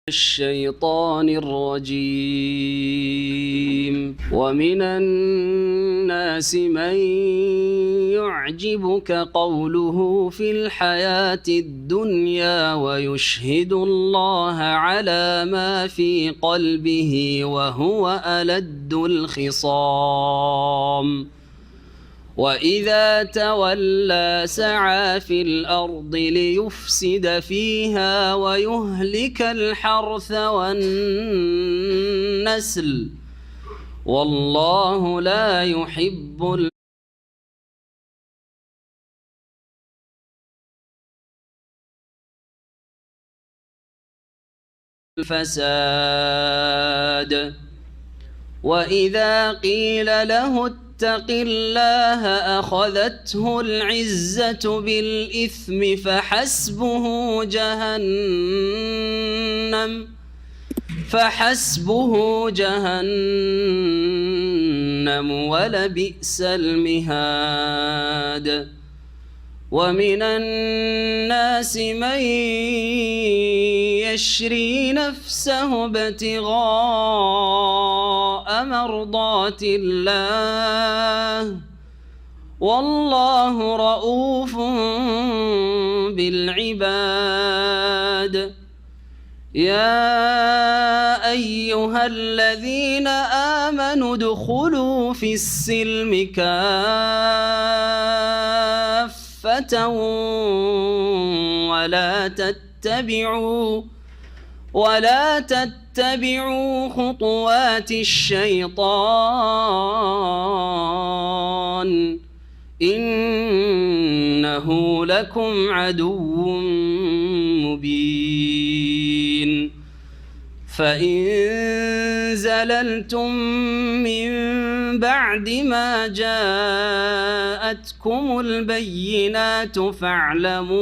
الشيطان الرجيم. ومن الناس من يعجبك قوله في الحياة الدنيا ويشهد الله على ما في قلبه وهو ألد الخصام وإذا تولى سعى في الأرض ليفسد فيها ويهلك الحرث والنسل والله لا يحب الفساد. وإذا قيل له اتق الله أخذته العزة بالإثم فحسبه جهنم ولبئس المهاد. ومن الناس من يشري نفسه ابتغاء مرضات الله والله رؤوف بالعباد. يا أيها الذين آمنوا ادخلوا في السلم كافة ولا تتبعوا خطوات الشيطان إنه لكم عدو مبين. فإن زللتم من بعد ما جاءتكم البينات فاعلموا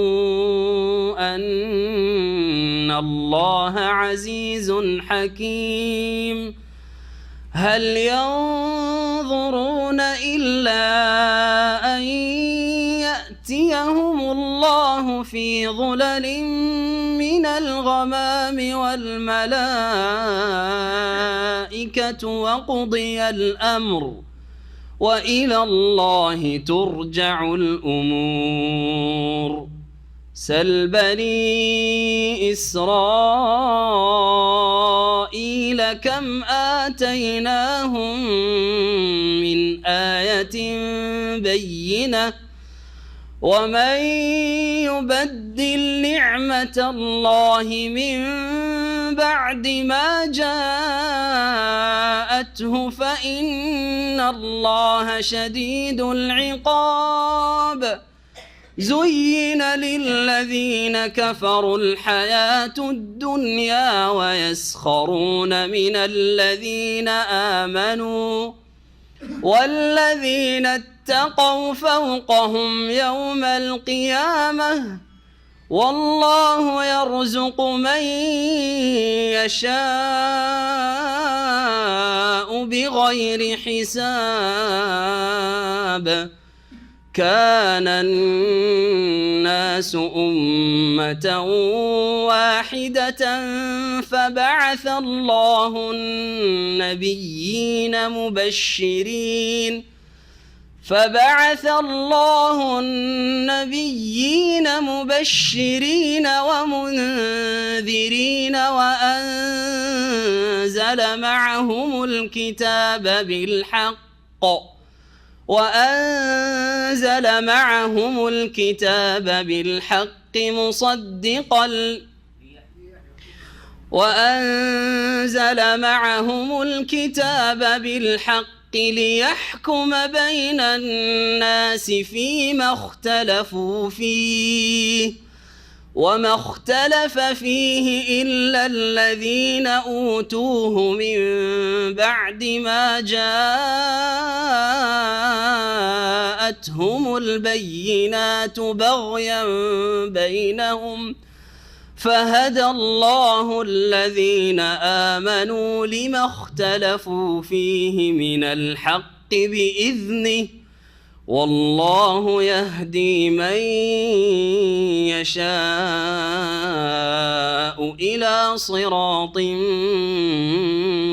أن الله عزيز حكيم. هل ينظرون إلا أن يأتيهم الله في ظلل من الغمام والملائكة وقضي الأمر وإلى الله ترجع الأمور. سل بني إسرائيل كم آتيناهم من آية بينة ومن يبدل نعمة الله من بعد ما جاءته فإن الله شديد العقاب. زين للذين كفروا الحياة الدنيا ويسخرون من الذين آمنوا والذين اتقوا فوقهم يوم القيامة والله يرزق من يشاء بغير حساب. كان الناس أمة واحدة فبعث الله النبيين مبشرين ومنذرين وأنزل معهم الكتاب بالحق ليحكم بين الناس فيما اختلفوا فيه وما اختلف فيه إلا الذين أوتوه من بعد ما جاءتهم البينات بغيا بينهم فهدى الله الذين آمنوا لما اختلفوا فيه من الحق بإذنه والله يهدي من يشاء إلى صراط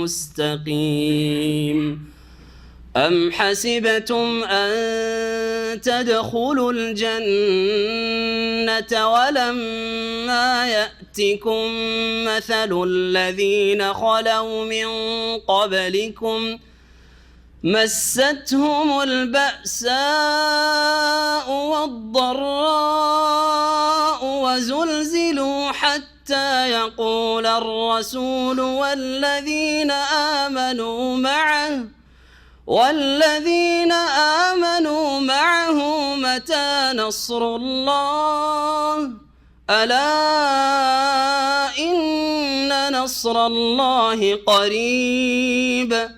مستقيم. أم حسبتم أن تدخلوا الجنة ولما يأتكم مثل الذين خلوا من قبلكم مستهم البأساء والضراء وزلزلوا حتى يقول الرسول والذين آمنوا معه متى نصر الله ألا إن نصر الله قريب.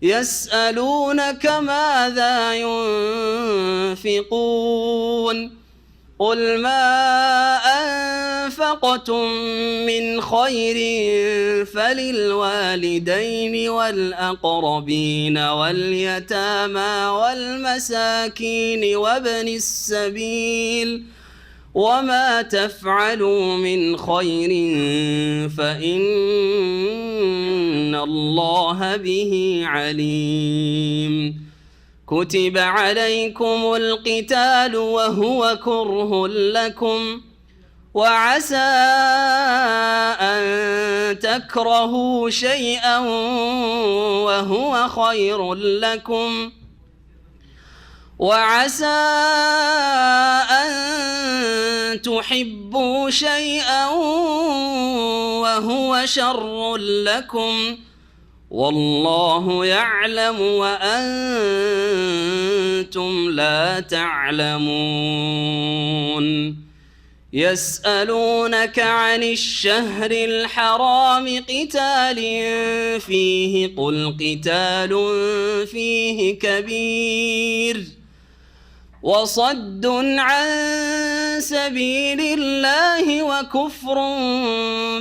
يسألونك ماذا ينفقون قل ما أنفقتم من خير فللوالدين والأقربين واليتامى والمساكين وابن السبيل وما تفعلوا من خير فإن الله به عليم. كتب عليكم القتال وهو كره لكم وعسى أن تكرهوا شيئا وهو خير لكم وعسى أن تحبوا شيئا وهو شر لكم والله يعلم وأنتم لا تعلمون. يسألونك عن الشهر الحرام قتال فيه قل قتال فيه كبير وصد عن سبيل الله وكفر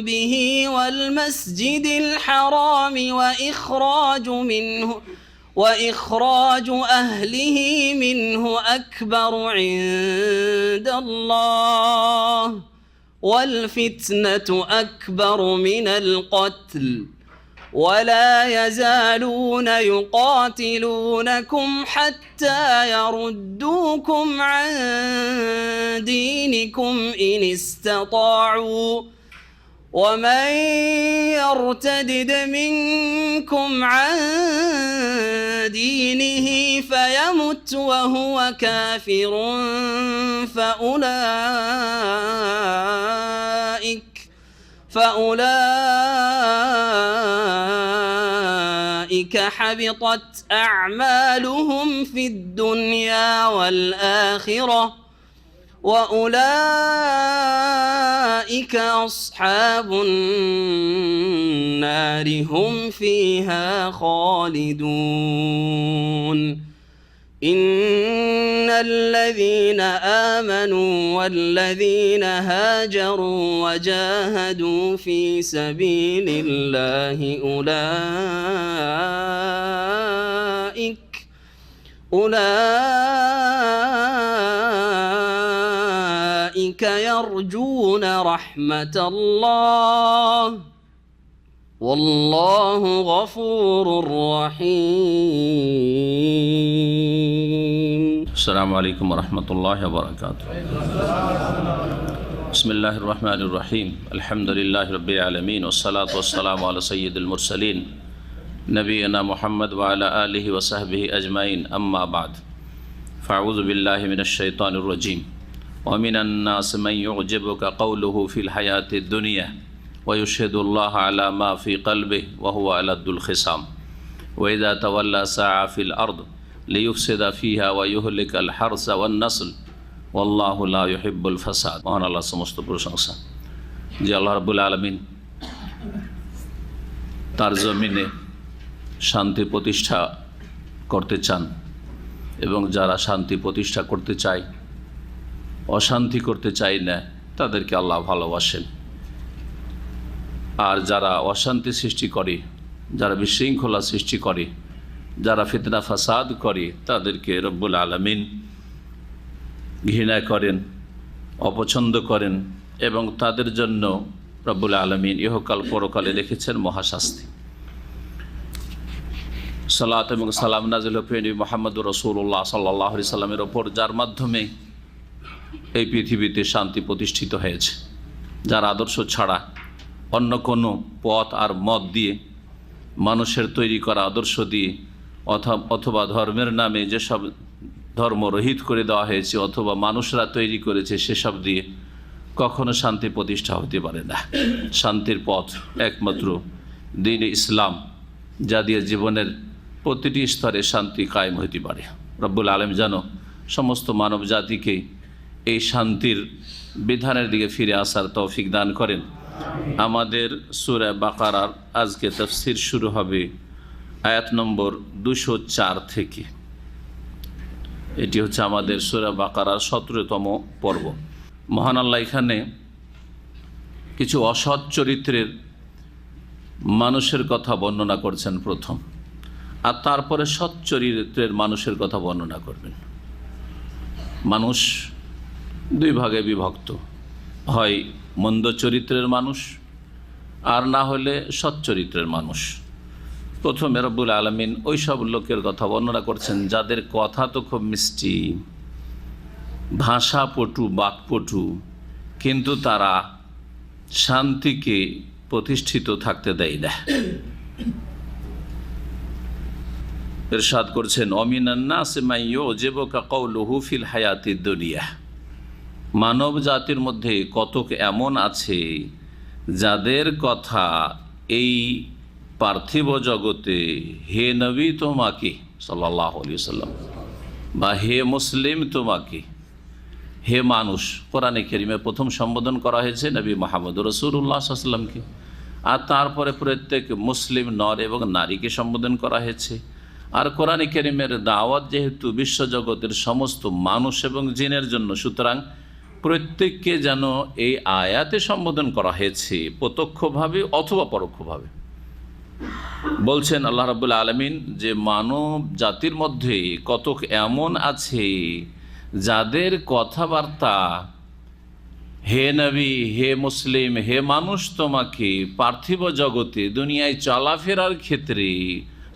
به والمسجد الحرام وإخراج أهله منه أكبر عند الله والفتنة أكبر من القتل ولا يزالون يقاتلونكم حتى يردوكم عن دينكم إن استطاعوا ومن يرتدد منكم عن دينه فيمت وهو كافر فأولئك حبطت أعمالهم في الدنيا والآخرة وأولئك أصحاب النار هم فيها خالدون. إن الذين آمنوا والذين هاجروا وجاهدوا في سبيل الله أولئك يرجون رحمة الله والله غفور رحيم. السلام عليكم ورحمة الله وبركاته. بسم الله الرحمن الرحيم. الحمد لله رب العالمين والصلاة والسلام على سيد المرسلين نبينا محمد وعلى آله وصحبه أجمعين أما بعد فأعوذ بالله من الشيطان الرجيم. ومن الناس من يعجبك قوله في الحياة الدنيا ويشهد الله على ما في قلبه وهو ألد الخصام وإذا تولى سعى في الأرض ليفسد فيها ويهلك الحرث والنسل والله لا يحب الفساد. মহান আল্লাহ সমস্ত প্রশংসা যে আল্লাহ রাব্বুল আলামিন তার জমিনে শান্তি প্রতিষ্ঠা করতে চান এবং যারা শান্তি প্রতিষ্ঠা করতে চায় অশান্তি করতে চায় না তাদেরকে আল্লাহ ভালোবাসেন। আর যারা অশান্তি সৃষ্টি করে, যারা বিশৃঙ্খলা সৃষ্টি করে, যারা ফিতনা ফাসাদ করে তাদেরকে রব্বুল আলামিন ঘৃণা করেন, অপছন্দ করেন এবং তাদের জন্য রব্বুল আলামিন ইহকাল পরকালে রেখেছেন মহাশাস্তি। সালাত এবং সালাম নাজিল নবী মুহাম্মদুর রাসূলুল্লাহ সাল্লাল্লাহু আলাইহি সাল্লামের ওপর, যার মাধ্যমে এই পৃথিবীতে শান্তি প্রতিষ্ঠিত হয়েছে, যার আদর্শ ছাড়া অন্য কোনো পথ আর মত দিয়ে, মানুষের তৈরি করা আদর্শ দিয়ে অথবা ধর্মের নামে যেসব ধর্ম রহিত করে দেওয়া হয়েছে অথবা মানুষরা তৈরি করেছে সেসব দিয়ে কখনো শান্তি প্রতিষ্ঠা হতে পারে না। শান্তির পথ একমাত্র দ্বীন ইসলাম, যা দিয়ে জীবনের প্রতিটি স্তরে শান্তি কায়েম হতে পারে। রব্বুল আলামিন যেন সমস্ত মানব জাতিকে এই শান্তির বিধানের দিকে ফিরে আসার তৌফিক দান করেন। আমাদের সূরা বাকারার আজকে তাফসীর শুরু হবে আয়াত নম্বর 204 থেকে। এটি হচ্ছে আমাদের সূরা বাকারার 17তম পর্ব। মহান আল্লাহ এখানে কিছু অসৎ চরিত্রের মানুষের কথা বর্ণনা করছেন প্রথম, আর তারপরে সৎ চরিত্রের মানুষের কথা বর্ণনা করবেন। মানুষ দুই ভাগে বিভক্ত, হয় মন্দ চরিত্রের মানুষ আর না হলে সৎ চরিত্রের মানুষ। প্রথমে রব্বুল আলামিন ওই সব লোকের কথা বর্ণনা করছেন যাদের কথা তো খুব মিষ্টি, ভাষাপটু, বাকপটু, কিন্তু তারা শান্তিকে প্রতিষ্ঠিত থাকতে দেয় না। ইরশাদ করছেন, অমিনান নাসি মান ইউজিবুকা কাউলুহু ফিল হায়াতিদ দুনিয়া। মানব জাতির মধ্যে কতক এমন আছে যাদের কথা এই পার্থিব জগতে, হে নবী তোমাকে সাল্লাল্লাহু আলাইহি ওয়াসাল্লাম, বা হে মুসলিম তোমাকে, হে মানুষ, কোরআনে কারিমে প্রথম সম্বোধন করা হয়েছে নবী মুহাম্মদুর রাসূলুল্লাহ সাল্লাল্লাহু আলাইহি ওয়াসাল্লামকে, আর তারপরে প্রত্যেক মুসলিম নর এবং নারীকে সম্বোধন করা হয়েছে। আর কোরআনে কারিমের দাওয়াত যেহেতু বিশ্বজগতের সমস্ত মানুষ এবং জিনের জন্য, সুতরাং প্রত্যেককে যেন এই আয়াতে সম্বোধন করা হয়েছে, প্রত্যক্ষভাবে অথবা পরোক্ষভাবে। বলছেন আল্লাহ রাব্বুল আলামিন যে মানব জাতির মধ্যে কতক এমন আছে যাদের কথাবার্তা, হে নবী, হে মুসলিম, হে মানুষ তোমাকে পার্থিব জগতে দুনিয়ায় চলাফেরার ক্ষেত্রে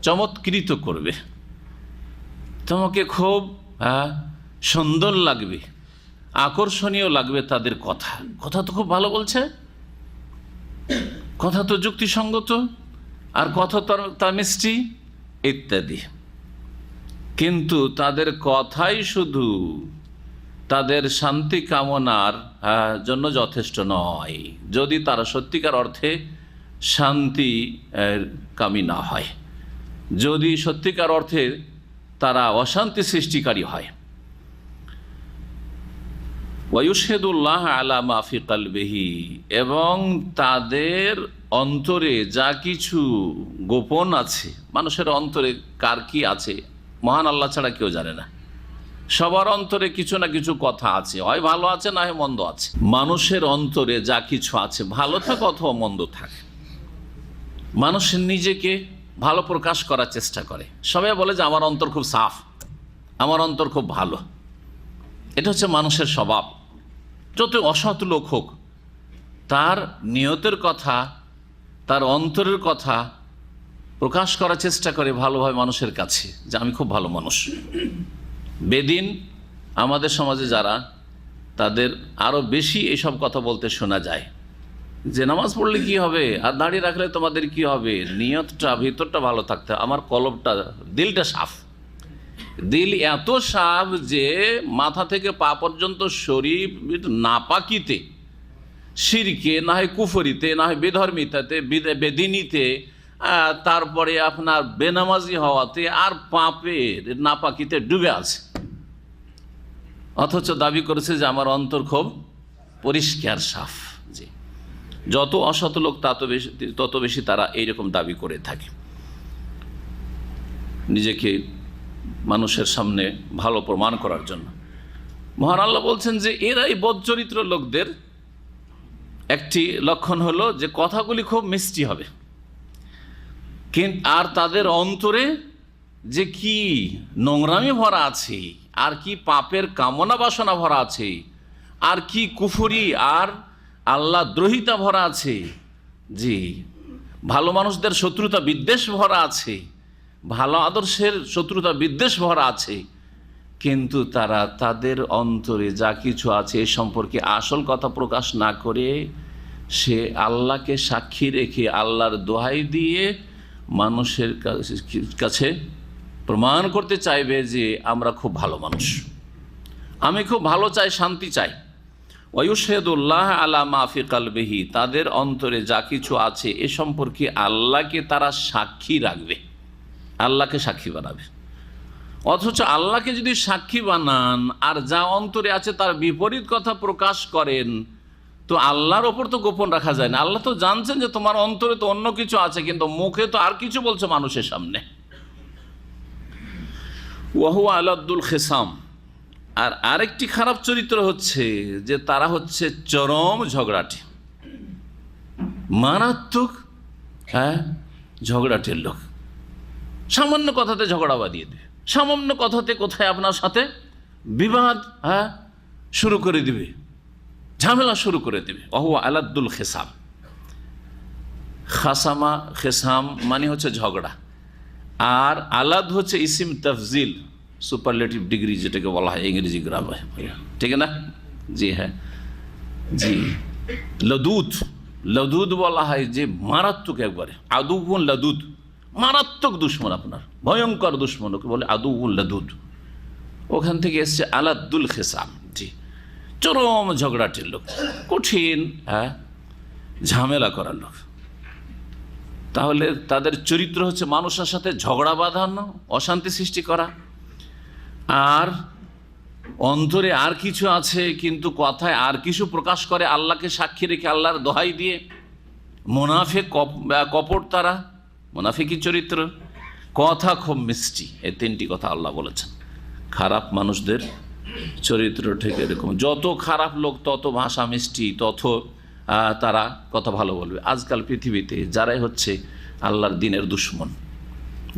চমৎকৃত করবে, তোমাকে খুব সুন্দর লাগবে, আকর্ষণীয় লাগবে তাদের কথা। কথা তো খুব ভালো বলছে, কথা তো যুক্তিসঙ্গত, আর কথা তা মিষ্টি ইত্যাদি, কিন্তু তাদের কথাই শুধু তাদের শান্তি কামনার জন্য যথেষ্ট নয়, যদি তারা সত্যিকার অর্থে শান্তি কামী না হয়, যদি সত্যিকার অর্থে তারা অশান্তি সৃষ্টিকারী হয়। ওয়ায়ুশহিদুল্লাহ আলা মা ফি কলবিহি, এবং তাদের অন্তরে যা কিছু গোপন আছে, মানুষের অন্তরে কার কি আছে মহান আল্লাহ ছাড়া কেউ জানে না। সবার অন্তরে কিছু না কিছু কথা আছে, হয় ভালো আছে না হয় মন্দ আছে। মানুষের অন্তরে যা কিছু আছে, ভালো থাক অথবা মন্দ থাক, মানুষ নিজেকে ভালো প্রকাশ করার চেষ্টা করে। সবাই বলে যে আমার অন্তর খুব সাফ, আমার অন্তর খুব ভালো। এটা হচ্ছে মানুষের স্বভাব। যত অসৎ লোক হোক, তার নিয়তের কথা, তার অন্তরের কথা প্রকাশ করার চেষ্টা করে ভালোভাবে মানুষের কাছে, যে আমি খুব ভালো মানুষ। বেদিন আমাদের সমাজে যারা, তাদের আরও বেশি এইসব কথা বলতে শোনা যায়, যে নামাজ পড়লে কি হবে আর দাঁড়িয়ে রাখলে তোমাদের কি হবে, নিয়তটা, ভিতরটা ভালো থাকতে, আমার কলবটা, দিলটা সাফ। দিল এত সাফ যে মাথা থেকে পা পর্যন্ত শরীর নাপাকিতে, শিরকে, না হয় কুফরিতে, না হয় বেধর্মিতাতে, বেদিনীতে, তারপরে আপনার বেনামাজি হওয়াতে আর পাপের নাপাকিতে ডুবে আছে, অথচ দাবি করেছে যে আমার অন্তর খুব পরিষ্কার সাফ। জি, যত অসৎ লোক তত বেশি তারা এইরকম দাবি করে থাকে, নিজেকে মানুষের সামনে ভালো প্রমাণ করার জন্য। মহান আল্লাহ বলছেন যে এরাই বদচরিত্র লোকদের একটি লক্ষণ হলো যে কথাগুলি খুব মিষ্টি হবে, আর তাদের অন্তরে যে কি নোংরামি ভরা আছে, আর কি পাপের কামনা বাসনা ভরা আছে, আর কি কুফরি আর আল্লাহ দ্রোহিতা ভরা আছে। জি, ভালো মানুষদের শত্রুতা বিদ্বেষ ভরা আছে, ভালো আদর্শের শত্রুতা বিদ্বেষ ভরা আছে, কিন্তু তারা তাদের অন্তরে যা কিছু আছে এ সম্পর্কে আসল কথা প্রকাশ না করে সে আল্লাহকে সাক্ষী রেখে আল্লাহর দোহাই দিয়ে মানুষের কাছে প্রমাণ করতে চাইবে যে আমরা খুব ভালো মানুষ, আমি খুব ভালো চাই, শান্তি চাই। ওয়ায়ুশহিদুল্লাহ আলা মা ফি কলবিহি, তাদের অন্তরে যা কিছু আছে এ সম্পর্কে আল্লাহকে তারা সাক্ষী রাখবে, আল্লাহকে সাক্ষী বানাবে। অথচ আল্লাহকে যদি সাক্ষী বানান আর যা অন্তরে আছে তার বিপরীত কথা প্রকাশ করেন, তো আল্লাহর ওপর তো গোপন রাখা যায় না। আল্লাহ তো জানছেন যে তোমার অন্তরে তো অন্য কিছু আছে, কিন্তু মুখে তো আর কিছু বলছো মানুষের সামনে। ওয়াহু আলাদ্দুল খেসাম, আর আরেকটি খারাপ চরিত্র হচ্ছে যে তারা হচ্ছে চরম ঝগড়াটে, মারাত্মক ঝগড়াটের লোক। সামান্য কথাতে ঝগড়া বাঁধিয়ে দেবে, সামান্য কথাতে কোথায় আপনার সাথে বিবাদ শুরু করে দিবে, ঝামেলা শুরু করে দেবে। ওহু আলাদ্দুল খেসাম, খাসামা খেসাম মানে হচ্ছে ঝগড়া, আর আলাদ হচ্ছে ইসিম তফজিল, সুপারলেটিভ ডিগ্রি যেটাকে বলা হয় ইংরেজি গ্রামে, ঠিক না? জি হ্যাঁ, জি। লদুদ, লদুদ বলা হয় যে মারাত্মক, একবারে আদুগুন লদুদ, মারাত্মক দুশ্মন, আপনার ভয়ঙ্কর দুশ্মন, ওকে বলে আদুগুন লদুদ। ওখান থেকে এসছে আলাদ্দুল খেসাম। জি, চরম ঝগড়াটির লোক, কঠিন ঝামেলা করার লোক। তাহলে তাদের চরিত্র হচ্ছে মানুষের সাথে ঝগড়া বাঁধানো, অশান্তি সৃষ্টি করা, আর অন্তরে আর কিছু আছে কিন্তু কথায় আর কিছু প্রকাশ করে আল্লাহকে সাক্ষী রেখে আল্লাহর দোহাই দিয়ে। মুনাফিক, কপট তারা, মুনাফিকি চরিত্র, কথা খুব মিষ্টি। এই তিনটি কথা আল্লাহ বলেছেন। খারাপ মানুষদের চরিত্র ঠিক এরকম, যত খারাপ লোক তত ভাষা মিষ্টি, তত তারা কথা ভালো বলবে। আজকাল পৃথিবীতে যারাই হচ্ছে আল্লাহর দিনের দুশ্মন,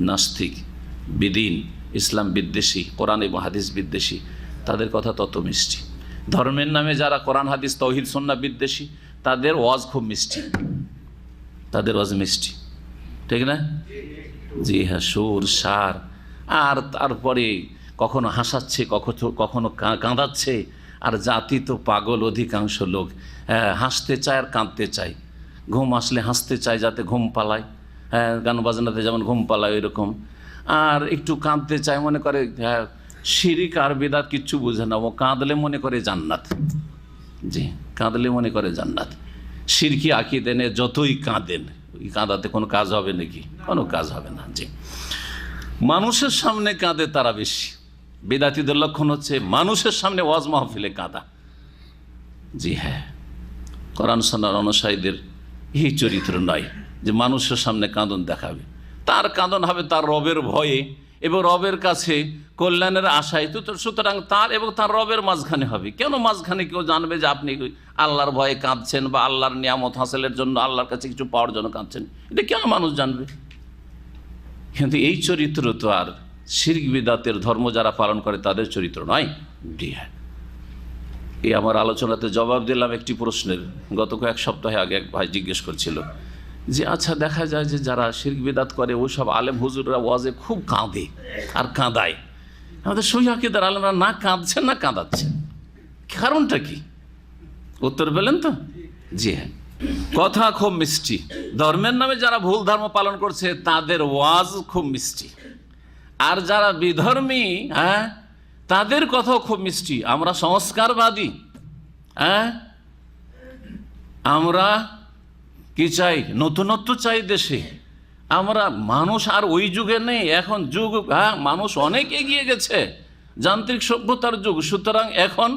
নাস্তিক, বিদিন, ইসলাম বিদ্বেষী, কোরআন এবং হাদিস বিদ্বেষী, তাদের কথা তত মিষ্টি। ধর্মের নামে যারা কোরআন হাদিস তৌহিদ সুন্নাহ বিদ্বেষী, তাদের ওয়াজ খুব মিষ্টি, তাদের ওয়াজ মিষ্টি, ঠিক না? জি হ্যাঁ, সুর সার, আর তারপরে কখনো হাসাচ্ছে, কখনো কাঁদাচ্ছে। আর জাতি তো পাগল, অধিকাংশ লোক হাসতে চায় আর কাঁদতে চায়, ঘুম আসলে হাসতে চায় যাতে ঘুম পালায়, গান বাজনাতে যেমন ঘুম পালায় ওই রকম, আর একটু কাঁদতে চায়, মনে করে শিরিক আর বিদআত কিচ্ছু বোঝে না, ও কাঁদলে মনে করে জান্নাত। জি, কাঁদলে মনে করে জান্নাত। শিরকি আকীদা নিয়ে যতই কাঁদেন, ওই কাঁদাতে কোনো কাজ হবে নাকি? কোনো কাজ হবে না। জি, মানুষের সামনে কাঁদে তারা বেশি। বিদআতীদের লক্ষণ হচ্ছে মানুষের সামনে ওয়াজ মাহফিলে কাঁদা। জি হ্যাঁ, কোরআন সুন্নাহর অনুসারীদের এই চরিত্র নয় যে মানুষের সামনে কাঁদন দেখাবে। তার কাঁদন হবে তার রবের ভয়ে এবং রবের কাছে কল্যাণের আশায়। তো সুতরাং তার এবং তার রবের মাঝখানে হবে। কেন মাঝখানে কেউ জানবে যে আপনি আল্লাহর ভয়ে কাঁদছেন বা আল্লাহর নিয়ামত হাসিলের জন্য, আল্লাহর কাছে কিছু পাওয়ার জন্য কাঁদছেন? এটা কেন মানুষ জানবে? কিন্তু এই চরিত্র তো আর শিরক বিদআতের ধর্ম যারা পালন করে তাদের চরিত্র নয়। জি হ্যাঁ, এই আমার আলোচনাতে জবাব দিলাম একটি প্রশ্নের। গত কয়েক সপ্তাহে আগে এক ভাই জিজ্ঞেস করছিল যে আচ্ছা, দেখা যায় যে যারা শিরক বিদআত করে ওইসব আলেম হুজুররা ওয়াজে খুব কাঁদে আর কাঁদায়, আমাদের সহিহ আকীদার আলেমরা না কাঁদছেন না কাঁদাচ্ছেন, কারণটা কি? উত্তর পেলেন তো? জি হ্যাঁ, কথা খুব মিষ্টি। ধর্মের নামে যারা ভুল ধর্ম পালন করছে তাদের ওয়াজ খুব মিষ্টি, আর যারা বিধর্মী তাদের কথাও খুব মিষ্টি। আমরা সংস্কারবাদী, আমরা কি চাই? নতুনত্ব চাই দেশে। আমরা মানুষ আর ওই যুগে নেই, এখন যুগ মানুষ অনেক এগিয়ে গেছে, যান্ত্রিক সভ্যতার যুগ। সুতরাং এখন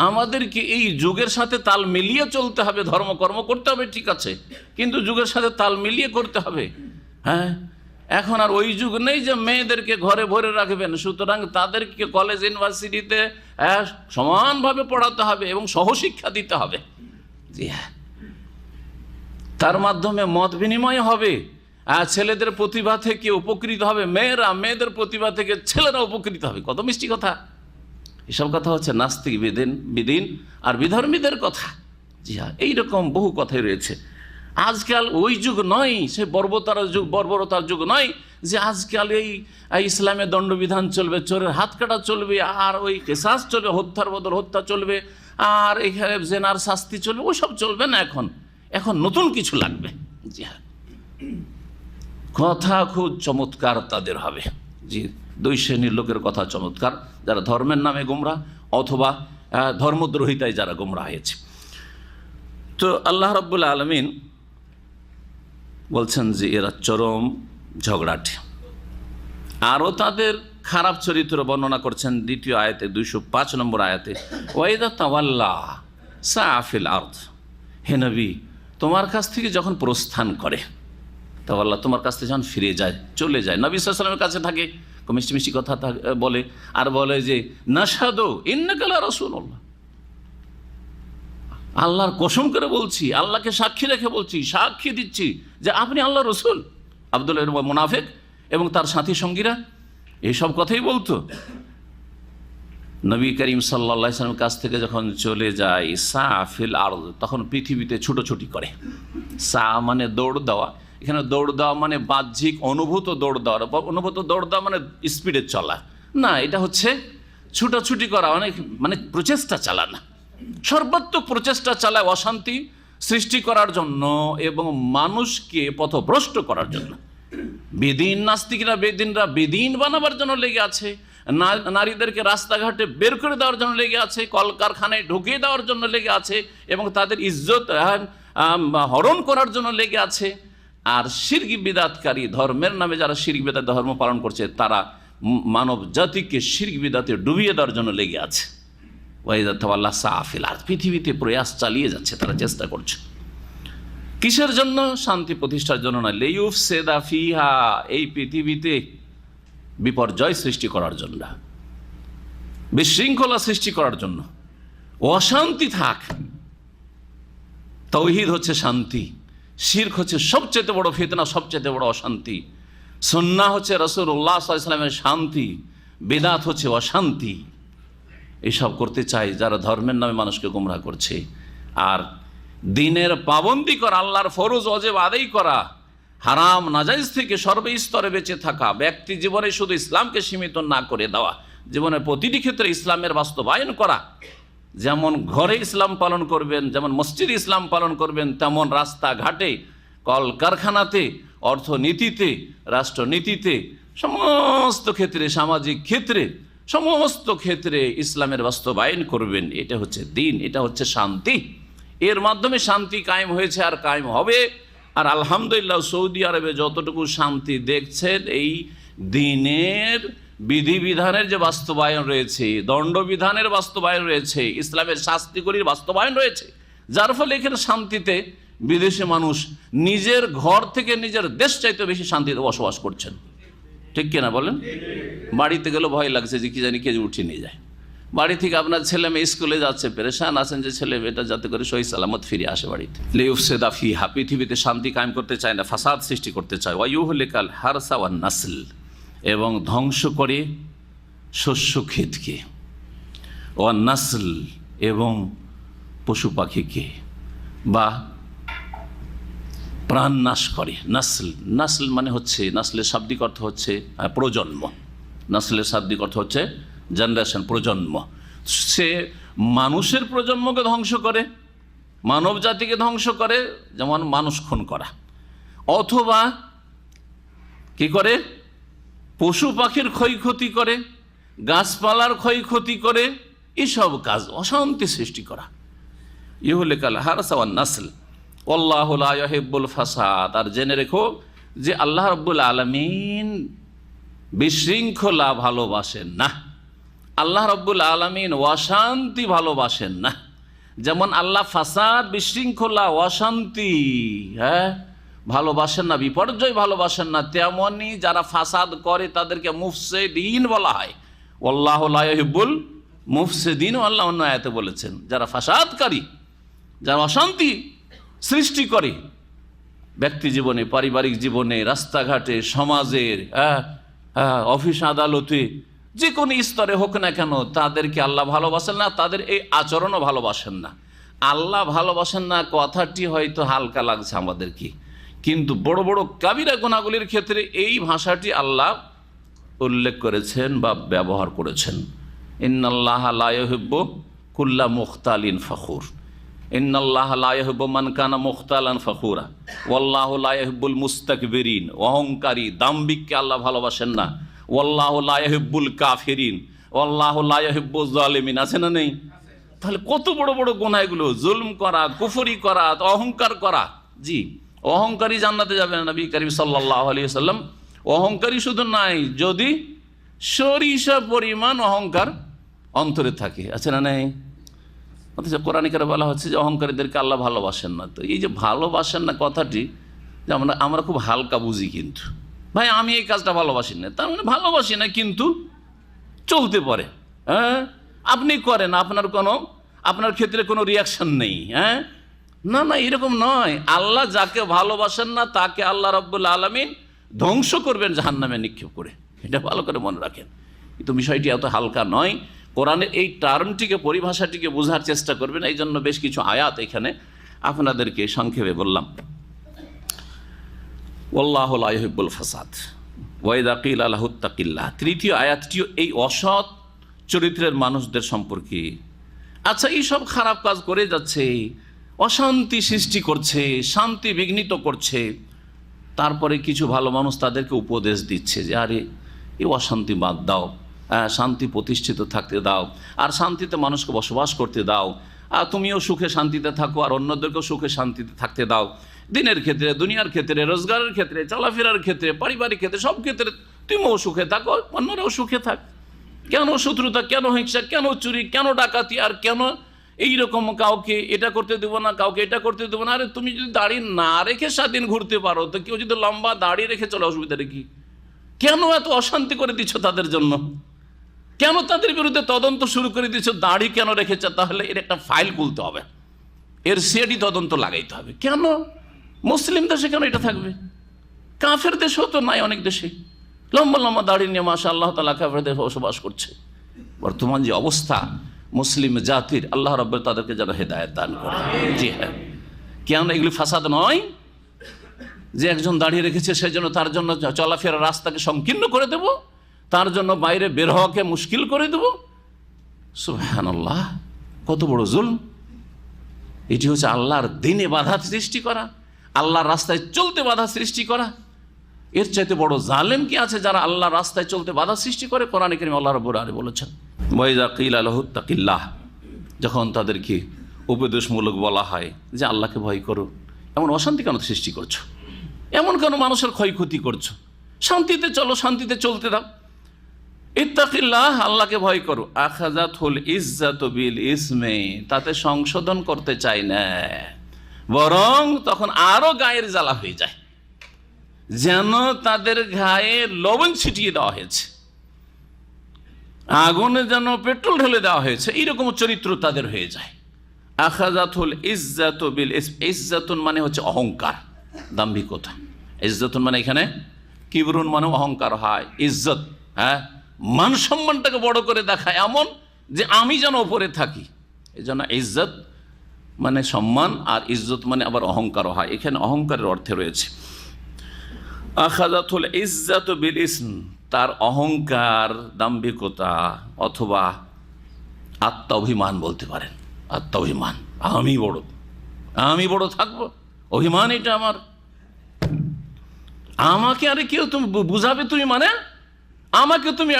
আমাদেরকে এই যুগের সাথে তাল মিলিয়ে চলতে হবে, ধর্মকর্ম করতে হবে, ঠিক আছে, কিন্তু যুগের সাথে তাল মিলিয়ে করতে হবে। এখন আর ওই যুগ নেই যে মেয়েদেরকে ঘরে ভরে রাখবেন। সুতরাং তাদেরকে কলেজ ইউনিভার্সিটিতে সমানভাবে পড়াতে হবে এবং সহশিক্ষা দিতে হবে। জি হ্যাঁ, তার মাধ্যমে মত বিনিময় হবে, ছেলেদের প্রতিভা থেকে উপকৃত হবে মেয়েরা, মেয়েদের প্রতিভা থেকে ছেলেরা উপকৃত হবে। কত মিষ্টি কথা! এসব কথা হচ্ছে নাস্তিক বিদিন আর বিধর্মীদের কথা। জি হ্যাঁ, এইরকম বহু কথাই রয়েছে। আজকাল ওই যুগ নয়, সে বর্বরতার যুগ নয় যে আজকাল এই ইসলামের দণ্ডবিধান চলবে, চোরের হাত কাটা চলবে, আর ওই কেসাস চলবে, হত্যার বদল হত্যা চলবে, আর এখানে জেনার শাস্তি চলবে। ওইসব চলবে না। এখন নতুন কিছু লাগবে। জি হ্যাঁ, কথা খুব চমৎকার তাদের হবে। জি, দুই শ্রেণীর লোকের কথা চমৎকার, যারা ধর্মের নামে গোমরাহ অথবা ধর্মদ্রোহিতায় যারা গোমরাহ হয়েছে। তো আল্লাহ রাব্বুল আলামিন বলছেন যে এরা চরম ঝগড়াটে। আরও তাদের খারাপ চরিত্র বর্ণনা করছেন দ্বিতীয় আয়াতে, 205 নম্বর আয়াতে, ওয়াইদা তাওয়াল্লা সাআফিল আরদ। হে নবী, তোমার কাছ থেকে যখন প্রস্থান করে, তাওয়াল্লা তোমার কাছ থেকে যখন ফিরে যায়, চলে যায়, নবী সাল্লাল্লাহু আলাইহি ওয়াসাল্লামের কাছে থাকে, মিষ্টি মিষ্টি কথা বলে, আর বলে যে নাশহাদু ইন্নাকা লা রাসূলুল্লাহ, আল্লাহর কসম করে বলছি, আল্লাহকে সাক্ষী রেখে বলছি, সাক্ষী দিচ্ছি যে আপনি আল্লাহ রসুল। আব্দুল্লাহ মুনাফিক এবং তার সাথী সঙ্গীরা এইসব কথাই বলতো। নবী করিম সাল্লাল্লাহু আলাইহি ওয়াসাল্লামের কাছ থেকে যখন চলে যায়, সাফিল আরদ, তখন পৃথিবীতে ছুটোছুটি করে। সা মানে দৌড় দেওয়া, এখানে দৌড় দেওয়া মানে বাহ্যিক অনুভূত দৌড় দেওয়া। অনুভূত দৌড় দেওয়া মানে স্পিডে চলা না, এটা হচ্ছে ছুটাছুটি করা, অনেক মানে প্রচেষ্টা চালানো, সর্বাত্মক প্রচেষ্টা চালায় অশান্তি সৃষ্টি করার জন্য এবং মানুষকে পথভ্রষ্ট করার জন্য। বেদিন নাস্তিকরা বেদিন বানাবার জন্য লেগে আছে, নারীদেরকে রাস্তাঘাটে বের করে দেওয়ার জন্য লেগে আছে, কলকারখানায় ঢুকিয়ে দেওয়ার জন্য লেগে আছে এবং তাদের ইজ্জত হরণ করার জন্য লেগে আছে। আর শিরক বিদাতকারী, ধর্মের নামে যারা শিরক বিদাত ধর্ম পালন করছে, তারা মানব জাতিকে শিরক বিদাতে ডুবিয়ে দেওয়ার জন্য লেগে আছে। ওয়াইদা তাওয়াল্লা সাআফিল আরদ, পৃথিবীতে প্রয়াস চালিয়ে যাচ্ছে, তারা চেষ্টা করছে। কিসের জন্য? শান্তি প্রতিষ্ঠার জন্য না, লিইউফসিদা ফিহা, এই পৃথিবীতে বিপর্যয় সৃষ্টি করার জন্য, বিশৃঙ্খলা সৃষ্টি করার জন্য, অশান্তি থাক। তাওহীদ হচ্ছে শান্তি, শিরক হচ্ছে সবচেয়ে বড় ফিতনা, সবচেয়ে বড় অশান্তি। সুন্নাহ হচ্ছে রাসূলুল্লাহ সাল্লাল্লাহু আলাইহি ওয়াসাল্লামের শান্তি, বিদআত হচ্ছে অশান্তি। এইসব করতে চাই যারা ধর্মের নামে মানুষকে গোমরাহ করছে। আর দিনের পাবন্দি করা, আল্লাহর ফরজ ওয়াজিব আদায় করা, হারাম নাজাইজ থেকে সর্বস্তরে বেঁচে থাকা, ব্যক্তি জীবনে শুধু ইসলামকে সীমিত না করে দেওয়া, জীবনের প্রতিটি ক্ষেত্রে ইসলামের বাস্তবায়ন করা। যেমন ঘরে ইসলাম পালন করবেন, যেমন মসজিদে ইসলাম পালন করবেন, তেমন রাস্তাঘাটে, কলকারখানাতে, অর্থনীতিতে, রাষ্ট্রনীতিতে, সমস্ত ক্ষেত্রে, সামাজিক ক্ষেত্রে, সমস্ত ক্ষেত্রে ইসলামের বাস্তবায়ন করবেন। এটা হচ্ছে দিন, এটা হচ্ছে শান্তি। এর মাধ্যমে শান্তি কায়েম হয়েছে আর কায়েম হবে। আর আলহামদুলিল্লাহ, সৌদি আরবে যতটুকু শান্তি দেখছেন, এই দিনের বিধিবিধানের যে বাস্তবায়ন রয়েছে, দণ্ডবিধানের বাস্তবায়ন রয়েছে, ইসলামের শাস্তিগুলির বাস্তবায়ন রয়েছে, যার ফলে এখানে শান্তিতে বিদেশি মানুষ নিজের ঘর থেকে নিজের দেশ চাইতে বেশি শান্তিতে বসবাস করছেন। ঠিক কিনা বলেন? বাড়িতে গেলে ভয় লাগছে যে কি জানি কে উঠিয়ে নিয়ে যায়। বাড়ি থেকে আপনার ছেলে মেয়ে স্কুলে যাচ্ছে, পেরেশান আছেন যে ছেলে মেয়েটা যাতে করে সহি সালামত ফিরে আসে বাড়িতে। লিইউফসিদা ফিহা, পৃথিবীতে শান্তি কায়েম করতে চায় না, ফাসাদ সৃষ্টি করতে চায়। ওয়া ইউহলিকাল হারসা ওয়ান নাসল, এবং ধ্বংস করে শস্য ক্ষেতকে। ওয়ান নাসল, এবং পশু পাখিকে, বা প্রাণ নাশ করে। নাসল, নাসল মানে হচ্ছে, নাসলের শাব্দিক অর্থ হচ্ছে প্রজন্ম। নাসলের শাব্দিক অর্থ হচ্ছে জেনারেশন, প্রজন্ম। সে মানুষের প্রজন্মকে ধ্বংস করে, মানব জাতিকে ধ্বংস করে, যেমন মানুষ খুন করা, অথবা কি করে পশু পাখির ক্ষয়ক্ষতি করে, গাছপালার ক্ষয়ক্ষতি করে, এসব কাজ, অশান্তি সৃষ্টি করা। ইউহলিকাল হারসা ওয়ান নাসল আল্লাহু লা ইউহিব্বুল ফাসাদ। আর জেনে রেখো যে আল্লাহ রাব্বুল আলামিন বিশৃঙ্খলা ভালোবাসেন না, আল্লাহ রাব্বুল আলামিন অশান্তি ভালোবাসেন না। যেমন আল্লাহ ফাসাদ, বিশৃঙ্খলা, অশান্তি ভালোবাসেন না, বিপর্যয় ভালোবাসেন না, তেমনি যারা ফাসাদ করে তাদেরকে মুফসিদিন বলা হয়। আল্লাহু লা ইউহিব্বুল মুফসিদিন, আল্লাহ অন্য আয়াতে বলেছেন, যারা ফাসাদকারী, যারা অশান্তি সৃষ্টি করে, ব্যক্তি জীবনে, পারিবারিক জীবনে, রাস্তাঘাটে, সমাজের, অফিস আদালতে, যে কোনো স্তরে হোক না কেন, তাদেরকে আল্লাহ ভালোবাসেন না, তাদের এই আচরণও ভালোবাসেন না। আল্লাহ ভালোবাসেন না কথাটি হয়তো হালকা লাগছে আমাদেরকে, কিন্তু বড় বড় কাবিরা গুনাহগুলির ক্ষেত্রে এই ভাষাটি আল্লাহ উল্লেখ করেছেন বা ব্যবহার করেছেন। ইন্নাল্লাহা লা ইউহিব্বু কুল্লা মুখতালিন ফখুর, ইন্নাল্লাহা লা ইউহিব্বু মান কানা মুখতালান ফখুরা ওয়াল্লাহু লা ইউহিব্বুল মুস্তাকবিরিন। অহংকারী দাম্ভিককে আল্লাহ ভালোবাসেন না। ওয়াল্লাহু লা ইউহিব্বুল কাফিরিন ওয়াল্লাহু লা ইউহিব্বুজ জালিমিন। আছে না নেই? তাহলে কত বড় বড় গুনাহ এগুলো, জুলম করা, কুফরি করা, অহংকার করা। জি, অহংকারী জান্নাতে যাবে না। নবী করিম সাল্লাল্লাহু আলাইহি ওয়াসাল্লাম অহংকারী শুধু নাই, যদি সরিষা পরিমাণ অহংকার অন্তরে থাকে। আছে না নেই? অথচ কোরআনে কারিমে বলা হচ্ছে যে অহংকারীদেরকে আল্লাহ ভালোবাসেন না। তো এই যে ভালোবাসেন না কথাটি যে আমরা খুব হালকা বুঝি, কিন্তু ভাই আমি এই কাজটা ভালোবাসি না, তার মানে ভালোবাসি না কিন্তু চলতে পারে। হ্যাঁ, আপনি করেন, আপনার ক্ষেত্রে কোনো রিয়াকশন নেই। হ্যাঁ, না না, এরকম নয়। আল্লাহ যাকে ভালোবাসেন না তাকে আল্লাহ রাব্বুল আলামিন ধ্বংস করবেন জাহান্নামে নিক্ষেপ করে। এটা ভালো করে মনে রাখেন। কিন্তু বিষয়টি এত হালকা নয়। কোরআনের এই টার্মটিকে, পরিভাষাটিকে বোঝার চেষ্টা করবেন। এই জন্য বেশ কিছু আয়াত এখানে আপনাদেরকে সংক্ষেপে বললাম। ওয়াল্লাহু লা ইউহিব্বুল ফাসাদ ওয়া ইযা কিলা লাহু তাকিল্লাহ। তৃতীয় আয়াতটিও এই অসৎ চরিত্রের মানুষদের সম্পর্কে। আচ্ছা, এই সব খারাপ কাজ করে যাচ্ছে, অশান্তি সৃষ্টি করছে, শান্তি বিঘ্নিত করছে, তারপরে কিছু ভালো মানুষ তাদেরকে উপদেশ দিচ্ছে যে আরে এই অশান্তি বাদ দাও, শান্তি প্রতিষ্ঠিত থাকতে দাও, আর শান্তিতে মানুষকে বসবাস করতে দাও, আর তুমিও সুখে শান্তিতে থাকো, আর অন্যদেরকেও সুখে শান্তিতে থাকতে দাও। দিনের ক্ষেত্রে, দুনিয়ার ক্ষেত্রে, রোজগারের ক্ষেত্রে, চলাফেরার ক্ষেত্রে, পারিবারিক ক্ষেত্রে, সব ক্ষেত্রে তুমিও সুখে থাকো, অন্যরাও সুখে থাক। কেন শত্রুতা, কেন হিংসা, কেন চুরি, কেন ডাকাতি, আর কেন এইরকম কাউকে এটা করতে দেবো না, কাউকে এটা করতে দেবো না? আরে তুমি যদি দাড়ি না রেখে স্বাধীন ঘুরতে পারো, তো কেউ যদি লম্বা দাড়ি রেখে চলে, অসুবিধা কি? কেন এত অশান্তি করে দিচ্ছ তাদের জন্য? কেন তাদের বিরুদ্ধে তদন্ত শুরু করে দিচ্ছ? দাড়ি কেন রেখেছে? তাহলে এর একটা ফাইল খুলতে হবে, এর সিআইডি তদন্ত লাগাইতে হবে। কেন মুসলিম দেশে কেন এটা থাকবে? কাফের দেশেও তো নাই, অনেক দেশে লম্বা লম্বা দাড়ি নিয়ে মাশাআল্লাহ তাআলা কাফের দেশে বসবাস করছে। বর্তমান যে অবস্থা মুসলিম জাতির, আল্লাহ রাব্বুল তাদেরকে যেন হেদায়েত দান করে। জি হ্যাঁ, কেন এগুলি ফাসাদ নয় যে একজন দাঁড়িয়ে রেখেছে সেই জন্য তার জন্য চলাফেরার রাস্তাকে সংকীর্ণ করে দেব, তার জন্য বাইরে বের হওয়াকে মুশকিল করে দেব। সুবহানাল্লাহ, কত বড় জুলম! এটি হচ্ছে আল্লাহর দ্বীনে বাধা সৃষ্টি করা, আল্লাহর রাস্তায় চলতে বাধা সৃষ্টি করা। এর চাইতে বড় জালেম কি আছে যারা আল্লাহর রাস্তায় চলতে বাধা সৃষ্টি করে? কোরআনে কারীমে আল্লাহ রাব্বুল আলামিন বলেছেন, ওয়া ইযা কিলা লাহু তাকিল্লাহ, যখন তাদেরকে উপদেশমূলক বলা হয় যে আল্লাহকে ভয় করো, এমন অশান্তি কেন সৃষ্টি করছো? এমন কেন মানুষের ক্ষয়ক্ষতি করছো? শান্তিতে চলো, শান্তিতে চলতে দাও। ইত্তাকিল্লাহ, আল্লাহকে ভয় করো। আখাযাতুল ইজ্জাতু বিল ইসমে, তাতে সংশোধন করতে চাই না, বরং তখন আরো গায়ের জ্বালা হয়ে যায়, যেন তাদের গায়ে লবণ ছিটিয়ে দেওয়া হয়েছে, আগুনে যেন পেট্রোল ঢেলে দেওয়া হয়েছে, এইরকম চরিত্র তাদের হয়ে যায়। আখাযাতুল ইজ্জাতু বিল ইসম, ইজ্জাতুন মানে হচ্ছে অহংকার, দাম্ভিকতা। ইজ্জাতুন মানে এখানে কিবরুন মানে অহংকার হয়। ইজ্জত, হ্যাঁ, মান সম্মানটাকে বড় করে দেখায়, এমন যে আমি যেন ওপরে থাকি। এই জন্য ইজ্জত মানে সম্মান, আর ইজ্জত মানে আবার অহংকার হয়। এখানে অহংকারের অর্থে রয়েছে আখাযাতুল ইজ্জাতু বিল ইসম, তার অহংকার, দাম্ভিকতা, অথবা আত্মাভিমান বলতে পারেন। আত্মাভিমান, আমি বড় থাকবো, অভিমান এটা আমার, আমাকে আরে কেউ তুমি বুঝাবে, তুমি মানে আমাকে তুমি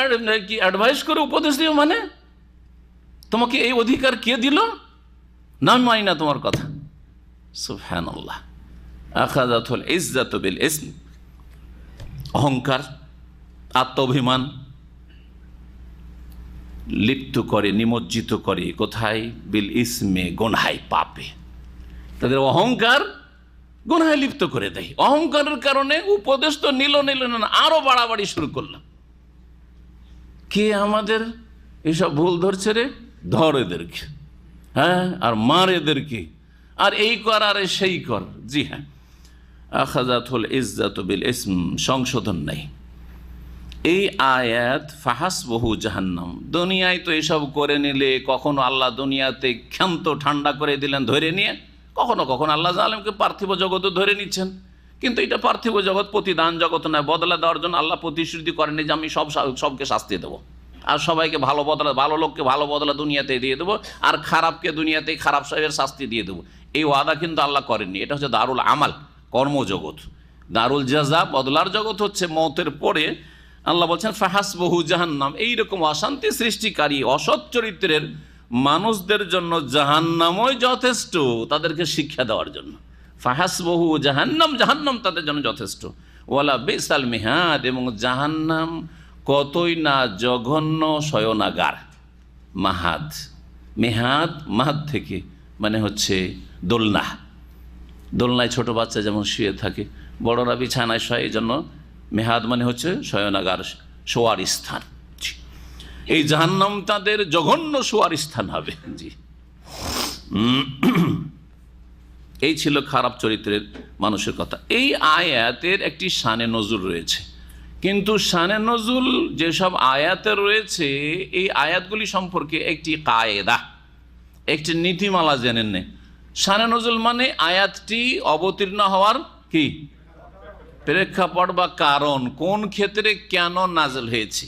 কি অ্যাডভাইস করে উপদেশ দিও, মানে তোমাকে এই অধিকার কে দিল? না, আমি মানি না তোমার কথা। সুবহানাল্লাহ, আখাযাতুল ইজ্জাতু বিল ইসম, অহংকার, আত্মাভিমান লিপ্ত করে, নিমজ্জিত করে কোথায়? বিল ইসমে, গুনাহে, পাপে। তাদের অহংকার গুনাহে লিপ্ত করে দেয়। অহংকারের কারণে উপদেশ তো নিল না, আরো বাড়াবাড়ি শুরু করলাম। কে আমাদের এসব ভুল ধরছে রে? ধর এদেরকে, হ্যাঁ, আর মার এদেরকে, আর এই কর আর সেই কর। জি হ্যাঁ, আখাযাতুল ইজ্জাতু বিল ইসম, সংশোধন নেই। এই আয়াত ফাহাসবহু জাহান্নাম, দুনিয়ায় তো এসব করে নিলে কখনো আল্লাহ দুনিয়াতে ক্ষান্ত ঠান্ডা করে দিলেন ধরে নিয়ে, কখনো কখনো আল্লাহ জালেমকে পার্থিব জগতে ধরে নিচ্ছেন, কিন্তু এটা পার্থিব জগৎ প্রতিদান জগৎ নয়। বদলা দেওয়ার জন্য আল্লাহ প্রতিশ্রুতি করেনি যে আমি সবকে শাস্তি দেবো আর সবাইকে ভালো লোককে ভালো বদলা দুনিয়াতে দিয়ে দেবো আর খারাপকে দুনিয়াতে খারাপ সাহেবের শাস্তি দিয়ে দেবো, এই ওয়াদা কিন্তু আল্লাহ করেননি। এটা হচ্ছে দারুল আমাল, কর্মজগৎ। দারুল জাযা, বদলার জগৎ হচ্ছে মওতের পরে। আল্লাহ বলছেন ফাহাসবহু জাহান্নাম, এইরকম অশান্তি সৃষ্টিকারী অসৎ চরিত্রের মানুষদের জন্য জাহান্নামই যথেষ্ট তাদেরকে শিক্ষা দেওয়ার জন্য। ফাহাসবহু জাহান্নাম, জাহান্নাম তাদের জন্য যথেষ্ট। ওয়ালা বিসাল মিহাদ, এবং জাহান্নাম কতই না জঘন্য শয়নাগার। মাহাদ, মেহাদ মাহাদ থেকে মানে হচ্ছে দোলনা, দোলনায় ছোট বাচ্চা যেমন শুয়ে থাকে, বড়রা বিছানায় শয়, এই জন্য মেহাদ মানে হচ্ছে শয়নাগার, শোয়ার স্থান। এই জাহান্নাম তাদের জঘন্য শোয়ার স্থান হবে। জি, এই ছিল খারাপ চরিত্রের মানুষের কথা। এই আয়াতের একটি শানে নজুল রয়েছে, কিন্তু শানে নজুল যেসব আয়াতে রয়েছে এই আয়াতগুলি সম্পর্কে একটি কায়েদা, একটি নীতিমালা জেনে নেই। শানে নজুল মানে আয়াতটি অবতীর্ণ হওয়ার কি প্রেক্ষাপট বা কারণ, কোন ক্ষেত্রে কেন নাজেল হয়েছে,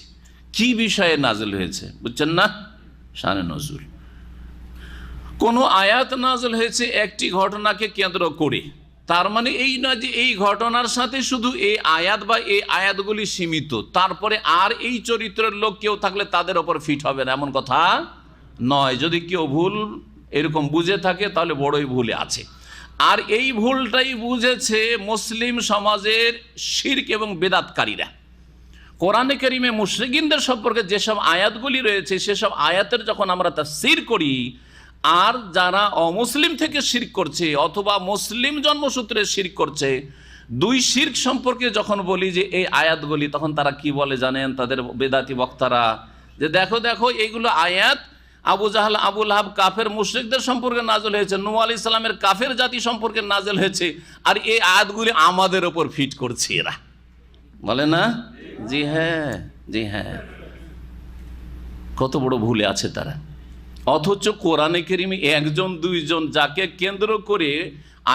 কি বিষয়ে নাজেল হয়েছে, বুঝছেন না? শানে নজুল কোনো আয়াত নাজেল হয়েছে একটি ঘটনাকে কেন্দ্র করে, তার মানে এই নয় যে এই ঘটনার সাথে শুধু এই আয়াত বা এই আয়াতগুলি সীমিত, তারপরে আর এই চরিত্রের লোক কেউ থাকলে তাদের ওপর ফিট হবে না, এমন কথা নয়। যদি কেউ ভুল এরকম বুঝে থাকে তাহলে বড়ই ভুলে আছে। আর এই ভুলটাই বুঝেছে মুসলিম সমাজের শিরক এবং বেদাতকারীরা। কোরআনে কারিমে মুশরিকিনদের সম্পর্কে যেসব আয়াতগুলি রয়েছে সেসব আয়াতের যখন আমরা তাফসীর করি, আর যারা অমুসলিম থেকে শিরক করছে অথবা মুসলিম জন্মসূত্রে শিরক করছে, দুই শিরক সম্পর্কে যখন বলি যে এই আয়াতগুলি, তখন তারা কি বলে জানেন? তাদের বেদাতি বক্তারা যে দেখো দেখো এইগুলো আয়াত আবু জাহাল, আবু লাহাব কাফের মুশরিকদের সম্পর্কে নাজেল হয়েছে, নূহ আলাইহিস সালামের কাফের জাতি সম্পর্কে নাজেল হয়েছে, আর এই আয়াতগুলি আমাদের ওপর ফিট করছে এরা, বলে না? জি হ্যাঁ, জি হ্যাঁ, কত বড় ভুলে আছে তারা। অথচ কোরআনে কারিমে একজন দুইজন যাকে কেন্দ্র করে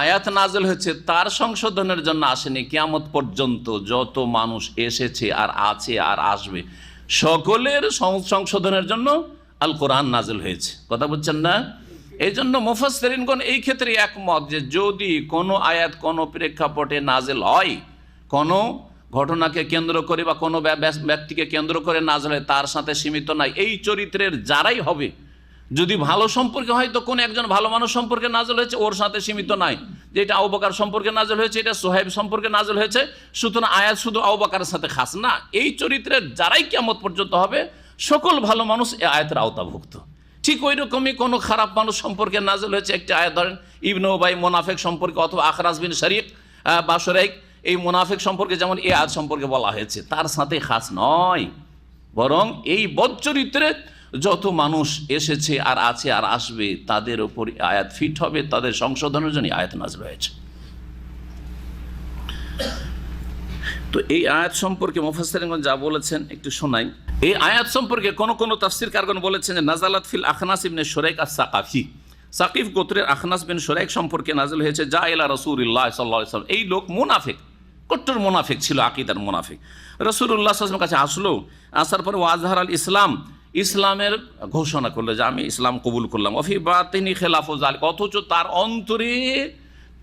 আয়াত নাজেল হয়েছে তার সংশোধনের জন্য আসেনি। কিয়ামত পর্যন্ত যত মানুষ এসেছে আর আছে আর আসবে সকলের সংশোধনের জন্য আল কোরআন নাজেল হয়েছে। কথা বুঝছেন না? এই জন্য মুফাসসিরিনগণ এই ক্ষেত্রে একমত যে যদি কোনো আয়াত কোনো প্রেক্ষাপটে নাজেল হয়, কোনো ঘটনাকে কেন্দ্র করে বা কোনো ব্যক্তিকে কেন্দ্র করে নাজেল হয়, তার সাথে সীমিত নাই। এই চরিত্রের যারাই হবে, যদি ভালো সম্পর্কে হয় তো কোন একজন ভালো মানুষ সম্পর্কে নাজেল হয়েছে, ওর সাথে সীমিত নাই যে এটা আবু বকর সম্পর্কে নাজেল হয়েছে, এটা সোহাইব সম্পর্কে নাজেল হয়েছে, সুতরাং আয়াত শুধু আবু বকরের সাথে খাস না। এই চরিত্রের যারাই কিয়ামত পর্যন্ত হবে সকল ভালো মানুষ এই আয়াতের আওতাভুক্ত। ঠিক ওই রকমই কোনো খারাপ মানুষ সম্পর্কে নাজেল হয়েছে একটি আয়াত, ধরেন ইবনে উবাই মুনাফিক সম্পর্কে, অথবা আখরাজ বিন শরীক বা শুরাইক, এই মুনাফিক সম্পর্কে যেমন এই আয়াত সম্পর্কে বলা হয়েছে, তার সাথে খাস নয়, বরং এই বদ চরিত্রের যত মানুষ এসেছে আর আছে আর আসবে তাদের উপর আয়াত ফিট হবে, তাদের সংশোধনের জন্য আয়াত নাযিল হয়েছে। তো এই আয়াত সম্পর্কে মুফাসসিরিনগণ যা বলেছেন একটু শোনাই। এই আয়াত সম্পর্কে কোন কোন তাফসীরকারগণ বলেছেন যে নাযালাত ফিল আখনাস ইবনে শুরাইক আস-সাকাফি, সাকিফ গোত্রের আখনাস বিন শুরাইক সম্পর্কে নাযিল হয়েছে। যা ইলা রাসূলুল্লাহ সাল্লাল্লাহু আলাইহি ওয়াসাল্লাম, এই লোক মুনাফিক, কট্টর মুনাফিক ছিল, আকীদার মুনাফিক। রাসূলুল্লাহ সাল্লাল্লাহু আলাইহি ওয়াসাল্লামের কাছে আসলো, আসার পর ওয়াজহার আল ইসলাম, ইসলামের ঘোষণা করলো যে আমি ইসলাম কবুল করলাম। অফি বাতিনি খেলাফু যালিক, অথচ তার অন্তরে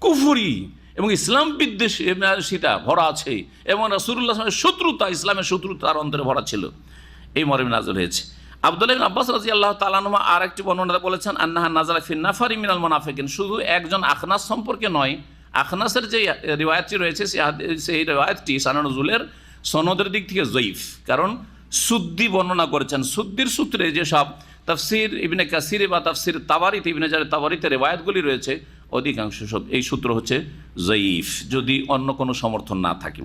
কুফরি এবং ইসলাম বিদ্বেষী সেটা ভরা আছে, এবং রাসূলুল্লাহ সাল্লাল্লাহু আলাইহি ওয়াসাল্লামের শত্রুতা, ইসলামের শত্রুতা তার অন্তরে ভরা ছিল। এই মর্মে নাযিল হয়েছে। আব্দুল্লাহ ইবনে আব্বাস রাদিয়াল্লাহু তাআলা আনহু আর একটি বর্ণনা বলেছেন, আন্নাহা নাযালা ফি নাফারি মিনাল মুনাফিকিন, শুধু একজন আখনাস সম্পর্কে নয়, আখনাসের যে রিওয়ায়াতটি রয়েছে সেই রিওয়ায়াতটি সানা নজুলের সনদের দিক থেকে যঈফ, কারণ সুদ্দি বর্ণনা করেছেন। সুদ্দির সূত্রে যেসব তাফসির ইবনে কাসির বা তাফসির তাবারিতে, ইবনে জারির তাবারিতে রিওয়ায়াতগুলি রয়েছে, অধিকাংশ সব এই সূত্র হচ্ছে যঈফ, যদি অন্য কোনো সমর্থন না থাকে।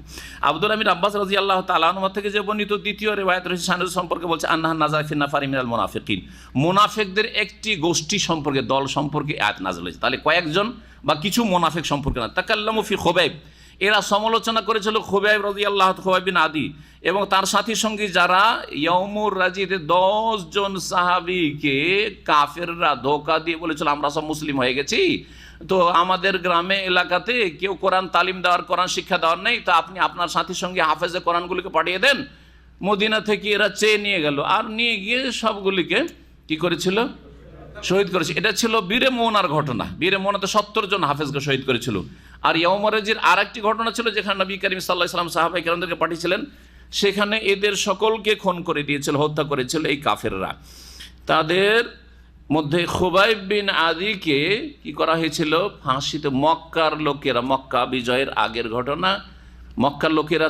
আব্দুল্লাহ ইবনে আব্বাস রাদিয়াল্লাহু তাআলা আনহু থেকে যে বর্ণিত দ্বিতীয় রিওয়ায়াত রয়েছে শানুজ সম্পর্কে বলছে, আন্নাহা নাযালা ফি নাফারি মিনাল মুনাফিকিন, মুনাফিকদের একটি গোষ্ঠী সম্পর্কে, দল সম্পর্কে আয়াত নাযিল হয়েছে। তাহলে কয়েকজন বা কিছু মুনাফিক সম্পর্কে না। তাকাল্লামু ফি খুবাইব, এরা সমালোচনা করেছিল খুবাইব রাদিয়াল্লাহু খুবাইব বিন আদি এবং তার সাথী সঙ্গী যারা ইয়াউমুর রাজিতে 10 জন সাহাবীকে কাফেররা ধোঁকা দিয়ে বলেছিল আমরা সব মুসলিম হয়ে গেছি, তো আমাদের গ্রামে এলাকাতে কেউ কোরআন তালিম দেওয়ার, কোরআন শিক্ষা দেওয়ার নেই, তো আপনি আপনার সাথীর সঙ্গে হাফেজে কোরআনগুলিকে পাঠিয়ে দেন। মদিনা থেকে এরা চেয়ে নিয়ে গেল, আর নিয়ে গিয়ে সবগুলিকে কি করেছিল? শহীদ করেছে। এটা ছিল বীরে মোনার ঘটনা। বীরে মোনাতে 70 জন হাফেজকে শহীদ করেছিল। আর ইয়াউমুর রাজির আর একটি ঘটনা ছিল যেখানে নবী করিম সাল্লাল্লাহু আলাইহি ওয়াসাল্লাম সাহাবায়ে কেরামদেরকে পাঠিয়েছিলেন, সেখানে এদের সকলকে খুন করে দিয়েছিল, হত্যা করেছিল এই কাফেররা। তাদের মধ্যে খুবাইব বিন আদিকে কি করা হয়েছিল? ফাঁসিতে। মক্কার লোকেরা, মক্কা বিজয়ের আগের ঘটনা, মক্কার লোকেরা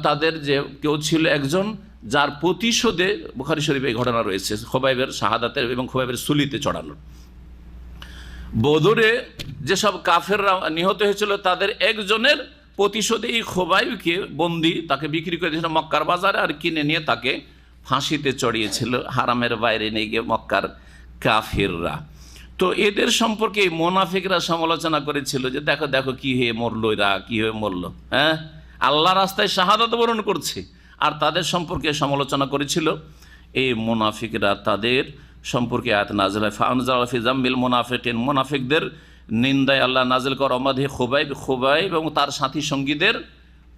তাদের যে কেউ ছিল একজন যার প্রতিশোধে বুখারী শরীফে এই ঘটনা রয়েছে, খুবাইবের শাহাদাতের এবং খুবাইবের সুলিতে চড়ানোর। বদরে যেসব কাফেররা নিহত হয়েছিল তাদের একজনের প্রতিশোধে এই খুবাইবকে বন্দি, তাকে বিক্রি করে দিয়েছিল মক্কার বাজারে, আর কিনে নিয়ে তাকে ফাঁসিতে চড়িয়েছিল হারামের বাইরে নিয়ে গিয়ে মক্কার কাফেররা। তো এদের সম্পর্কে এই মুনাফিকরা সমালোচনা করেছিল যে দেখো দেখো কি হয়ে মরলো এরা, কি হয়ে মরলো, হ্যাঁ, আল্লাহ রাস্তায় শাহাদাত বরণ করছে। আর তাদের সম্পর্কে সমালোচনা করেছিল এই মুনাফিকরা। তাদের সম্পর্কে আয়াত নাযিল হয়, ফাআনজালা ফি যাম্মিল মুনাফিকিন, মুনাফিকদের নিন্দায় আল্লাহ নাযিল করে অমাধি খুবাইব এবং তার সাথী সঙ্গীদের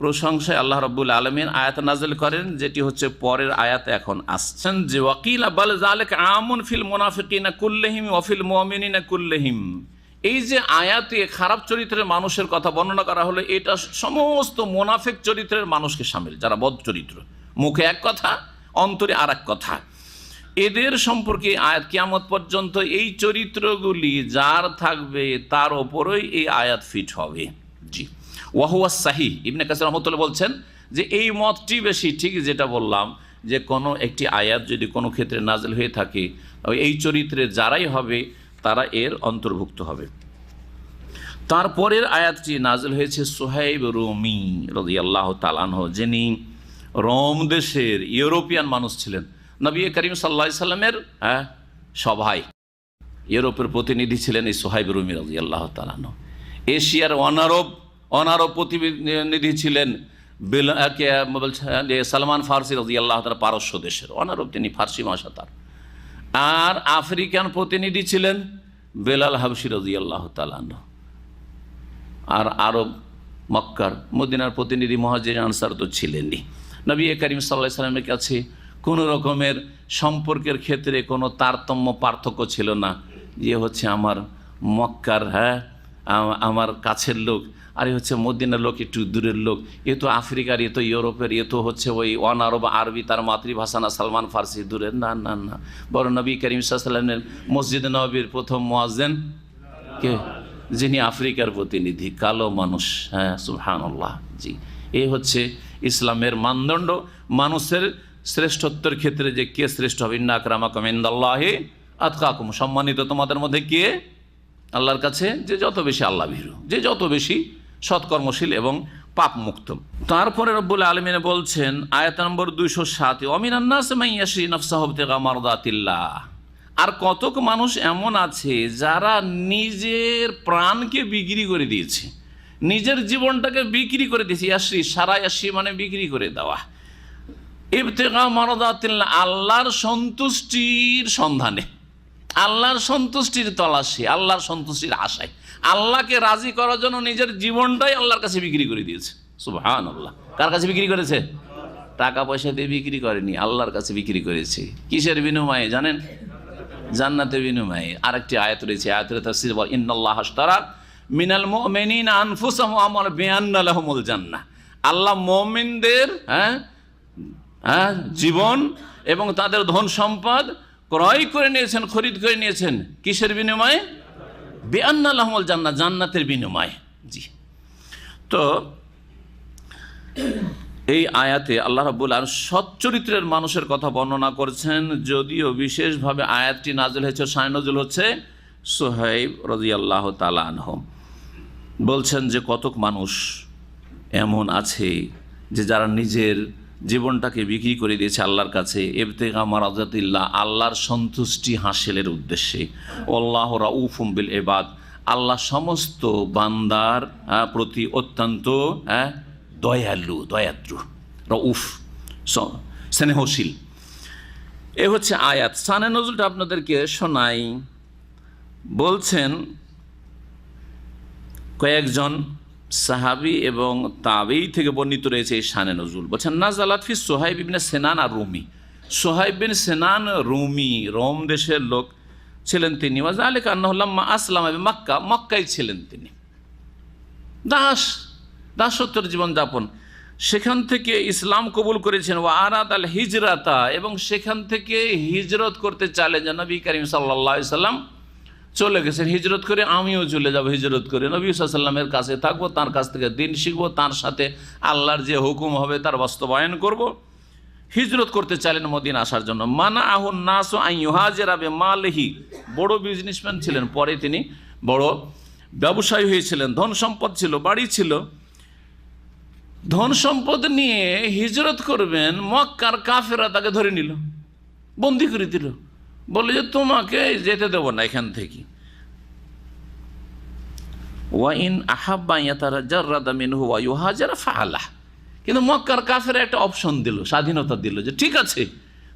প্রশংসায় আল্লাহ রাব্বুল আলামিন আয়াত নাযিল করেন, যেটি হচ্ছে পরের আয়াত এখন আসছেন, যে ওয়াকিলা বাল যালিকা আমুন ফিল মুনাফিকিনা কুল্লিহিম ওয়া ফিল মুমিনিনা কুল্লিহিম। এই যে আয়াতে খারাপ চরিত্রের মানুষের কথা বর্ণনা করা হলো, এটা সমস্ত মুনাফিক চরিত্রের মানুষকে শামিল, যারা বদ চরিত্র, মুখে এক কথা অন্তরে আর এক কথা। এদের সম্পর্কে আয়াত কিয়ামত পর্যন্ত এই চরিত্রগুলি যার থাকবে তার ওপরই এই আয়াত ফিট হবে। জি, ওয়াহুয়া সাহিহ। ইবনে কাসির রাহমাতুল্লাহ বলছেন যে এই মতটি বেশি ঠিক, যেটা বললাম যে কোনো একটি আয়াত যদি কোনো ক্ষেত্রে নাজিল হয়ে থাকে, এই চরিত্রে যারাই হবে তারা এর অন্তর্ভুক্ত হবে। তারপরের আয়াতটি নাজিল হয়েছে সুহাইব রুমি রাদিয়াল্লাহু তাআলা আনহু, যিনি রোম দেশের ইউরোপিয়ান মানুষ ছিলেন। নবী করিম সাল্লাল্লাহু আলাইহি সাল্লামের সভায় ইউরোপের প্রতিনিধি ছিলেন এই সুহাইব রুমি রাদিয়াল্লাহু তাআলা আনহু। এশিয়ার অনারব প্রতিনিধি ছিলেন সালমান ফার্সি রাদিয়াল্লাহু তাআলা, পারস্য দেশের অনারব, তিনি ফার্সি ভাষা তার। আর আফ্রিকান প্রতিনিধি ছিলেন বেলাল হাবশি রাদিয়াল্লাহু তাআলা আনহু। আর আরব মক্কার মদিনার প্রতিনিধি মুহাজির আনসার তো ছিলেনই। নবী করিম সাল্লাল্লাহু আলাইহি সাল্লামের কাছে কোনো রকমের সম্পর্কের ক্ষেত্রে কোনো তারতম্য পার্থক্য ছিল না, যে হচ্ছে আমার মক্কার, হ্যাঁ, আমার কাছের লোক, আর এ হচ্ছে মদিনার লোক, একটু দূরের লোক, এ তো আফ্রিকার, এ তো ইউরোপের, এ তো হচ্ছে ওই অনারব আরবি, তার মাতৃভাষা না, সালমান ফার্সি দূরের, না না না। বড় নবী করিম সাল্লাল্লাহু আলাইহি সাল্লামের মসজিদে নববীর প্রথম মুয়াজ্জিন কে? যিনি আফ্রিকার প্রতিনিধি, কালো মানুষ, হ্যাঁ, সুবহানাল্লাহ। জি, এই হচ্ছে ইসলামের মানদণ্ড। মানুষের শ্রেষ্ঠত্বের ক্ষেত্রে যে কে শ্রেষ্ঠ হবে, ইন্না আকরামাকুম ইনদাল্লাহি আতকাকুম, সম্মানিত তোমাদের মধ্যে কে আল্লাহর কাছে? যে যত বেশি আল্লাহ ভীরু, যে যত বেশি সৎকর্মশীল এবং পাপ মুক্ত। তারপরে রব্বুল আলামিন বলছেন আয়াত নম্বর 207, ওয়ামিনান নাসি মান ইয়াশরি নাফসাহু ইবতিগা মারদাতিল্লাহ, আর কতক মানুষ এমন আছে যারা নিজের প্রাণকে বিক্রি করে দিয়েছে, নিজের জীবনটাকে বিক্রি করে দিয়েছে। ইয়াশরি, সারা ইয়াশরি মানে বিক্রি করে দেওয়া। ইবতিগা মারদাতিল্লাহ, আল্লাহর সন্তুষ্টির সন্ধানে, আল্লাহর সন্তুষ্টির তলাশে, আল্লাহর সন্তুষ্টির আশায়, আল্লাহকে রাজি করার জন্য নিজের জীবনটাই আল্লাহর কাছে বিক্রি করে দিয়েছে। সুবহানাল্লাহ। কার কাছে বিক্রি করেছে? টাকা পয়সা দিয়ে বিক্রি করেনি, আল্লাহর কাছে বিক্রি করেছে। কিসের বিনিময়ে জানেন? জান্নাতের বিনিময়ে। আরেকটি আয়াত রয়েছে, আয়াতের তাফসীর বল, ইন্নাল্লাহা আশতারা মিনাল মুমিনিনা আনফুসাহুম ওয়া আমওয়ালাহুম বিআন্না লাহুমুল জান্নাহ, আল্লাহ মুমিনদের জীবন এবং তাদের ধন সম্পদ ক্রয় করে নিয়েছেন, খরিদ করে নিয়েছেন। কিসের বিনিময়ে? বিআন্না লাহুমুল জান্নাহ, জান্নাতের বিনিময়ে। জি, তো এই আয়াতে আল্লাহ রাব্বুল আলামিন সৎ চরিত্রের মানুষের কথা বর্ণনা করছেন, যদিও বিশেষভাবে আয়াতটি নাজিল হয়েছে, শানে নজুল হচ্ছে সুহাইব রাদিয়াল্লাহু তাআলা আনহু। বলছেন যে কতক মানুষ এমন আছে যে যারা নিজের জীবনটাকে বিক্রি করে দিয়েছে আল্লাহর কাছে, ইবতিগা মারদাতিল্লাহ, আল্লাহর সন্তুষ্টি হাসিলের উদ্দেশ্যে। আল্লাহু রাউফুম বিল ইবাদ, আল্লাহ সমস্ত বান্দার প্রতি অত্যন্ত দয়ালু, দয়াদ্র, রউফ, স্নেহশীল। এ হচ্ছে আয়াত। শানে নজুলটা আপনাদেরকে শোনাই। বলছেন কয়েকজন সাহাবী এবং তাবেঈ থেকে বর্ণিত রয়েছে এই শানে নজুল। বলছেন নাজালাত ফি সোহাইব ইবনে সিনান আর রুমি। সোহাইব বিন সিনান রুমি, রোম দেশের লোক ছিলেন তিনি। ওয়াযালিকা আন্নাহু লাম্মা আসলামা বিমাক্কা, মক্কায় ছিলেন তিনি, দাসত্বের জীবনযাপন। সেখান থেকে ইসলাম কবুল করেছেন। ওয়া আরাদ আল হিজরাতা, এবং সেখান থেকে হিজরত করতে চাইলেন যে নবী করিম সাল্লাল্লাহু আলাইহি সাল্লাম চলে গেছেন, হিজরত করে আমিও চলে যাব, হিজরত করে নবী সাল্লাল্লাহু আলাইহি সাল্লামের কাছে থাকবো, তার কাছ থেকে দিন শিখবো, তার সাথে আল্লাহর যে হুকুম হবে তার বাস্তবায়ন করব। হিজরত করতে চাইলেন মদিনা আসার জন্য। মানা আহুন নাসু আন ইউহাজিরা বিমালিহি, বড় বিজনেসম্যান ছিলেন, পরে তিনি বড় ব্যবসায়ী হয়েছিলেন, ধন সম্পদ ছিল, বাড়ি ছিল। ধন সম্পদ নিয়ে হিজরত করবেন, মক্কার কাফেররা তাকে ধরে নিল, বন্দি করে দিল, বলে যে তোমাকে যেতে দেব না এখান থেকে। ওয়াইন আহাব্বা ইয়াতারাজ্জারাদা মিনহু ওয়া ইউহাজিরা ফাআলা, কিন্তু মক্কার কাফেররা একটা অপশন দিল, স্বাধীনতা দিল যে ঠিক আছে,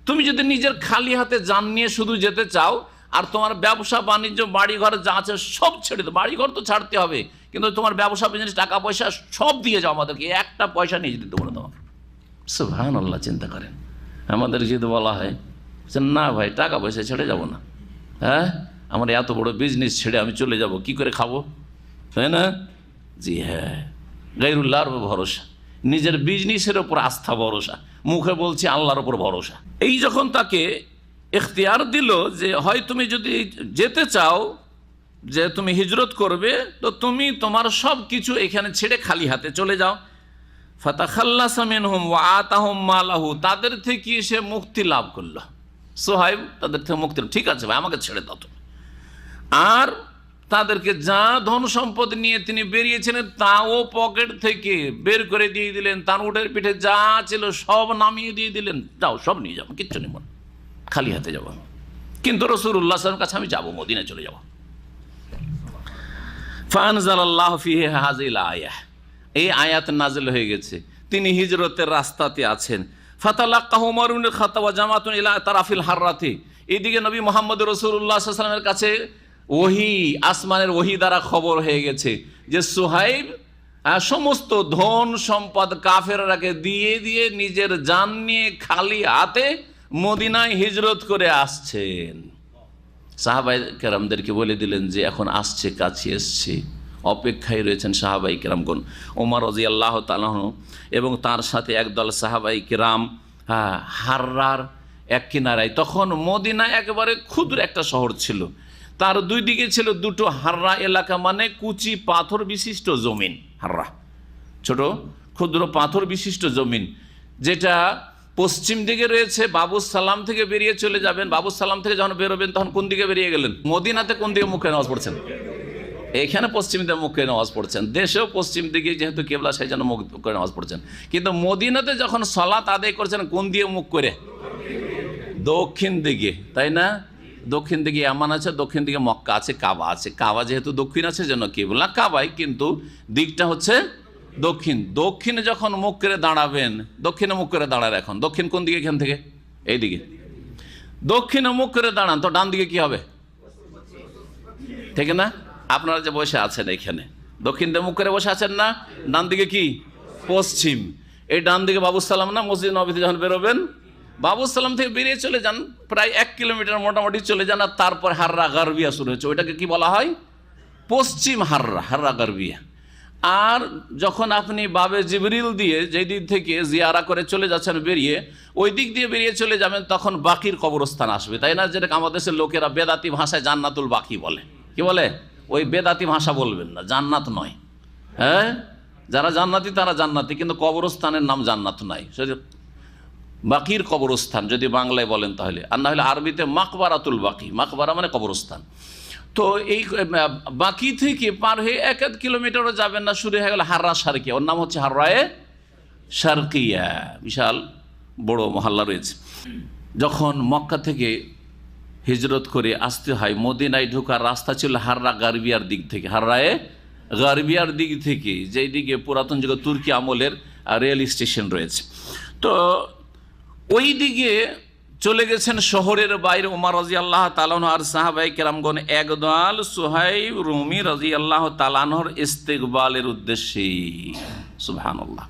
তুমি যদি নিজের খালি হাতে জান নিয়ে শুধু যেতে চাও, আর তোমার ব্যবসা বাণিজ্য বাড়ি ঘর যা আছে সব ছেড়ে দাও, বাড়ি ঘর তো ছাড়তে হবে, কিন্তু তোমার ব্যবসা বিজনেস টাকা পয়সা সব দিয়ে যাও আমাদেরকে, একটা পয়সা নিয়ে যেতে দেবো না তোমার। সুবহানাল্লাহ, চিন্তা করেন। আমাদের যদি বলা হয় যে না ভাই টাকা পয়সা ছেড়ে যাব না, হ্যাঁ আমার এত বড় বিজনেস ছেড়ে আমি চলে যাব, কি করে খাবো, তাই না? জি হ্যাঁ, গায়রুল্লাহর উপর ভরসা, নিজের বিজনেসের ওপর আস্থা ভরসা, মুখে বলছি আল্লাহর ওপর ভরসা। এই যখন তাকে ইখতিয়ার দিল যে হয় তুমি যদি যেতে চাও, যে তুমি হিজরত করবে, তো তুমি তোমার সব কিছু এখানে ছেড়ে খালি হাতে চলে যাও। ফাতাখাল্লাসা মিনহুম ওয়া আতাহুম মালাহু, তাদের থেকে সে মুক্তি লাভ করলো। সোহাইব তাদের থেকে মুক্তি, ঠিক আছে ভাই আমাকে ছেড়ে দাও তুমি। আর তাদেরকে যা ধন সম্পদ নিয়ে তিনি বেরিয়েছিলেন তাও পকেট থেকে বের করে দিয়ে দিলেন, তার উটের পিঠে যা ছিল সব নামিয়ে দিয়ে দিলেন, যাও সব নিয়ে যাবো, কিচ্ছু নেব না, খালি হাতে যাবো, কিন্তু রাসূলুল্লাহ সাল্লাল্লাহু আলাইহি ওয়াসাল্লামের কাছে আমি যাবো, মদিনায় চলে যাবো। ফাআনজালাল্লাহু ফীহি হাযিল আয়াহ, এই আয়াত নাযিল হয়ে গেছে, তিনি হিজরতের রাস্তাতে আছেন। ফাতালাক্কাহু উমর ইবনে খাত্তাব ওয়া জামাতুন ইলা তারাফিল হাররাতি, এদিকে নবী মুহাম্মদ রাসূলুল্লাহ সাল্লাল্লাহু আলাইহি ওয়াসাল্লামের কাছে ওহী, আসমানের ওহী দ্বারা খবর হয়ে গেছে যে সুহাইব সমস্ত ধন সম্পদ কাফেররাকে দিয়ে দিয়ে নিজের জান নিয়ে খালি হাতে মদিনায় হিজরত করে আসছেন। সাহাবাই কেরামদেরকে বলে দিলেন যে এখন আসছে, কাছে এসছে, অপেক্ষায় রয়েছেন সাহাবাই কেরামগণ। ওমর রাদিয়াল্লাহু তাআলা আনহু এবং তার সাথে একদল সাহাবাই কেরাম হাররার এক কিনারায়, তখন মদিনা একেবারে ক্ষুদ্র একটা শহর ছিল, তার দুই দিকে ছিল দুটো হাররা এলাকা, মানে কুচি পাথর বিশিষ্ট জমিন। হাররা ছোট ক্ষুদ্র পাথর বিশিষ্ট জমিন, যেটা পশ্চিম দিকে রয়েছে। বাবুস সালাম থেকে বেরিয়ে চলে যাবেন, বাবুস সালাম থেকে যখন বেরোবেন তখন কোন দিকে বেরিয়ে গেলেন? মদিনাতে কোন দিকে মুখে নামাজ পড়ছেন? এখানে পশ্চিম দিকে মুখে নামাজ পড়ছেন, দেশেও পশ্চিম দিকে যেহেতু কেবলা সেই জন্য মুখ করে নামাজ পড়ছেন। কিন্তু মদিনাতে যখন সালাত আদায় করছেন কোন দিয়ে মুখ করে? দক্ষিণ দিকে, তাই না? দক্ষিণ দিকে এমন আছে, দক্ষিণ দিকে মক্কা আছে, কাবা আছে। কাবা যেহেতু দক্ষিণ আছে জন্য কেবলা কাবাই, কিন্তু দিকটা হচ্ছে দক্ষিণ। দক্ষিণে যখন মুখ করে দাঁড়াবেন, দক্ষিণে মুখ করে দাঁড়ান। এখন দক্ষিণ কোন দিকে? এখান থেকে এইদিকে দক্ষিণে মুখ করে দাঁড়ান, তো ডান দিকে কি হবে? ঠিক না? আপনারা যে বসে আছেন এখানে দক্ষিণ দিকে মুখ করে বসে আছেন না, ডান দিকে কি? পশ্চিম। এই ডান দিকে বাবুস সালাম না? মসজিদ নববীতে যখন বেরোবেন বাবুস সালাম থেকে বেরিয়ে চলে যান, প্রায় 1 কিলোমিটার মোটামুটি চলে যান, আর তারপর হাররা গারবিয়া শুরু হচ্ছে। ওইটাকে কি বলা হয়? পশ্চিম হাররা, হাররা গারবিয়া। আর যখন আপনি বাবে জিবরিল দিয়ে যেই দিক থেকে জিয়ারা করে চলে যাচ্ছেন বেরিয়ে, ওই দিক দিয়ে বেরিয়ে চলে যাবেন, তখন বাকির কবরস্থান আসবে, তাই না? যেটা আমাদের দেশের লোকেরা বেদাতি ভাষায় জান্নাতুল বাকি বলে। কি বলে? ওই বেদাতি ভাষা বলবেন না, জান্নাত নয়। হ্যাঁ, যারা জান্নাতি তারা জান্নাতি, কিন্তু কবরস্থানের নাম জান্নাত নয়, সেটা বাকির কবরস্থান যদি বাংলায় বলেন তাহলে। আর না হলে আরবিতে মাকবারাতুল বাকি, মাকবারা মানে কবরস্থান। তো এই বাকি থেকে পার হয়ে 1-1 কিলোমিটারও যাবেন না, শুরু হয়ে গেল হাররা শারকিয়া। ওর নাম হচ্ছে হাররায়ে শারকিয়া, বিশাল বড় মহল্লা রয়েছে। যখন মক্কা থেকে হিজরত করে আসতে হয়। মদিনায় ঢোকার রাস্তা ছিল হাররা গারবিয়ার দিক থেকে, হাররায়ে গারবিয়ার দিক থেকে, যেই দিকে পুরাতন যুগে তুর্কি আমলের রেল স্টেশন রয়েছে। তো ওই দিকে চলে গেছেন শহরের বাইরে ওমর রাদিয়াল্লাহু তাআলা আনহু আর সাহাবায়ে কেরামগণ একদল সুহাইব রুমি রাদিয়াল্লাহু তাআলা আনহুর ইস্তিকবালের উদ্দেশ্যে। সুবহানাল্লাহ।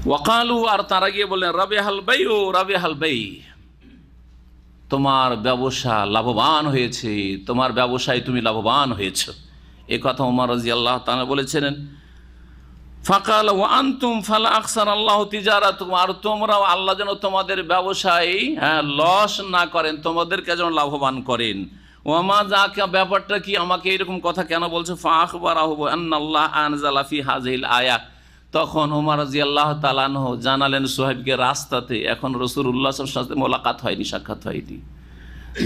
ওয়াকালু, আর তারা গিয়ে বললেন রাবিহাল বাইউ রাবিহাল বাই, তোমার ব্যবসা লাভবান হয়েছে, তোমার ব্যবসায় তুমি লাভবান হয়েছ। এ কথা ওমর রাদিয়াল্লাহু তাআলা বলেছিলেন। ফাকাল ওয়া আনতুম ফালা আকসার আল্লাহ তিজারাতুকুম, আর তোমরাও আল্লাহ যেন তোমাদের ব্যবসায় লস না করেন, তোমাদেরকে যেন লাভবান করেন। ওয়ামা যাকা, ব্যাপারটা কি, আমাকে এরকম কথা কেন বলছো? ফাআখবারাহু আন্নাল্লাহ আনজালা ফি হাযিহিল আয়া, তখন ওমর রাদিয়াল্লাহু তাআলা আনহু জানালেন সুহাইবকে রাস্তাতে, এখন রাসূলুল্লাহ সাল্লাল্লাহু আলাইহি ওয়াসাল্লামের মোলাকাত হয়নি, সাক্ষাৎ হয়নি,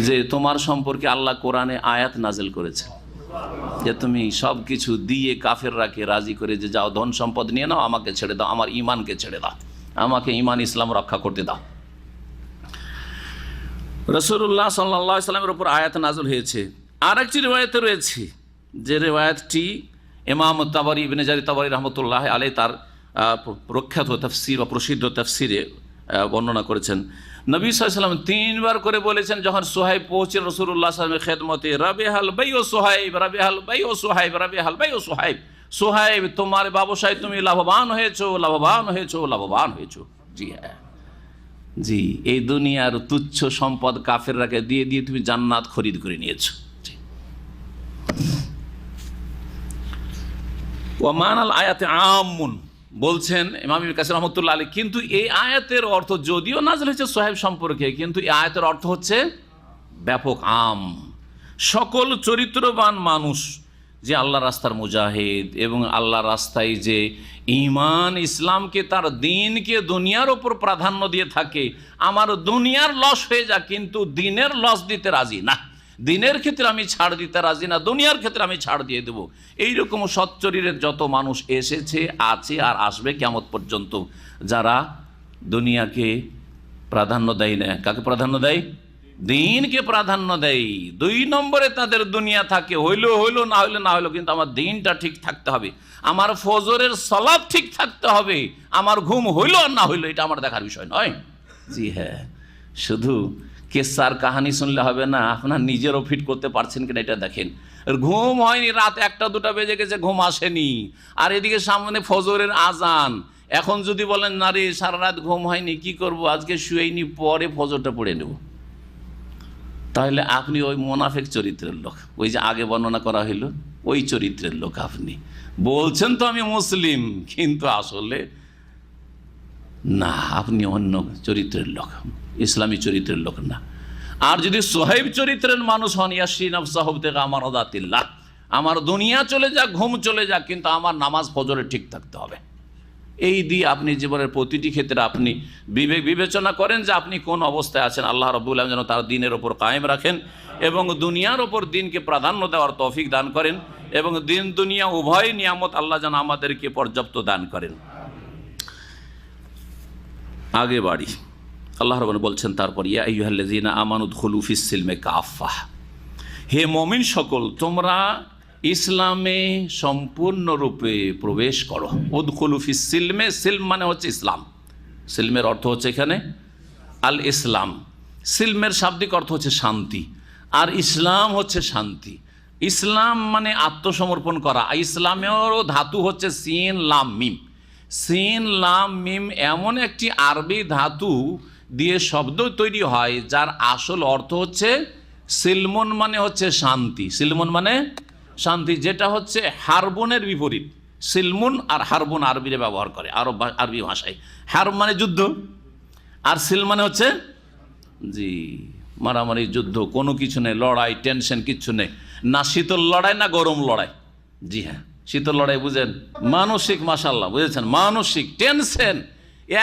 যে তোমার সম্পর্কে আল্লাহ কোরআনে আয়াত নাজিল করেছে যে তুমি সব কিছু দিয়ে কাফেররাকে রাজি করে যে যাও ধন সম্পদ নিয়ে নাও, আমাকে ছেড়ে দাও, আমার ইমানকে ছেড়ে দাও, আমাকে ইমান ইসলাম রক্ষা করতে দাও। রাসূলুল্লাহ সাল্লাল্লাহু আলাইহি ওয়াসাল্লামের উপর আয়াত নাযিল হয়েছে। আরেকটি রিওয়ায়াতে রয়েছে, যে রিওয়ায়াতটি ইমাম তাবরী ইবনে জারীর তাবরী রাহমাতুল্লাহ আলাইহি তার প্রখ্যাত তাফসীর বা প্রসিদ্ধ তাফসীরে বর্ণনা করেছেন। নবী সাল্লাল্লাহু আলাইহি ওয়াসাল্লাম 3 বার করে বলেছেন, যখন সুহাইব পৌঁছেন রাসূলুল্লাহ সাল্লাল্লাহু আলাইহি ওয়াসাল্লামের খেদমতে, রাবিহাল বাই ও সুহাইব, রাবিহাল বাই ও সুহাইব, রাবিহাল বাই ও সুহাইব, সুহাইব তোমার ব্যবসায় তুমি লাভবান হয়েছো, লাভবান হয়েছো, লাভবান হয়েছো। জি হ্যাঁ, জি, এই দুনিয়ার তুচ্ছ সম্পদ কাফেররাকে দিয়ে দিয়ে তুমি জান্নাত খরিদ করে নিয়েছো। ওয়া মানাল আয়াতে আমুন, বলছেন ইমাম ইবনে কাসির রাহমাতুল্লাহ আলাইহি, কিন্তু এই আয়াতের অর্থ যদিও নাযিল হয়েছে সুহাইব সম্পর্কে, কিন্তু এই আয়াতের অর্থ হচ্ছে ব্যাপক, আম, সকল চরিত্রবান মানুষ যে আল্লাহ রাস্তার মুজাহিদ এবং আল্লাহ রাস্তায় যে ঈমান ইসলামকে তার দ্বীনকে দুনিয়ার ওপর প্রাধান্য দিয়ে থাকে, আমার দুনিয়ার লস হয়ে যাক কিন্তু দ্বীনের লস দিতে রাজি না, দিনের ক্ষেত্রে আমি ছাড় দিতে রাজি না, দুনিয়ার ক্ষেত্রে আমি ছাড় দিয়ে দেবো। এইরকম সচ্চরিত্রের যত মানুষ এসেছে, আছে আর আসবে কিয়ামত পর্যন্ত, যারা দুনিয়াকে প্রাধান্য দেয় না, কাকে প্রাধান্য দেয়? দিনকে প্রাধান্য দেয়। 2 নম্বরে তাদের দুনিয়া থাকে, হইলো হইলো, না হইলো না হইলো, কিন্তু আমার দিনটা ঠিক থাকতে হবে, আমার ফজরের সালাত ঠিক থাকতে হবে, আমার ঘুম হইলো আর না হইলো এটা আমার দেখার বিষয় নয়। জি হ্যাঁ, শুধু কেসার কাহানি শুনলে হবে না, আপনার নিজেরও ফিট করতে পারছেন কিনা এটা দেখেন। ঘুম হয়নি, রাত 1টা 2টা বেজে গেছে, ঘুম আসেনি, আর এদিকে সামনে ফজরের আজান। এখন যদি বলেন না রে সারা রাত ঘুম হয়নি, কি করব, আজকে শুয়েইনি, পরে ফজরটা পড়ে নেব, তাহলে আপনি ওই মোনাফেক চরিত্রের লোক, ওই যে আগে বর্ণনা করা হইল ওই চরিত্রের লোক। আপনি বলছেন তো আমি মুসলিম, কিন্তু আসলে না, আপনি অন্য চরিত্রের লোক, ইসলামী চরিত্রের লোক না। আর যদি সোহাইব চরিত্রের মানুষ হন, ইয়াসি নাফসাহু বিতিগা মারদাতিল্লাহ, আমার দুনিয়া চলে যাক, ঘুম চলে যাক, কিন্তু আমার নামাজ ফজরে ঠিক থাকতে হবে। এই দিয়ে আপনি জীবনের প্রতিটি ক্ষেত্রে আপনি বিবেচনা করেন যে আপনি কোন অবস্থায় আছেন। আল্লাহ রাব্বুল আলামিন যেন তার দ্বীনের ওপর কায়েম রাখেন এবং দুনিয়ার ওপর দ্বীনকে প্রাধান্য দেওয়ার তৌফিক দান করেন, এবং দিন দুনিয়া উভয় নিয়ামত আল্লাহ যেন আমাদেরকে পর্যাপ্ত দান করেন। আগে বাড়ি, আল্লাহ রাব্বুল বলছেন তারপর, ইয়া আইয়ুহাল্লাযীনা আমানু উদখুলু ফিস সিলমি কাফাহ, হে মুমিন সকল, তোমরা ইসলামে সম্পূর্ণরূপে প্রবেশ করো। উদখুলু ফিস সিলমে, সিলম মানে হচ্ছে ইসলাম, সিলমের অর্থ হচ্ছে এখানে আল ইসলাম, সিলমের শাব্দিক অর্থ হচ্ছে শান্তি, আর ইসলাম হচ্ছে শান্তি। ইসলাম মানে আত্মসমর্পণ করা। ইসলামেরও ধাতু হচ্ছে সিন লাম মিম। সিন লাম মিম এমন একটি আরবি ধাতু দিয়ে শব্দ তৈরি হয় যার আসল অর্থ হচ্ছে সিলমন মানে হচ্ছে শান্তি, সিলমন মানে শান্তি, যেটা হচ্ছে হারবনের বিপরীত। সিলমুন আর হারবন আরবিরে ব্যবহার করে আরবি ভাষায়। হারব মানে যুদ্ধ, আর সিল মানে হচ্ছে জি মারামারি, যুদ্ধ, কোনো কিছু নেই, লড়াই টেনশন কিচ্ছু নেই, না শীতল লড়াই না গরম লড়াই। জি হ্যাঁ, শীতল লড়াই বুঝেন, মানসিক, মাশাআল্লাহ বুঝেছেন, মানসিক টেনশন।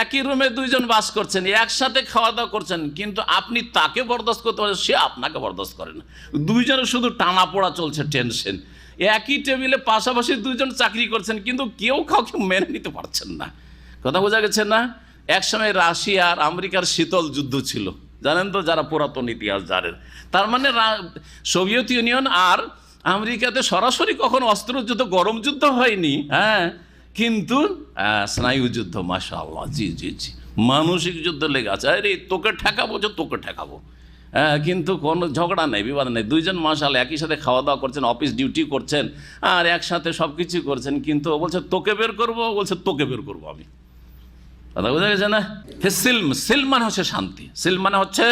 একই রুমে 2 জন বাস করছেন, একসাথে খাওয়া দাওয়া করছেন, কিন্তু আপনি তাকে বরদাস্ত করতে পারেন, সে আপনাকে বরদাস্ত করে না, 2 জনের শুধু টানা পোড়া চলছে, টেনশন। একই টেবিলে পাশাপাশি 2 জন চাকরি করছেন, কিন্তু কেউ কাউকে মেনে নিতে পারছেন না। কথা বোঝা গেছে না? একসময় রাশিয়া আর আমেরিকার শীতল যুদ্ধ ছিল, জানেন তো, যারা পুরাতন ইতিহাস জানেন। তার মানে সোভিয়েত ইউনিয়ন আর আমেরিকাতে সরাসরি কখনো অস্ত্রযুদ্ধ, গরম যুদ্ধ হয়নি, হ্যাঁ, কিন্তু স্নায়ু যুদ্ধ, মাশাআল্লাহ, জি জি জি, মানসিক যুদ্ধ লেগে আছে। আরে তোকে ঠেকাবো, যে তোকে ঠেকাবো, হ্যাঁ, কিন্তু কোনো ঝগড়া নেই, বিবাদ নেই। দুইজন মাশাআল্লাহ একই সাথে খাওয়া দাওয়া করছেন, অফিস ডিউটি করছেন, আর একসাথে সব কিছু করছেন, কিন্তু ও বলছে তোকে বের করবো, বলছে তোকে বের করবো আমি। কথা বোঝা গেছে না? সিলম, সিলম মানে হচ্ছে শান্তি, সিলম মানে হচ্ছে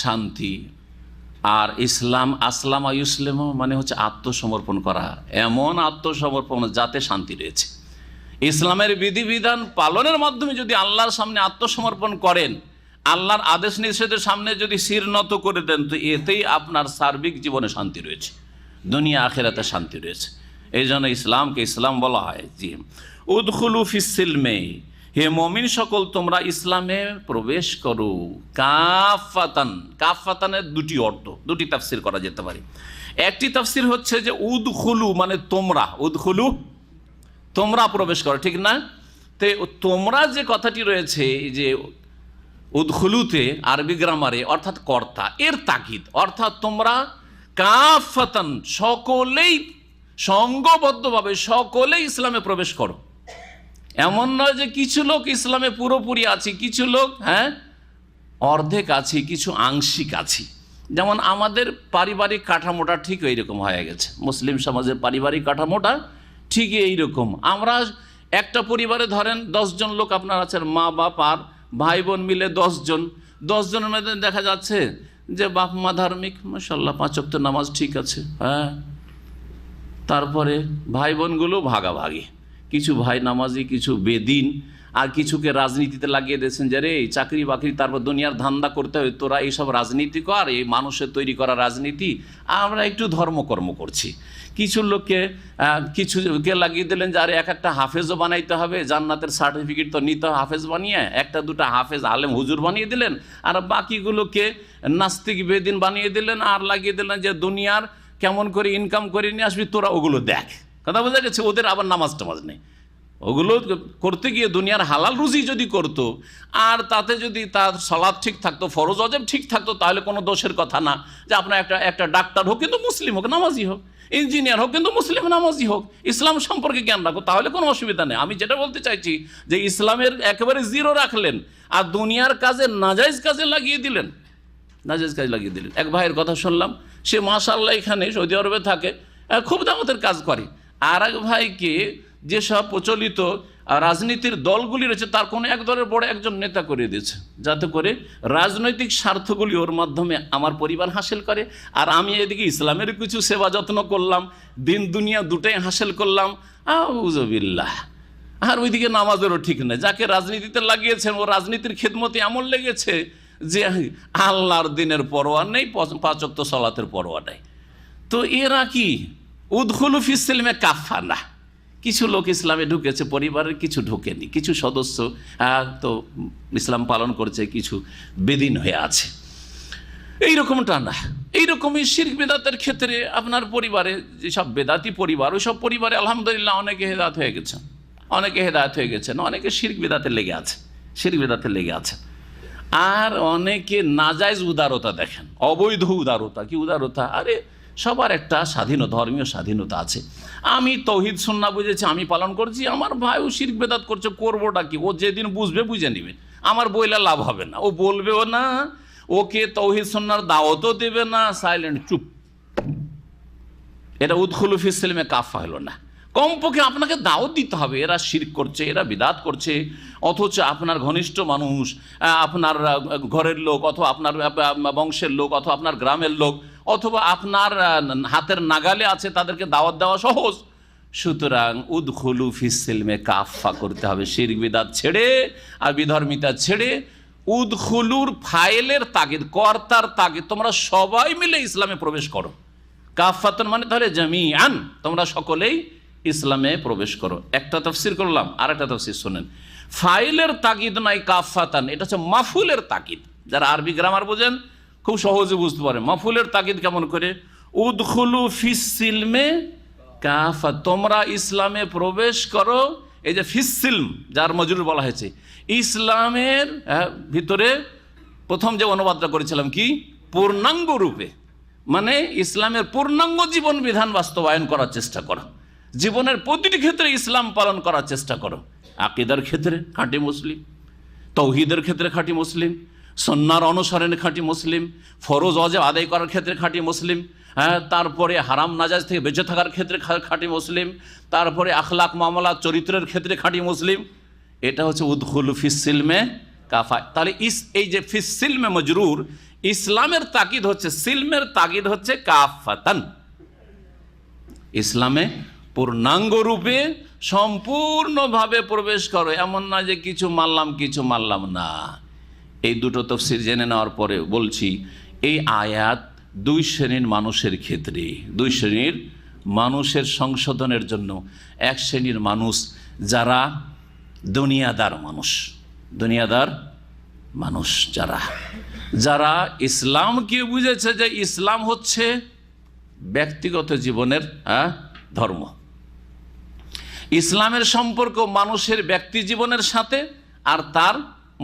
শান্তি। আর ইসলাম, আসলাম ইসলাম মানে হচ্ছে আত্মসমর্পণ করা, এমন আত্মসমর্পণ যাতে শান্তি রয়েছে। ইসলামের বিধিবিধান পালনের মাধ্যমে যদি আল্লাহর সামনে আত্মসমর্পণ করেন, আল্লাহর আদেশ নিষেধের সামনে যদি শির নত করে দেন, তো এতেই আপনার সার্বিক জীবনে শান্তি রয়েছে, দুনিয়া আখিরাতে শান্তি রয়েছে। এই জন্য ইসলামকে ইসলাম বলা হয়। জি, উদখুলু ফিস সিলমে, হে মুমিন সকল তোমরা ইসলামে প্রবেশ করো, কাফাতান। কাফাতানের দুটি অর্থ, দুটি তাফসির করা যেতে পারে। একটি তাফসির হচ্ছে যে উদখুলু মানে তোমরা, উদখুলু তোমরা প্রবেশ করো, ঠিক না? তো তোমরা যে কথাটি রয়েছে, যে উদখুলুতে আরবি গ্রামারে অর্থাৎ কর্তা, এর তাকিদ, অর্থাৎ তোমরা কাফাতান সকলেই সঙ্গবদ্ধভাবে সকলেই ইসলামে প্রবেশ করো। এমন নয় যে কিছু লোক ইসলামে পুরোপুরি আছে, কিছু লোক হ্যাঁ অর্ধেক আছে, কিছু আংশিক আছে। যেমন আমাদের পারিবারিক কাঠামোটা ঠিক এইরকম হয়ে গেছে, মুসলিম সমাজের পারিবারিক কাঠামোটা ঠিকই এইরকম। আমরা একটা পরিবারে ধরেন 10 জন লোক আপনার আছেন, মা বাপ আর ভাই বোন মিলে 10 জন। 10 জনের মধ্যে দেখা যাচ্ছে যে বাপ মা ধার্মিক, মাশাআল্লাহ 5 ওয়াক্ত নামাজ ঠিক আছে, হ্যাঁ, তারপরে ভাই বোনগুলো ভাগাভাগি, কিছু ভাই নামাজি, কিছু বেদিন, আর কিছুকে রাজনীতিতে লাগিয়ে দিয়েছেন, যে রে চাকরি বাকরি, তারপর দুনিয়ার ধান্দা করতে হয়, তোরা এইসব রাজনীতি কর, এই মানুষের তৈরি করা রাজনীতি, আমরা একটু ধর্মকর্ম করছি। কিছু লোককে কিছুকে লাগিয়ে দিলেন যে আরে এক একটা হাফেজও বানাইতে হবে, জান্নাতের সার্টিফিকেট তো নিতে হবে হাফেজ বানিয়ে, একটা দুটা হাফেজ আলেম হুজুর বানিয়ে দিলেন, আর বাকিগুলোকে নাস্তিক বেদিন বানিয়ে দিলেন, আর লাগিয়ে দিলেন যে দুনিয়ার কেমন করে ইনকাম করে নিয়ে আসবি তোরা, ওগুলো দেখ। কথা বোঝা গেছে? ওদের আবার নামাজ টামাজ নেই, ওগুলো করতে গিয়ে দুনিয়ার হালাল রুজি যদি করতো, আর তাতে যদি তার সালাত ঠিক থাকতো, ফরজ ওয়াজিব ঠিক থাকতো, তাহলে কোনো দোষের কথা না। যে আপনার একটা ডাক্তার হোক কিন্তু মুসলিম হোক, নামাজি হোক, ইঞ্জিনিয়ার হোক কিন্তু মুসলিম নামাজি হোক, ইসলাম সম্পর্কে জ্ঞান রাখো, তাহলে কোনো অসুবিধা নেই। আমি যেটা বলতে চাইছি যে ইসলামের একেবারে জিরো রাখলেন, আর দুনিয়ার কাজে নাজাইজ কাজে লাগিয়ে দিলেন, নাজাইজ কাজে লাগিয়ে দিলেন। এক ভাইয়ের কথা শুনলাম, সে মাশাআল্লাহ এখানে সৌদি আরবে থাকে, খুব দামতের কাজ করে। আর এক ভাইকে যেসব প্রচলিত রাজনীতির দলগুলি রয়েছে, তার কোনো এক দলের বড় একজন নেতা করে দিয়েছে, যাতে করে রাজনৈতিক স্বার্থগুলি ওর মাধ্যমে আমার পরিবার হাসিল করে, আর আমি এদিকে ইসলামের কিছু সেবা যত্ন করলাম, দিন দুনিয়া দুটাই হাসিল করলাম। আউযুবিল্লাহ। আর ওইদিকে নামাজেরও ঠিক নেই, যাকে রাজনীতিতে লাগিয়েছেন ও রাজনীতির খেদমতে এমন লেগেছে যে আল্লাহর দিনের পরোয়া নেই, 5 ওয়াক্ত সালাতের পরোয়া নেই। তো এরা কি উদখুলু ফিস সিলমে কাফা না? কিছু লোক ইসলামে ঢুকেছে, পরিবারের কিছু ঢোকেনি, কিছু সদস্য তো ইসলাম পালন করছে, কিছু বেদিন হয়ে আছে। এইরকমটা না, এইরকমই শিরক বেদাতের ক্ষেত্রে আপনার পরিবারে যেসব বেদাতি পরিবার, ওই সব পরিবারে আলহামদুলিল্লাহ অনেকে হেদায়েত হয়ে গেছেন, অনেকে হেদায়েত হয়ে গেছেন, অনেকে শিরক বেদাতে লেগে আছে, শিরক বেদাতে লেগে আছে। আর অনেকে নাজায়েজ উদারতা দেখেন, অবৈধ উদারতা। কি উদারতা? আরে সবার একটা স্বাধীনতা, ধর্মীয় স্বাধীনতা আছে। আমি তৌহিদ সুন্নাহ বুঝেছি, আমি পালন করছি, আমার ভাইও শিরক বেদাত করছে, করবোটা কি? ও যেদিন বুঝবে বুঝে নেবে, আমার বইলে লাভ হবে না, ও বলবেও না, ওকে তৌহিদ সুন্নাহর দাওয়াতও দেবে না, সাইলেন্ট, চুপ। এটা উদখুলু ফিস সিলমে কাফা হলো না। কমপক্ষে আপনাকে দাওয়াত দিতে হবে, এরা শিরক করছে, এরা বিদাত করছে, অথচ আপনার ঘনিষ্ঠ মানুষ, আপনার ঘরের লোক, অথবা আপনার বংশের লোক, অথবা আপনার গ্রামের লোক, অথবা আপনার হাতের নাগালে আছে, তাদেরকে দাওয়াত দেওয়া সহজ। সুতরাং উদখুলু ফিস সিলমে কাফা করতে হবে, শিরক বিদাত ছেড়ে আর বিধর্মিতা ছেড়ে। উদখুলুর ফাইলের তাগিদ, কর্তার তাগিদ, তোমরা সবাই মিলে ইসলামে প্রবেশ করো। কাফাতন মানে তাহলে জামিআন, তোমরা সকলেই ইসলামে প্রবেশ করো। একটা তাফসির করলাম, আর একটা তাফসির শোনেন। ফাইলের তাগিদ নাই কাফাতান, এটা হচ্ছে মাফুলের তাগিদ। যারা আরবি গ্রামার বোঝেন খুব সহজে বুঝতে পারে মাফুলের তাগিদ কেমন করে। উদখুলু ফিস সিলমে কাফা, তোমরা ইসলামে প্রবেশ করো। এই যে ফিস সিলম, যার মজরুর বলা হয়েছে, ইসলামের ভিতরে প্রথম যে অনুবাদটা করেছিলাম কি, পূর্ণাঙ্গ রূপে, মানে ইসলামের পূর্ণাঙ্গ জীবন বিধান বাস্তবায়ন করার চেষ্টা করো, জীবনের প্রতিটি ক্ষেত্রে ইসলাম পালন করার চেষ্টা করো। আকীদার ক্ষেত্রে খাঁটি মুসলিম, তৌহিদের ক্ষেত্রে খাঁটি মুসলিম, সুন্নাহর অনুসরণে খাঁটি মুসলিম, ফরজ ওয়াজিব আদায় করার ক্ষেত্রে খাঁটি মুসলিম, হ্যাঁ, তারপরে হারাম নাজায়েজ থেকে বেঁচে থাকার ক্ষেত্রে খাঁটি মুসলিম, তারপরে আখলাক মামলাত চরিত্রের ক্ষেত্রে খাঁটি মুসলিম। এটা হচ্ছে উদখুলু ফিস সিলমে কাফা। তাহলে এই যে ফিস সিলমে মজরুর, ইসলামের তাকিদ হচ্ছে, সিলমের তাকিদ হচ্ছে কাফাতান, ইসলামে পূর্ণাঙ্গ রূপে সম্পূর্ণভাবে প্রবেশ করো। এমন না যে কিছু মানলাম কিছু মানলাম না। এই দুটো তাফসীর জেনে নেওয়ার পরে বলছি, এই আয়াত দুই শ্রেণীর মানুষের ক্ষেত্রে, দুই শ্রেণীর মানুষের সংশোধনের জন্য। এক শ্রেণীর মানুষ যারা দুনিয়াদার মানুষ, দুনিয়াদার মানুষ যারা যারা ইসলামকে বুঝেছে যে ইসলাম হচ্ছে ব্যক্তিগত জীবনের ধর্ম, ইসলামের সম্পর্ক মানুষের ব্যক্তি জীবনের সাথে আর তার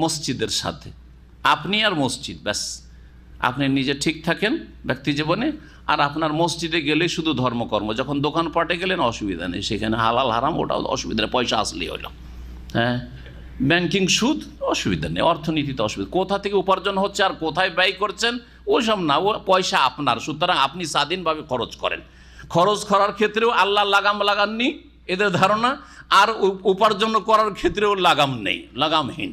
মসজিদের সাথে। আপনি আর মসজিদ, ব্যাস, আপনি নিজে ঠিক থাকেন ব্যক্তি জীবনে, আর আপনার মসজিদে গেলে শুধু ধর্মকর্ম। যখন দোকানপাটে গেলেন অসুবিধা নেই, সেখানে হালাল হারাম ওটাও অসুবিধা নেই, পয়সা আসলেই হলো। হ্যাঁ, ব্যাংকিং সুদ অসুবিধা নেই, অর্থনীতিতে অসুবিধা, কোথা থেকে উপার্জন হচ্ছে আর কোথায় ব্যয় করছেন ওসব না, ও পয়সা আপনার, সুতরাং আপনি স্বাধীনভাবে খরচ করেন। খরচ করার ক্ষেত্রেও আল্লাহ লাগাম লাগাননি এদের ধারণা, আর উপার্জন করার ক্ষেত্রেও লাগাম নেই, লাগামহীন,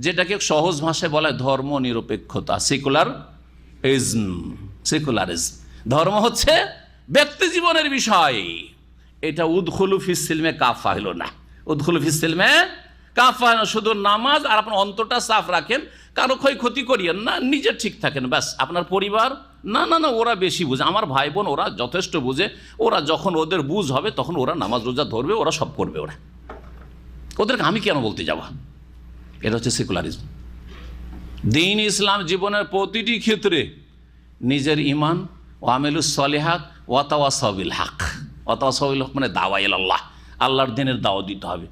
যেটাকে সহজ ভাষায় বলা হয় ধর্ম নিরপেক্ষতা, সেকুলারিজম। সেকুলারিজম ধর্ম হচ্ছে ব্যক্তি জীবনের বিষয়। এটা উদখুলু ফিস সিলমে কাফা হলো না, উদখুলু ফিস সিলমে কাফা না। শুধু নামাজ আর আপনার অন্তরটা সাফ রাখেন, কারো ক্ষতি করিয়েন না, নিজে ঠিক থাকেন, ব্যাস। আপনার পরিবার না না না, ওরা বেশি বুঝে, আমার ভাই বোন ওরা যথেষ্ট বুঝে, ওরা যখন ওদের বুঝ হবে তখন ওরা নামাজ রোজা ধরবে, ওরা সব করবে, ওরা, ওদেরকে আমি কেন বলতে যাবো। এটা হচ্ছে সেকুলারিজম। দ্বীন ইসলাম জীবনের প্রতিটি ক্ষেত্রে নিজের ইমান ও আমেলুস সলিহাত ওয়াতাওয়াসাউ বিল হক, ওয়াতাওয়াসাউ বিল হক মানে দাওয়া ইলাল্লাহ, আল্লাহর দ্বীনের দাওয়াত দিতে হবে।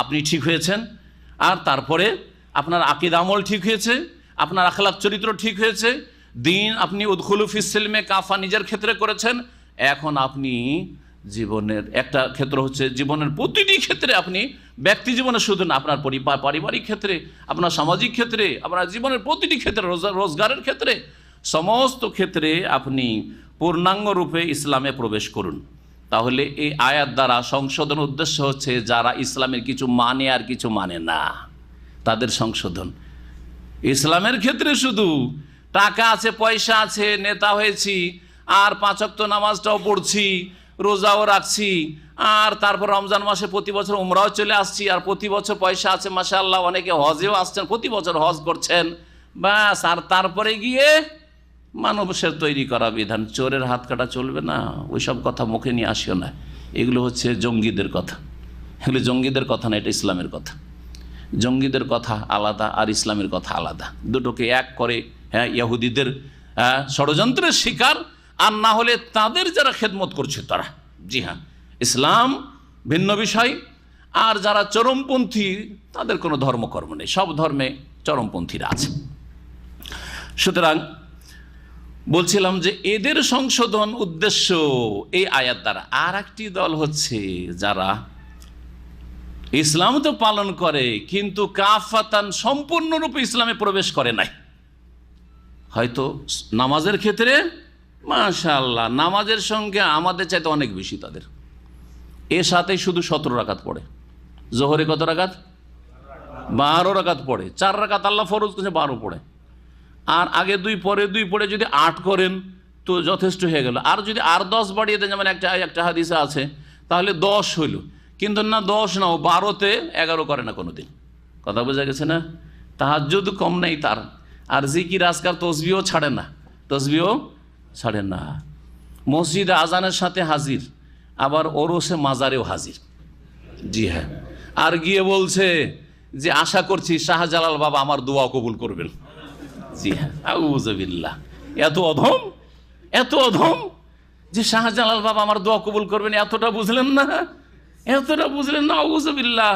আপনি ঠিক হয়েছেন, আর তারপরে আপনার আকীদা আমল ঠিক হয়েছে, আপনার আখলাক চরিত্র ঠিক হয়েছে, দ্বীন আপনি উদখুলু ফিস সিলমে কাফা নিজের ক্ষেত্রে করেছেন। এখন আপনি জীবনের একটা ক্ষেত্র হচ্ছে, জীবনের প্রতিটি ক্ষেত্রে আপনি ব্যক্তি জীবনে শুধু না, আপনার পারিবারিক ক্ষেত্রে, আপনার সামাজিক ক্ষেত্রে, আপনার জীবনের প্রতিটি ক্ষেত্রে, রোজগারের ক্ষেত্রে, সমস্ত ক্ষেত্রে আপনি পূর্ণাঙ্গ রূপে ইসলামে প্রবেশ করুন। তাহলে এই আয়াত দ্বারা সংশোধন উদ্দেশ্য হচ্ছে যারা ইসলামের কিছু মানে আর কিছু মানে না, তাদের সংশোধন। ইসলামের ক্ষেত্রে শুধু টাকা আছে, পয়সা আছে, নেতা হয়েছি, আর 5 ওয়াক্ত নামাজটাও পড়ছি, রোজাও রাখছি, আর তারপর রমজান মাসে প্রতি বছর উমরাও চলে আসছি, আর প্রতি বছর পয়সা আছে মাশাআল্লাহ, অনেকে হজেও আসছেন, প্রতি বছর হজ করছেন, ব্যাস। আর তারপরে গিয়ে মানুষের তৈরি করা বিধান, চোরের হাত কাটা চলবে না, ওইসব কথা মুখে নিয়ে আসিও না। এগুলো হচ্ছে জঙ্গিদের কথা, এগুলো জঙ্গিদের কথা না, এটা ইসলামের কথা। জঙ্গিদের কথা আলাদা আর ইসলামের কথা আলাদা, দুটোকে এক করে, হ্যাঁ, ইহুদিদের ষড়যন্ত্রের শিকার, আর না হলে তাদের যারা খেদমত করছে তারা। জি হ্যাঁ, ইসলাম ভিন্ন বিষয়, আর যারা চরমপন্থী তাদের কোনো ধর্মকর্ম নেই, সব ধর্মে চরমপন্থীরা আছে। সুতরাং বলছিলাম যে এদের সংশোধন উদ্দেশ্য এই আয়াত দ্বারা। আর একটি দল হচ্ছে যারা ইসলাম তো পালন করে কিন্তু কাফাতান সম্পূর্ণরূপে ইসলামে প্রবেশ করে নাই। হয়তো নামাজের ক্ষেত্রে মাশাআল্লাহ নামাজের সঙ্গে আমাদের চাইতে অনেক বেশি তাদের, এর সাথে শুধু 17 রাকাত পড়ে। জোহরে কত রাকাত? 12 রাকাত পড়ে। 4 রাকাত আল্লাহ ফরজ করেছে, 12 পড়ে। আর আগে 2 পরে 2 পড়ে যদি 8 করেন তো যথেষ্ট হয়ে গেল। আর যদি আর 10 বাড়িয়ে দেন, যেমন একটা হাদিসে আছে, তাহলে 10 হইল। কিন্তু না 10 নাও, 12তে 11 করে না কোনোদিন। কথা বোঝা গেছে না? তাহাজ্জুদ কম নেই তার, আর জিকির আজকার তসবিহও ছাড়ে না, তসবিহও ছাড়ে না। মসজিদে আজানের সাথে হাজির, আবার ওরসে মাজারেও হাজির। জি হ্যাঁ, আর গিয়ে বলছে যে আশা করছি শাহজালাল বাবা আমার দোয়া কবুল করবেন। জি হ্যাঁ, আউযুবিল্লাহ। এত অধম, এত অধম যে শাহজালাল বাবা আমার দোয়া কবুল করবেন, এতটা বুঝলেন না? এতটা বুঝলেন না? আউযুবিল্লাহ।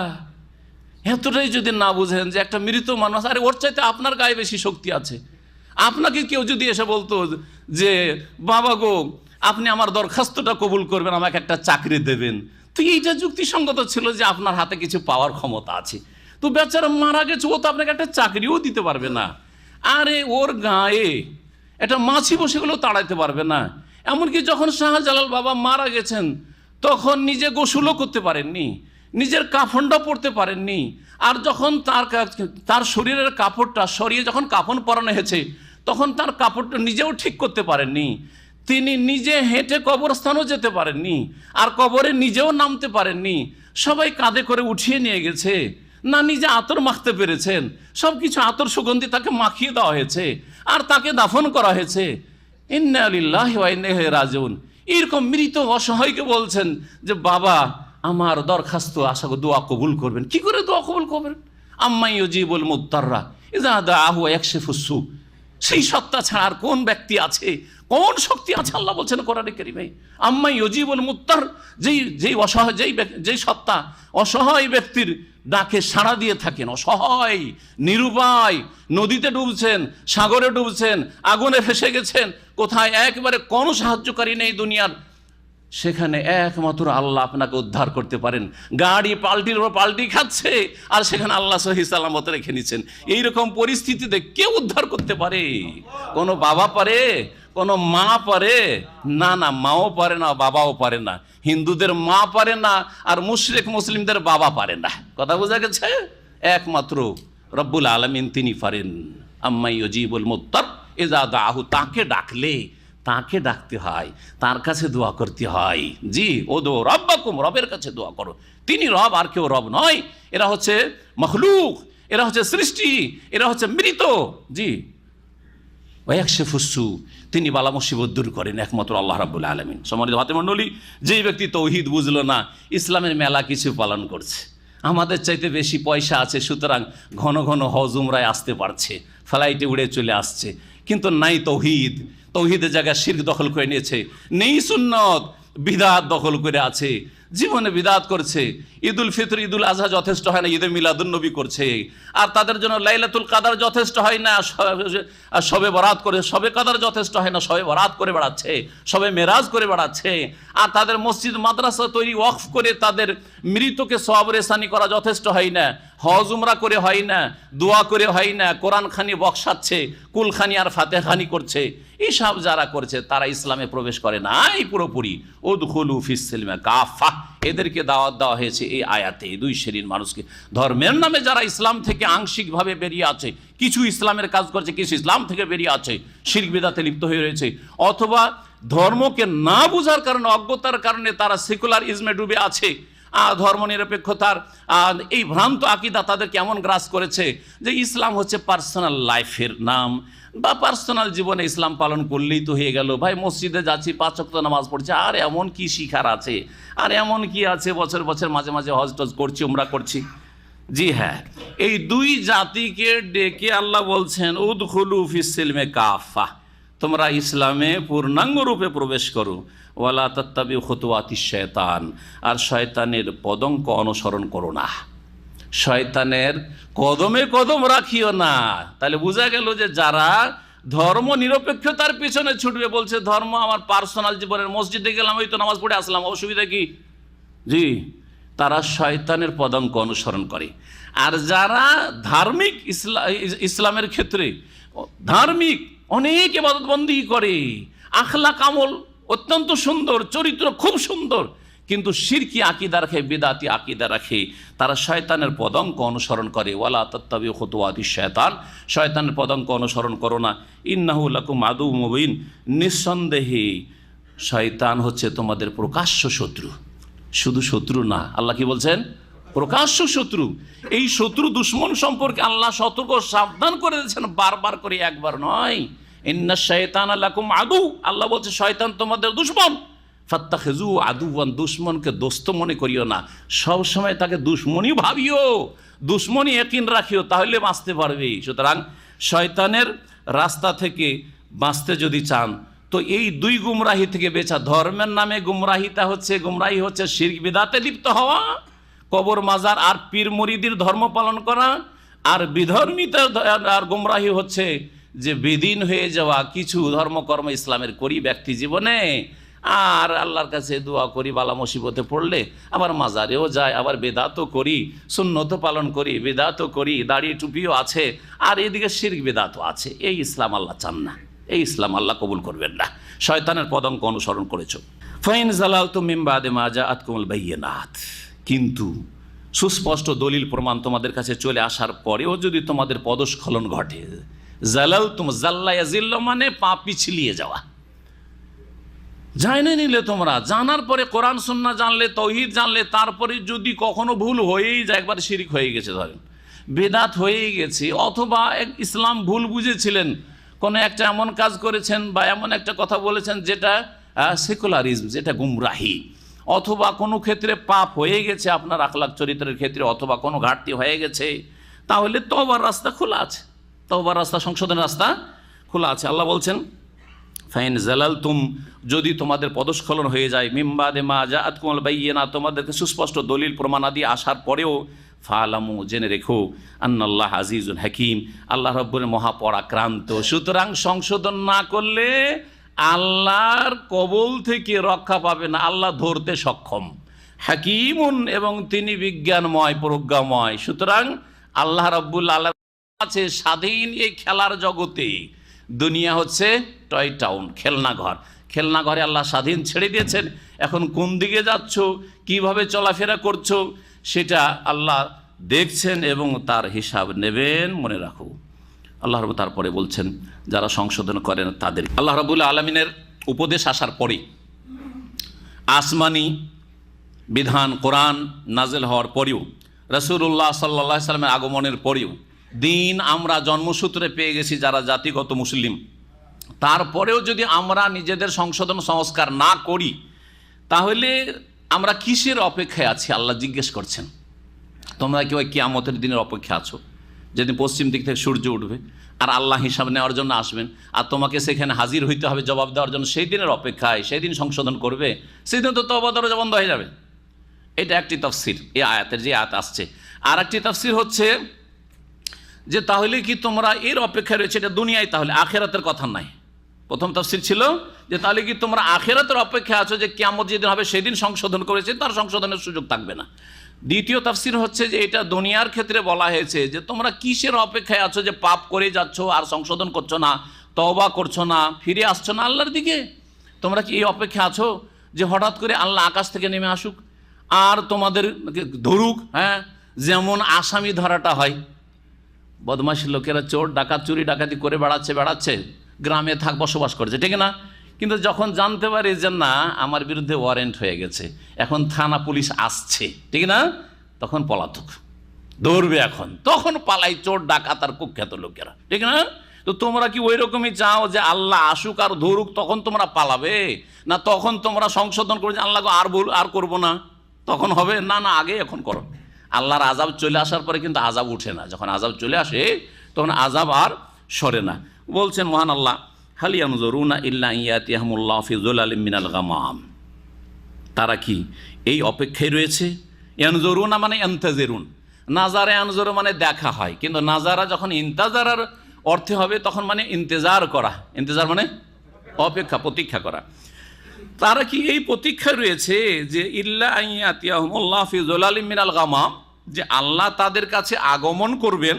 এতটাই যদি না বুঝেন যে একটা মৃত মানুষ, আরে ওর চাইতে আপনার গায়ে বেশি শক্তি আছে। আপনাকে কেউ যদি এসে বলতো যে বাবা গো আপনি আমার দরখাস্তটা কবুল করবেন, আমাকে একটা চাকরি দেবেন, তো এইটা যুক্তিসঙ্গত ছিল যে আপনার হাতে কিছু পাওয়ার ক্ষমতা আছে। তো বেচারা মারা গেছে, ও তো আপনাকে একটা চাকরিও দিতে পারবে না। আরে ওর গায়ে একটা মাছি বসে গেলেও তাড়াইতে পারবে না। এমনকি যখন শাহজালাল বাবা মারা গেছেন তখন নিজে গোসলও করতে পারেননি, নিজের কাফনটা পরতে পারেননি। আর যখন তার শরীরের কাপড়টা সরিয়ে যখন কাফন পরানো হয়েছে তখন তার কাপড়টা নিজেও ঠিক করতে পারেননি। তিনি নিজে হেঁটে কবরস্থানও যেতে পারেননি, আর কবরে নিজেও নামতে পারেননি। সবাই কাঁধে করে উঠিয়ে নিয়ে গেছে, না নিজে আতর মাখতে পেরেছেন, সব কিছু আতর সুগন্ধি তাকে মাখিয়ে দেওয়া হয়েছে, আর তাকে দাফন করা হয়েছে। ইন্না লিল্লাহি ওয়া ইন্না ইলাইহি রাজিউন। এরকম মৃত অসহায়কে বলছেন যে বাবা আমার দরখাস্ত আশা করি দোয়া কবুল করবেন। কি করে দোয়া কবুল করবেন? আম্মাই ইউজিবুল মুত্তাররা ইযা দাআহু ইয়াকশিফুস সু। সেই সত্তা ছাড়া আর কোন ব্যক্তি আছে, কোন শক্তি আছে? আল্লাহ বলছেন কোরআনে কারীমে, আম্মাই ইউজিবুল মুত্তার, যেই অসহায়, যেই সত্তা অসহায় ব্যক্তির ডাকে সাড়া দিয়ে থাকেন। অসহায় নিরুপায়, নদীতে ডুবছেন, সাগরে ডুবছেন, আগুনে ফেসে গেছেন, কোথায় একেবারে কোনো সাহায্যকারী নেই দুনিয়ার, সেখানে একমাত্র আল্লাহ আপনাকে উদ্ধার করতে পারেন। গাড়ি পাল্টির উপর পাল্টি খাচ্ছে আর সেখানে আল্লাহ সহি সালামত রেখে নিচ্ছেন। এইরকম পরিস্থিতিতে কেউ উদ্ধার করতে পারে? কোনো বাবা পারে? কোনো মা পারে? না না, মাও পারে না, বাবাও পারে না। হিন্দুদের মা পারে না, আর মুশরিক মুসলিমদের বাবা পারে না। কথা বোঝা গেছে? একমাত্র রব্বুল আলামিন তিনি পারেন। আম্মাই ইউজিবুল মুত্তার ইযা দাআহু, তাকে ডাকলে তাকে ডাকতে হয়, তার কাছে দোয়া করতে হয়। জি, ও দো রব্বাকুম, রবের কাছে দোয়া করো। তিনি রব, আর কেউ রব নয়। এরা হচ্ছে মখলুক, এরা হচ্ছে সৃষ্টি, এরা হচ্ছে মৃত। জি, ওয়াকশিফুস সু, তিনি বালা মুসিবত দূর করেন একমাত্র আল্লাহ রাব্বুল আলামিন। সম্মানিত ভাতে মণ্ডলী, যেই ব্যক্তি তৌহিদ বুঝলো না, ইসলামের মেলা কিছু পালন করছে, আমাদের চাইতে বেশি পয়সা আছে সুতরাং ঘন ঘন হজ উমরায় আসতে পারছে, ফ্লাইটে উড়ে চলে আসছে, কিন্তু নাই তৌহিদ। তৌহিদের জায়গায় শিরক দখল করে নিয়েছে, নেই সুন্নত, বিদআত দখল করে আছে, জীবনে বিদআত করছে। ঈদুল ফিতর, ঈদুল আজহা যথেষ্ট হয় না, ঈদে মিলাদুন নবী করছে। আর তাদের জন্য লাইলাতুল কাদার যথেষ্ট হয় না, শবে বরাত করে, শবে কাদার যথেষ্ট হয় না, শবে বরাত করে বেড়াচ্ছে, শবে মেরাজ করে বেড়াচ্ছে। আর তাদের মসজিদ মাদ্রাসা তৈরি ওয়াকফ করে তাদের মৃতকে সওয়াব রেসানি করা যথেষ্ট হয় না, হজ উমরা করে হয় না, দোয়া করে হয় না, কোরআন খানি বক্সাচ্ছে, কুলখানি আর ফাতেহানি করছে। এইসব যারা করছে তারা ইসলামে প্রবেশ করে নাই পুরোপুরি। উদখুলু ফিস সিলমে কাফা, এদেরকে দাওয়াত দেওয়া হয়েছে এই আয়াতে। এই দুই শ্রেণীর মানুষকে, ধর্মের নামে যারা ইসলাম থেকে আংশিকভাবে বেরিয়ে আছে, কিছু ইসলামের কাজ করছে, কিছু ইসলাম থেকে বেরিয়ে আছে, শিরক বিদআতে লিপ্ত হয়ে রয়েছে, অথবা ধর্মকে না বুঝার কারণে, অজ্ঞতার কারণে তারা সেকুলারিজমে ডুবে আছে। ধর্মনিরপেক্ষতার এই ভ্রান্ত আকীদা তাদের কেমন গ্রাস করেছে যে ইসলাম হচ্ছে পার্সোনাল লাইফের নাম, বা পার্সোনাল জীবনে ইসলাম পালন করলেই তো হয়ে গেল। ভাই মসজিদে যাচ্ছি, 5 ওয়াক্ত নামাজ পড়ছি, আর এমন কি শিখার আছে, আর এমন কি আছে, বছর বছর মাঝে মাঝে হজ টজ করছি, উমরা করছি। জি হ্যাঁ, এই দুই জাতিকে ডেকে আল্লাহ বলছেন উদখুলু ফিস সিলমে কাফা, তোমরা ইসলামে পূর্ণাঙ্গ রূপে প্রবেশ করো। ওয়ালা তাত্তাবিউ খুতুওয়াতিশ শায়তান, আর শয়তানের পদঙ্ক অনুসরণ করো না, শয়তানের কদমে কদম রাখিও না। তাহলে বোঝা গেল যে যারা ধর্ম নিরপেক্ষতার পিছনে ছুটবে, বলছে ধর্ম আমার পার্সোনাল জীবনের, মসজিদে গেলাম ওই তো নামাজ পড়ে আসলাম, অসুবিধা কি? জি, তারা শয়তানের পদাঙ্ক অনুসরণ করে। আর যারা ধার্মিক ইসলামের ক্ষেত্রে ধার্মিক অনেক ইবাদতবন্দি করে, আখলাক আমল অত্যন্ত সুন্দর, চরিত্র খুব সুন্দর, কিন্তু শিরকি আকীদা রাখে, বিদআতি আকীদা রাখে, তারা শয়তানের পদাঙ্ক অনুসরণ করে। ওয়ালা তাত্তাবিউ খুতুওয়াতিশ শায়তান, শয়তানের পদাঙ্ক অনুসরণ করো না। ইন্নাহু লাকুম আদুউম মুবিন, নিঃসন্দেহে শয়তান হচ্ছে তোমাদের প্রকাশ্য শত্রু। শুধু শত্রু না, আল্লাহ কি বলছেন? প্রকাশ্য শত্রু। এই শত্রু দুশ্মন সম্পর্কে আল্লাহ সতর্ক সাবধান করে দিয়েছেন বারবার করে, একবার নয়। ইন্নাশ শায়তানা লাকুম আদু, আল্লাহ বলছে শয়তান তোমাদের দুশ্মন। ফাত্তাখিযু আদুওয়ান, দুশ্মনকে দোস্ত মনে করিও না, সব সময় তাকে দুশ্মনই ভাবিও, দুশ্মনই ইয়াকিন রাখিও, তাহলে বাঁচতে পারবে। সুতরাং শয়তানের রাস্তা থেকে বাঁচতে যদি চান তো এই দুই গুমরাহি থেকে বেঁচা। ধর্মের নামে গুমরাহি হচ্ছে শিরক বিদআতে লিপ্ত হওয়া, কবর মাজার আর পীর মুরিদির ধর্ম পালন করা, আর বিধর্মিতা আর গোমরাহি হচ্ছে যে বেদিন হয়ে যাওয়া কিছু ধর্মকর্ম ইসলামের করি ব্যক্তি জীবনে, আর আল্লাহর কাছে দোয়া করি বালা মুসিবতে পড়লে, আবার মাজারেও যায়, আবার বেদাতও করি, সুন্নত পালন করি, বেদাতও করি, দাড়ি টুপিও আছে, আর এদিকে শিরক বেদাতও আছে। এই ইসলাম আল্লাহ চান না, এই ইসলাম আল্লাহ কবুল করবেন না। শয়তানের পদাঙ্ক অনুসরণ করেছ। ফাইন জালালতুম মিন বাদি মা জাআতকুমুল বায়্যিনাত, কিন্তু সুস্পষ্ট দলিল প্রমাণ তোমাদের কাছে চলে আসার পরেও যদি তোমাদের পদস্খলন ঘটে, জালালতুম, জাল্লা ইয়াজিল্লু মানে পা পিছলিয়ে যাওয়া, জানে নিলে তোমরা, জানার পরে কোরআন সুন্নাহ জানলে, তৌহিদ জানলে, তারপরে যদি কখনো ভুল হয়েই যায়, একবার শিরিক হয়ে গেছে, ধরেন বেদাত হয়েই গেছে, অথবা ইসলাম ভুল বুঝেছিলেন, কোনো একটা এমন কাজ করেছেন বা এমন একটা কথা বলেছেন যেটা সেকুলারিজম, যেটা গুমরাহি, অথবা কোনো ক্ষেত্রে পাপ হয়ে গেছে আপনার আখলাক চরিত্রের ক্ষেত্রে, অথবা কোনো ঘাটতি হয়ে গেছে, তাহলে তওবার রাস্তা খোলা আছে, তওবার রাস্তা, সংশোধনের রাস্তা খোলা আছে। আল্লাহ বলছেন ফাইন জালালতুম, যদি তোমাদের পদস্খলন হয়ে যায়, মিন বাদি মা জাআতকুমুল বায়্যিনাত, তোমাদেরকে সুস্পষ্ট দলিল প্রমাণাদি আসার পরেও, ফালামু, জেনে রেখো, আন্নাল্লাহ আজিজুল হাকিম, আল্লাহ রব্বুল মহাপরাক্রান্ত। সুতরাং সংশোধন না করলে আল্লাহর কবল থেকে রক্ষা পাবে না, আল্লাহ ধরতে সক্ষম। হাকিমুন, এবং তিনি বিজ্ঞানময়, প্রজ্ঞাময়। সুতরাং আল্লাহ রব্বুল আলামিন আছে স্বাধীন এই খেলার জগতে। দুনিয়া হচ্ছে টয় টাউন, খেলনাঘর, খেলনাঘরে আল্লাহ স্বাধীন ছেড়ে দিয়েছেন। এখন কোন দিকে যাচ্ছ, কিভাবে চলাফেরা করছো, সেটা আল্লাহ দেখছেন এবং তার হিসাব নেবেন, মনে রাখো। আল্লাহ রব তারপরে বলছেন যারা সংশোধন করেন তাদের, আল্লাহ রাব্বুল আলামিনের উপদেশ আসার পরে, আসমানি বিধান কোরআন নাজেল হওয়ার পরেও, রাসূলুল্লাহ সাল্লাল্লাহু আলাইহি সাল্লামের আগমনের পরেও, দিন আমরা জন্মসূত্রে পেয়ে গেছি যারা জাতিগত মুসলিম, তারপরেও যদি আমরা নিজেদের সংশোধন সংস্কার না করি, তাহলে আমরা কিসের অপেক্ষায় আছি? আল্লাহ জিজ্ঞেস করছেন। তোমরা কি ওই কিয়ামতের দিনের অপেক্ষা আছো, যেদিন পশ্চিম দিক থেকে সূর্য উঠবে আর আল্লাহ হিসাব নেওয়ার জন্য আসবেন, আর তোমাকে সেখানে হাজির হইতে হবে জবাব দেওয়ার জন্য? সেই দিনের অপেক্ষায়, সেই দিন সংশোধন করবে, সেই দিন তো তওবা দরজা বন্ধ হয়ে যাবে। এটা একটি তাফসীর, এই আয়াতের যে আয়াত আসছে। আর একটি তাফসীর হচ্ছে যে তাহলে কি তোমরা এর অপেক্ষায় রয়েছে, এটা দুনিয়ায়, তাহলে আখিরাতের কথা নাই। প্রথম তাফসীর ছিল যে তাহলে কি তোমরা আখিরাতের অপেক্ষা আছো, যে কিয়ামত যেদিন হবে সেদিন সংশোধন করেছে, তার সংশোধনের সুযোগ থাকবে না। দ্বিতীয় তাফসীর হচ্ছে যে এটা দুনিয়ার ক্ষেত্রে বলা হয়েছে যে তোমরা কিসের অপেক্ষায় আছো, যে পাপ করে যাচ্ছ আর সংশোধন করছো না, তওবা করছো না, ফিরে আসছো না আল্লাহর দিকে? তোমরা কি এই অপেক্ষা আছো যে হঠাৎ করে আল্লাহ আকাশ থেকে নেমে আসুক আর তোমাদের ধরুক? হ্যাঁ, যেমন আসামি ধরাটা হয়, বদমাশ লোকেরা চোর ডাকাত চুরি ডাকাতি করে বেড়াচ্ছে, গ্রামে বসবাস করছে, ঠিক না? কিন্তু যখন জানতে পারি যে না আমার বিরুদ্ধে ওয়ারেন্ট হয়ে গেছে, এখন থানা পুলিশ আসছে, ঠিক না, তখন পলাতক ধরবে, এখন তখন পালাই চোর ডাকাত আর কুখ্যাত লোকেরা, ঠিক না? তো তোমরা কি ওই রকমই চাও যে আল্লাহ আসুক আর ধরুক তখন তোমরা পালাবে? না তখন তোমরা সংশোধন করে যে আল্লাহ আর করবো না, তখন হবে? না না, আগে এখন করো। আল্লাহর আযাব চলে আসার পরে কিন্তু আযাব উঠে না, যখন আযাব চলে আসে তখন আযাব আর সরে না। বলছেন মহান আল্লাহ, হাল ইয়ানজুরুনা ইল্লা ইয়াতিয়াহুমুল্লাহু ফি যুলালিম মিনাল গামাম, তারা কি এই অপেক্ষায় রয়েছে? ইয়ানজুরুনা মানে ইন্তাজিরুন, নাজারে ইয়ানজুরু মানে দেখা হয়, কিন্তু নাজারা যখন ইন্তাজারার অর্থে হবে তখন মানে ইন্তেজার করা, ইন্তেজার মানে অপেক্ষা, প্রতীক্ষা করা। তারা কি এই প্রতীক্ষায় রয়েছে যে ইল্লা ইয়াতিয়াহুমুল্লাহু ফি যুলালিম মিনাল গামাম, যে আল্লাহ তাদের কাছে আগমন করবেন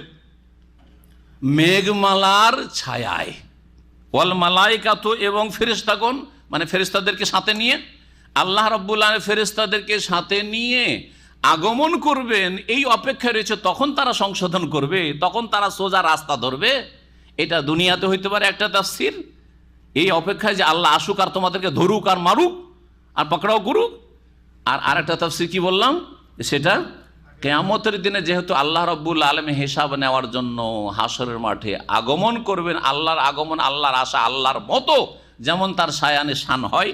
মেঘমালার ছায়ায়, ওয়াল মালাইকাতু, এবং ফেরেশতাগণ, মানে ফেরেশতাদেরকে সাথে নিয়ে, আল্লাহ রাব্বুল আলামিন ফেরেশতাদেরকে সাথে নিয়ে আগমন করবেন, এই অপেক্ষায় রয়েছে। তখন তারা সংশোধন করবে, তখন তারা সোজা রাস্তা ধরবে। এটা দুনিয়াতে হইতে পারে একটা তাফসীর, এই অপেক্ষায় যে আল্লাহ আসুক আর তোমাদেরকে ধরুক আর মারুক আর পাকড়াও করুক। আর আরেকটা তাফসীর কি বললাম, সেটা কিয়ামতের দিনে যেহেতু আল্লাহ রাব্বুল আলামিন হিসাব নেওয়ার জন্য হাসরের মাঠে আগমন করবেন, আল্লাহর আগমন, আল্লাহর আশা আল্লাহর মতো যেমন তার শায়ানে শান হয়,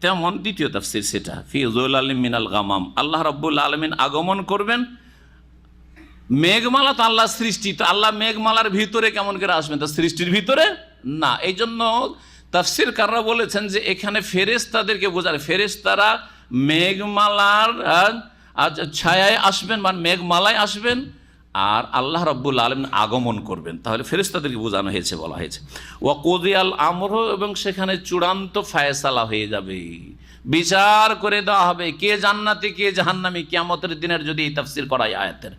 তেমন দ্বিতীয় তাফসীর সেটা ফি যুলালিম মিনাল গামাম, আল্লাহ রাব্বুল আলামিন আগমন করবেন। মেঘমালা তো আল্লাহর সৃষ্টি, তো আল্লাহ মেঘমালার ভিতরে কেমন করে আসবেন? তো সৃষ্টির ভিতরে না। এই জন্য তাফসীরকাররা বলেছেন যে এখানে ফেরেশতাদেরকে বোঝায়, ফেরেশতারা মেঘমালার আজ ছায়ায় আসবেন, মানে মেঘমালায় আসবেন, আর আল্লাহ রাব্বুল আলামিন আগমন করবেন। তাহলে ফেরেশতাদেরকে বোঝানো হয়েছে, বলা হয়েছে ওয়া কুদিয়াল আমর, এবং সেখানে চূড়ান্ত ফায়সালা হয়ে যাবে, বিচার করে দেওয়া হবে কে জান্নাতি কে জাহান্নামী কিয়ামতের দিনের, যদি এই তাফসীর করা হয় আয়াতের।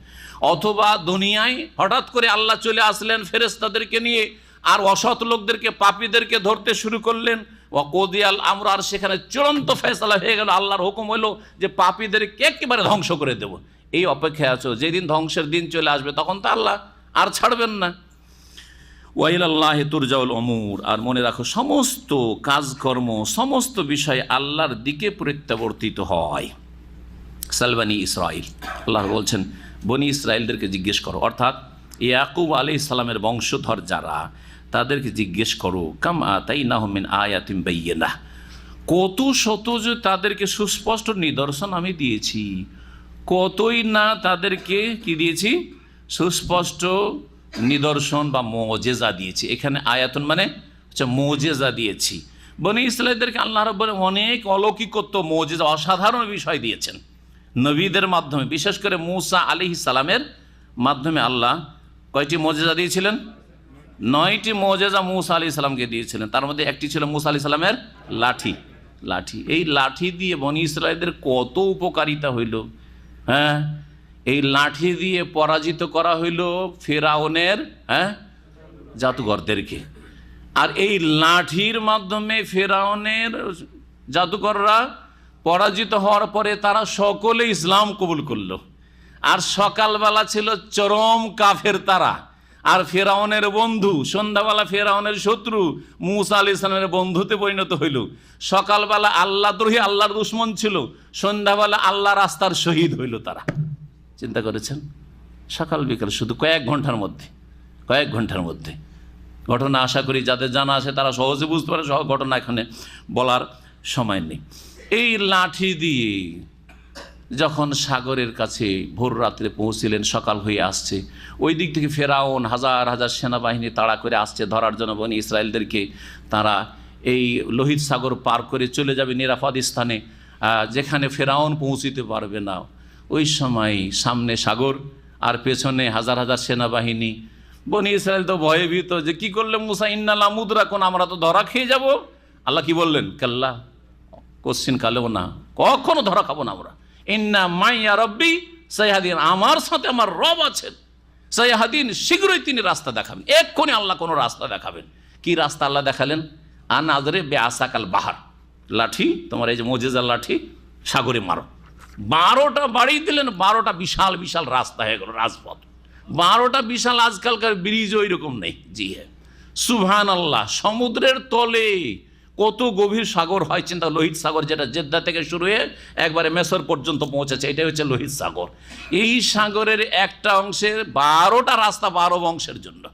অথবা দুনিয়ায় হঠাৎ করে আল্লাহ চলে আসলেন ফেরেশতাদেরকে নিয়ে, আর অসৎ লোকদেরকে, পাপীদেরকে ধরতে শুরু করলেন, ওয়া কুদিয়াল আমর, আর সেখানে চূড়ান্ত ফয়সালা হয়ে গেল, আল্লাহর হুকুম হলো যে পাপীদেরকে একেবারে ধ্বংস করে দেব। এই অপেক্ষায় আছো, যেদিন ধ্বংসের দিন চলে আসবে তখন তো আল্লাহ আর ছাড়বেন না। ওয়া ইলাল্লাহি তুরজাউল উমুর, আর মনে রাখো সমস্ত কাজকর্ম, সমস্ত বিষয় আল্লাহর দিকে প্রত্যাবর্তিত হয়। সালবানি ইসরাইল, আল্লাহ বলছেন বনি ইসরাইলদেরকে জিজ্ঞেস করো, অর্থাৎ ইয়াকুব আলাইহিস সালামের বংশধর যারা, তাদেরকে জিজ্ঞেস করো, কাম আতাইনাহুম মিন আয়াতিন বাইয়িনাহ, কত শত যে তাদেরকে সুস্পষ্ট নিদর্শন আমি দিয়েছি, কতই না তাদেরকে কি দিয়েছি, সুস্পষ্ট নিদর্শন বা মুজিজা দিয়েছি। এখানে আয়াতুন মানে হচ্ছে মুজিজা দিয়েছি। বনি ইসরাইলদেরকে আল্লাহ রাব্বুল আলামিন অনেক অলৌকিকত্ব, মুজিজা, অসাধারণ বিষয় দিয়েছেন নবীদের মাধ্যমে, বিশেষ করে মূসা আলাইহিস সালামের মাধ্যমে। আল্লাহ কয়টি মুজিজা দিয়েছিলেন? 9টি মুজিজা মূসা আলাইহিস সালামকে দিয়েছিলেন। তার মধ্যে একটি ছিল মূসা আলাইহিস সালামের লাঠি। এই লাঠি দিয়ে বনি ইসরাইলদের কত উপকারিতা হইল। হ্যাঁ, এই লাঠি দিয়ে পরাজিত করা হইল ফেরাউনের জাদুঘরদেরকে। আর এই লাঠির মাধ্যমে ফেরাউনের জাদুকররা পরাজিত হওয়ার পরে তারা সকলে ইসলাম কবুল করলো। আর সকালবেলা ছিল চরম কাফের তারা, আর ফেরাউনের বন্ধু সন্ধ্যাবেলা ফেরাউনের শত্রু মূসা আলাইহিস সালামের বন্ধুতে পরিণত হইল। সকালবেলা আল্লাহদ্রোহী, আল্লাহর দুশমন ছিল, সন্ধ্যাবেলা আল্লাহ রাস্তার শহীদ হইল তারা। চিন্তা করেছেন, সকাল বিকাল শুধু কয়েক ঘন্টার মধ্যে ঘটনা। আশা করি যাদের জানা আছে তারা সহজে বুঝতে পারে, সব ঘটনা এখানে বলার সময় নেই। এই লাঠি দিয়ে যখন সাগরের কাছে ভোর রাত্রে পৌঁছিলেন, সকাল হয়ে আসছে, ওই দিক থেকে ফেরাউন হাজার হাজার সেনাবাহিনী তাড়া করে আসছে ধরার জন্য বনি ইসরায়েলদেরকে। তারা এই লোহিত সাগর পার করে চলে যাবে নিরাপদ স্থানে, যেখানে ফেরাউন পৌঁছিতে পারবে না। ওই সময় সামনে সাগর আর পেছনে হাজার হাজার সেনাবাহিনী। বনি ইসরায়েল তো ভয়ে ভীত যে কি করলে মুসা, ইন্না লামুদরাকুন, আমরা তো ধরা খেয়ে যাব। আল্লাহ কি বললেন? কাল্লা, কোশ্চিন কালেও না, কখনো ধরা খাবো না আমরা। ইন্না মাইয়া রব্বি সাইহাদিন, আমার সাথে আমার রব আছেন, সাইহাদিন, শীঘ্রই তিনি রাস্তা দেখাবেন। এক্ষুনি আল্লাহ কোনো রাস্তা দেখাবেন। কি রাস্তা আল্লাহ দেখালেন? আনাজরে বেআসাকাল বাহার, লাঠি, তোমার এই যে মুজিজার লাঠি, সাগরে মারো। 12টা বাড়ি দিলেন, 12টা বিশাল বিশাল রাস্তা হয়ে গেল, রাজপথ। 12টা বিশাল, আজকালকার ব্রিজ ওই রকম নেই। জি হ্যাঁ, সুবহানাল্লাহ। সমুদ্রের তলে কত গভীর সাগর হয় চিন্তা, লোহিত সাগর, যেটা জেদ্দা থেকে শুরু হয়ে একবারে মেসর পর্যন্ত পৌঁছেছে, এটাই হচ্ছে লোহিত সাগর। এই সাগরের একটা অংশের 12টা রাস্তা 12 বংশের জন্য।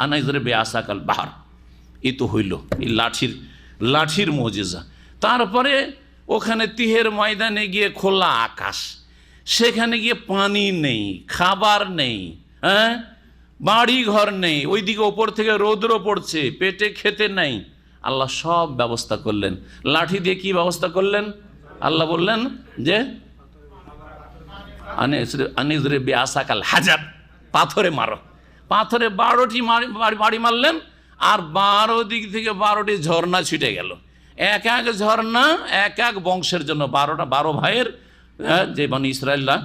আনাইজরে বেআসাকাল বাহার, এই তো হইল এই লাঠির মুজিজা। তারপরে ওখানে তিহের ময়দানে গিয়ে খোলা আকাশ, সেখানে গিয়ে পানি নেই, খাবার নেই, বাড়ি ঘর নেই, ওইদিকে ওপর থেকে রৌদ্র পড়ছে, পেটে খেতে নেই। আল্লাহ সব ব্যবস্থা করলেন। লাঠি দিয়ে কি ব্যবস্থা করলেন? আল্লাহ বললেন যে আনিজরে বেআসাকাল হাজার, পাথরে মারো। পাথরে 12টি বাড়ি মারলেন, আর 12 দিক থেকে 12টি ঝর্ণা ছিটে গেল। এক এক ঝর্ণা এক এক বংশের জন্য। 12 ভাইয়ের, যে বনি ইসরায়েলরা,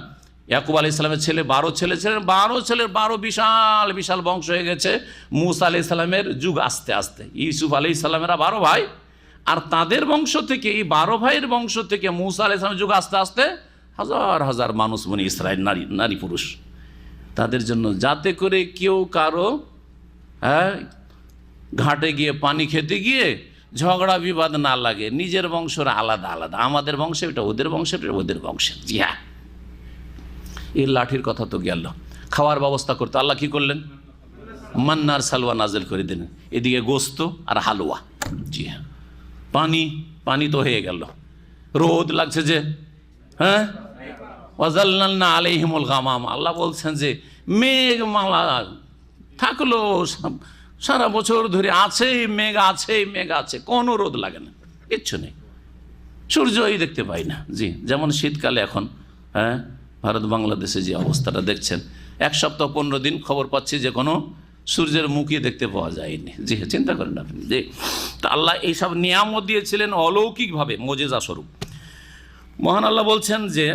ইয়াকুব আলাইহিস সালামের ছেলে 12 ছেলে ছিলেন, 12 ছেলের 12 বিশাল বিশাল বংশ হয়ে গেছে। মূসা আলাইহিস সালামের যুগ আস্তে আস্তে, ইউসুফ আলাইহিস সালামেরা 12 ভাই, আর তাদের বংশ থেকে, এই 12 ভাইয়ের বংশ থেকে মূসা আলাইহিস সালামের যুগ আস্তে আস্তে হাজার হাজার মানুষ, বনি ইসরায়েল, নারী পুরুষ। তাদের জন্য যাতে করে কেউ কারো ঘাটে গিয়ে পানি খেতে গিয়ে ঝগড়া বিবাদ না লাগে। নিজের বংশরা আলাদা আলাদা, আমাদের বংশে এটা ওদের বংশের, ওদের বংশের। জি হ্যাঁ, এই লাঠির কথা তো গেল। খাওয়ার ব্যবস্থা করতে আল্লাহ কি করলেন? মান্নার সালওয়া নাজিল করে দিলেন। এদিকে গোস্ত আর হালুয়া। জি হ্যাঁ, পানি তো হয়ে গেল। রোদ লাগছে যে, ওয়াজাল্লালনা আলাইহিমুল গামাম, আল্লাহ বলছেন যে মেঘমালা থাকলো সারা বছর ধরে, আছেই মেঘ আছে, কোনো রোদ লাগে না, কিচ্ছু নেই, সূর্যই দেখতে পাই না। জি, যেমন শীতকালে এখন ভারত বাংলাদেশে যে অবস্থাটা দেখছেন, 1 সপ্তাহ 15 দিন খবর পাচ্ছি যে কোনো সূর্যের মুখই দেখতে পাওয়া যায়নি। জি হ্যাঁ, চিন্তা করেন আপনি যে তা আল্লাহ এইসব নিয়ামত দিয়েছিলেন অলৌকিকভাবে, মোজেজা স্বরূপ। মহান আল্লাহ বলছেন যে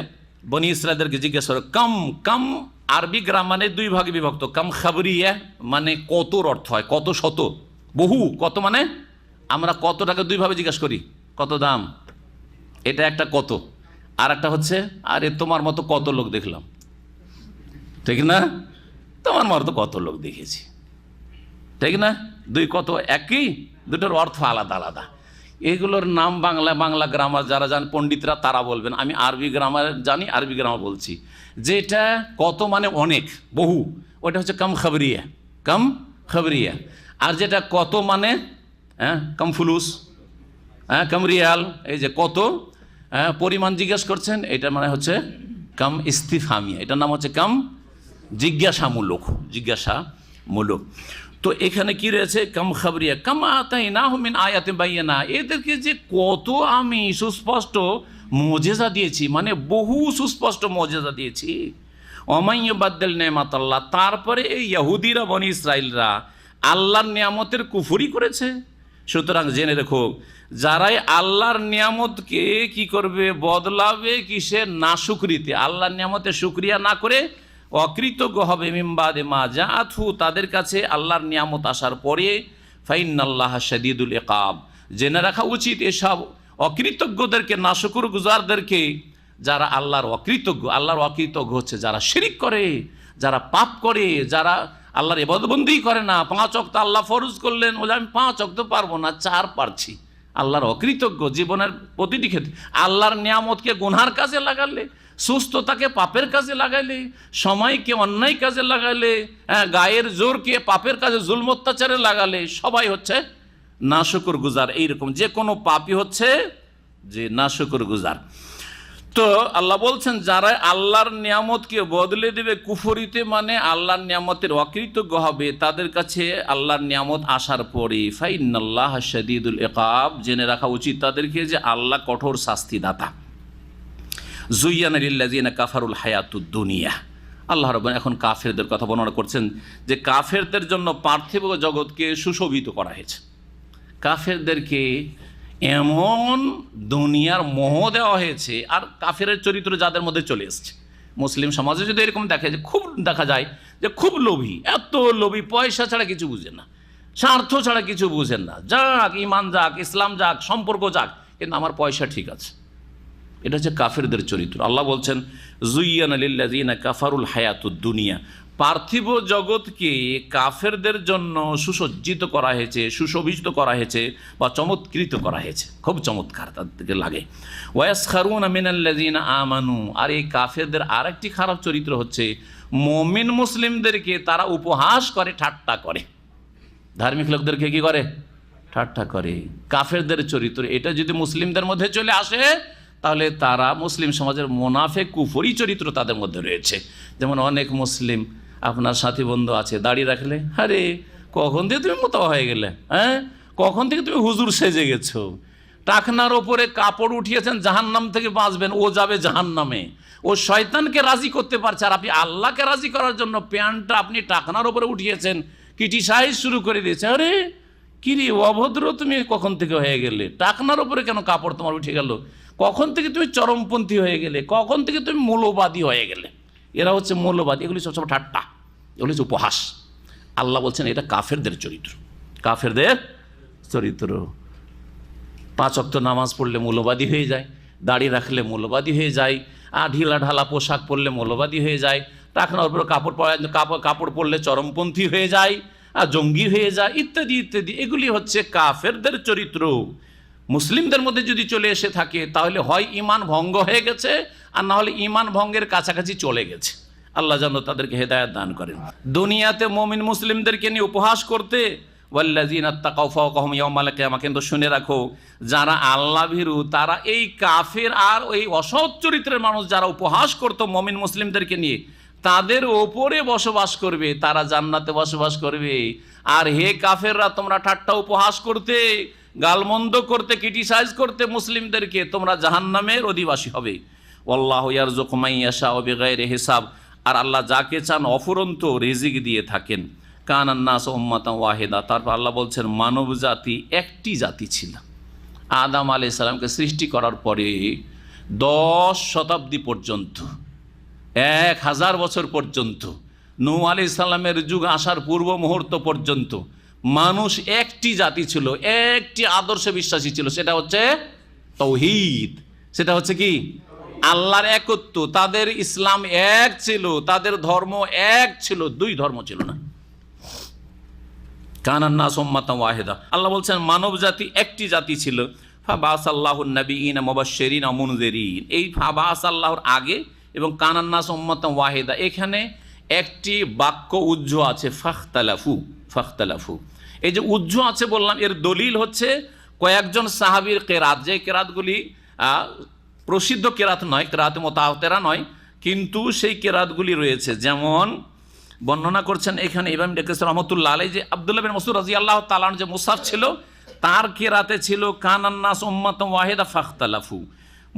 বনি ইসরায়েলদেরকে জিজ্ঞেস করো, কাম কাম আরবি গ্রামারে 2 ভাগে বিভক্ত। কাম খাবরিয়া মানে কতর অর্থ হয় কত শত, বহু কত মানে আমরা কত টাকা 2 ভাবে জিজ্ঞাসা করি, কত দাম, এটা একটা কত। আর একটা হচ্ছে আরে তোমার মতো কত লোক দেখলাম, ঠিক না, তোমার মতো কত লোক দেখেছি, ঠিক না, 2 কত একই, দুটোর অর্থ আলাদা আলাদা। এগুলোর নাম বাংলা গ্রামার যারা জান পণ্ডিতরা তারা বলবেন, আমি আরবি গ্রামার জানি, আরবি গ্রামার বলছি। যেটা কত মানে অনেক বহু, ওটা হচ্ছে কাম খাবরিয়া, কাম খাবরিয়া। আর যেটা কত মানে কাম ফুলুস, কাম রিয়াল, এই যে কত পরিমাণ জিজ্ঞেস করছেন, এটা মানে হচ্ছে কাম ইস্তিফহামিয়া, এটার নাম হচ্ছে কাম জিজ্ঞাসামূলক, জিজ্ঞাসামূলক। তো এখানে কি রয়েছে, কাম খাবরিয়া, কাম আতাইনাহুম মিন আয়াতিন বাইয়িনা, এদেরকে যে কত আমি সুস্পষ্ট মুজিজা দিয়েছি, মানে বহু সুস্পষ্ট মুজিজা দিয়েছি। ওমাই ইউবাদদিল নিয়ামাতাল্লাহ, তারপরে এই ইহুদিরা বনি ইসরাইলরা আল্লাহর নিয়ামতের কুফরি করেছে। সুতরাং জেনে রেখো, যারাই আল্লাহর নিয়ামতকে কি করবে, বদলাবে কিসে, নাশুকরিতে, আল্লাহর নিয়ামতের শুকরিয়া না করে অকৃতজ্ঞ হবে, মিম্বাদে মা জাআতহু, তাদের কাছে আল্লাহর নিয়ামত আসার পরে, ফাইন্নাল্লাহ শাদীদুল ইকাব, জেনে রাখা উচিত এসব অকৃতজ্ঞদেরকে, নাশুকুর গুজারদেরকে, যারা আল্লাহর অকৃতজ্ঞ। আল্লাহর অকৃতজ্ঞ হচ্ছে যারা শিরিক করে, যারা পাপ করে, যারা আল্লাহর ইবাদতবন্দি করে না। 5 ওয়াক্ত আল্লাহ ফরজ করলেন, বলে আমি 5 ওয়াক্ত পারবো না, 4 পারছি। আল্লাহর অকৃতজ্ঞ জীবনের প্রতিটি ক্ষেত্রে। আল্লাহর নিয়ামতকে গুনহার কাজে লাগালে, সুস্থতাকে পাপের কাজে লাগাইলে, সময়কে অন্যায় কাজে লাগাইলে, গায়ের জোরকে পাপের কাজে জুলম অত্যাচারে লাগালে, সবাই হচ্ছে নাশুকুর গুজার। এইরকম যে কোনো পাপই হচ্ছে যে নাশুকুর গুজার। তো আল্লাহ বলছেন যারা আল্লাহর নিয়ামতকে বদলে দেবে কুফরিতে, মানে আল্লাহর নিয়ামতের অকৃতজ্ঞ হবে, তাদের কাছে আল্লাহর নিয়ামত আসার পরে ফাইন্নাল্লাহ শাদীদুল ইকাব, জেনে রাখা উচিত তাদেরকে যে আল্লাহ কঠোর শাস্তিদাতা। যুয়্যানা লিল্লাযিনা কাফারুল হায়াতুদ দুনিয়া, আল্লাহ রাব্বুল এখন কাফেরদের কথা বর্ণনা করছেন যে কাফেরদের জন্য পার্থিব জগৎকে সুশোভিত করা হয়েছে। কাফেরদেরকে এমন দুনিয়ার মোহ দেওয়া হয়েছে, আর কাফেরের চরিত্র যাদের মধ্যে চলে এসছে। মুসলিম সমাজে যদি এরকম দেখে যে খুব দেখা যায় যে খুব লোভী, এত লোভী, পয়সা ছাড়া কিছু বুঝেন না, স্বার্থ ছাড়া কিছু বুঝেন না, যাক ইমান যাক, ইসলাম যাক, সম্পর্ক যাক, কিন্তু আমার পয়সা ঠিক আছে। এটা হচ্ছে কাফেরদের চরিত্র। আল্লাহ বলছেন যুয়্যানা লিল্লাযিনা কাফারুল হায়াতুদ দুনিয়া, পার্থিব জগৎকে কাফেরদের জন্য সুসজ্জিত করা হয়েছে, সুশোভিত করা হয়েছে বা চমৎকৃত করা হয়েছে, খুব চমৎকার তাদেরকে লাগে। ওয়াসখারুনা মিনাল্লাযিনা আমানু, আর এই কাফেরদের আরেকটি খারাপ চরিত্র হচ্ছে মুমিন মুসলিমদেরকে তারা উপহাস করে, ঠাট্টা করে। ধার্মিক লোকদেরকে কি করে, ঠাট্টা করে। কাফেরদের চরিত্র এটা যদি মুসলিমদের মধ্যে চলে আসে, তাহলে তারা মুসলিম সমাজের মুনাফিক কুফরি চরিত্র তাদের মধ্যে রয়েছে। যেমন অনেক মুসলিম আপনার সাথী বন্ধু আছে, দাড়ি রাখলে আরে কখন থেকে তুমি মোতা হয়ে গেলে, কখন থেকে তুমি হুজুর সেজে গেছো, টাকনার ওপরে কাপড় উঠিয়েছেন জাহান্নাম থেকে বাঁচবেন, ও যাবে জাহান্নামে। ও শয়তানকে রাজি করতে পারছে, আর আপনি আল্লাহকে রাজি করার জন্য প্যান্টটা আপনি টাকনার ওপরে উঠিয়েছেন, ক্রিটিসাইজ শুরু করে দিয়েছে। আরে কিরে অভদ্র, তুমি কখন থেকে হয়ে গেলে, টাকনার ওপরে কেন কাপড় তোমার উঠে গেল, কখন থেকে তুমি চরমপন্থী হয়ে গেলে, কখন থেকে তুমি মৌলবাদী হয়ে গেলে। এরা হচ্ছে মৌলবাদী, এগুলি সবসময় ঠাট্টা, এগুলি হচ্ছে উপহাস। আল্লাহ বলছেন এটা কাফেরদের চরিত্র, কাফেরদের চরিত্র। 5 ওয়াক্ত নামাজ পড়লে মৌলবাদী হয়ে যায়, দাড়ি রাখলে মৌলবাদী হয়ে যায়, ঢিলা ঢালা পোশাক পরলে মৌলবাদী হয়ে যায়, টাকনার উপরে কাপড় পরলে চরমপন্থী হয়ে যায়, জঙ্গি হয়ে যায়, ইত্যাদি ইত্যাদি। এগুলি হচ্ছে কাফেরদের চরিত্র। মুসলিমদের মধ্যে যদি চলে এসে থাকে তাহলে হয় ঈমান ভঙ্গ হয়ে গেছে, আর না হলে ঈমান ভঙ্গের কাছাকাছি চলে গেছে। আল্লাহ যেন তাদেরকে হেদায়েত দান করেন। দুনিয়াতে মুমিন মুসলিমদেরকে নিয়ে উপহাস করতে, ওয়াল্লাযিনা তাকাউ ফাওকাহুম ইয়াওমাল কিয়ামাহ, কিন্তু শুনে রাখো যারা আল্লাহ ভীরু তারা এই কাফের আর ওই অসৎ চরিত্রের মানুষ যারা উপহাস করতো মুমিন মুসলিমদেরকে নিয়ে, তাদের ওপরে বসবাস করবে, তারা জান্নাতে বসবাস করবে। আর হে কাফেররা, তোমরা ঠাট্টা উপহাস করতে, গালমন্দ করতে, ক্রিটিসাইজ করতে মুসলিমদেরকে, তোমরা জাহান্নামের অধিবাসী হবে। আল্লাহু ইয়ারযুকু মান ইয়াশাউ বিগাইরি হিসাব, আর আল্লাহ যাকে চান অফুরন্ত রিজিক দিয়ে থাকেন। কানান নাস উম্মাতান ওয়াহিদা, তারপর আল্লাহ বলছেন মানব জাতি একটি জাতি ছিল। আদম আলাইহিস সালামকে সৃষ্টি করার পরে 10 শতাব্দী পর্যন্ত, 1000 বছর পর্যন্ত, নূহ আলাইহিস সালামের যুগ আসার পূর্ব মুহূর্ত পর্যন্ত মানুষ একটি জাতি ছিল, একটি আদর্শে বিশ্বাসী ছিল, সেটা হচ্ছে তাওহীদ। সেটা হচ্ছে কি? আল্লাহর একত্ব। তাদের ইসলাম এক ছিল, তাদের ধর্ম এক ছিল, 2 ধর্ম ছিল না। কানান নাস উম্মাতান ওয়াহিদা, আল্লাহ বলছেন মানব জাতি একটি জাতি ছিল। ফাবাসাল্লাহুন নাবিয়িনা মুবাশশিরিন ওয়া মুনযিরিন, এই ফাবাসাল্লাহর আগে এবং কানান নাস উম্মাতান ওয়াহিদা, এখানে একটি বাক্য উজ্জ আছে, ফাখতালাফু। ফাখতালাফু, এই যে উজ্জ আছে বললাম, এর দলিল হচ্ছে কয়েকজন সাহাবীর কেরাত, যে কেরাতগুলি প্রসিদ্ধ কেরাত নয়, কেরাত মুতাওয়াতিরা নয়, কিন্তু সেই কেরাতগুলি রয়েছে। যেমন বর্ণনা করছেন এখানে ইমাম কাসির রহমাতুল্লাহ আলাইহি যে আব্দুল্লাহ বিন মাসউদ রাদিয়াল্লাহু তাআলা যে মুসাফ ছিল, তার কেরাতে ছিল কানান নাস উম্মাতান ওয়াহিদা ফাখতালাফু।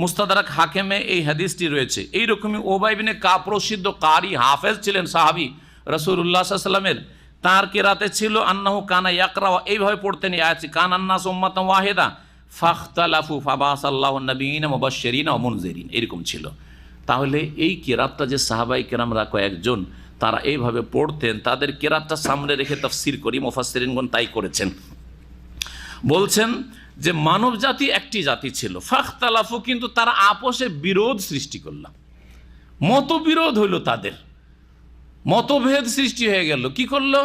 মুস্তাদরাক হাকিমে এই হাদিসটি রয়েছে। এইরকমই উবাই বিন কাব, প্রসিদ্ধ কারি হাফেজ ছিলেন সাহাবী রাসূলুল্লাহ সাল্লাল্লাহু আলাইহি ওয়াসাল্লামের, তার কেরাতে ছিল আন্নাহু কানা ইয়াকরা, এইভাবে পড়তেন এই আয়াতটি, কানান নাস উম্মাতান ওয়াহিদা ফাখতালাফু ফাবাসাল্লাহুন নাবিয়িনা মুবাশশিরিন ওয়া মুনযিরিন, এরকম ছিল। তাহলে এই কেরাতটা যে সাহাবায়ে কেরামরা কয়েকজন তারা এইভাবে পড়তেন, তাদের কেরাতটা সামনে রেখে তাফসীর করি মুফাসসিরিনগণ তাই করেছেন। বলছেন যে মানব জাতি একটি জাতি ছিল, ফাখতালাফু, কিন্তু তারা আপোষে বিরোধ সৃষ্টি করল, মতবিরোধ হইল, তাদের মতভেদ সৃষ্টি হয়ে গেল। কি করলো?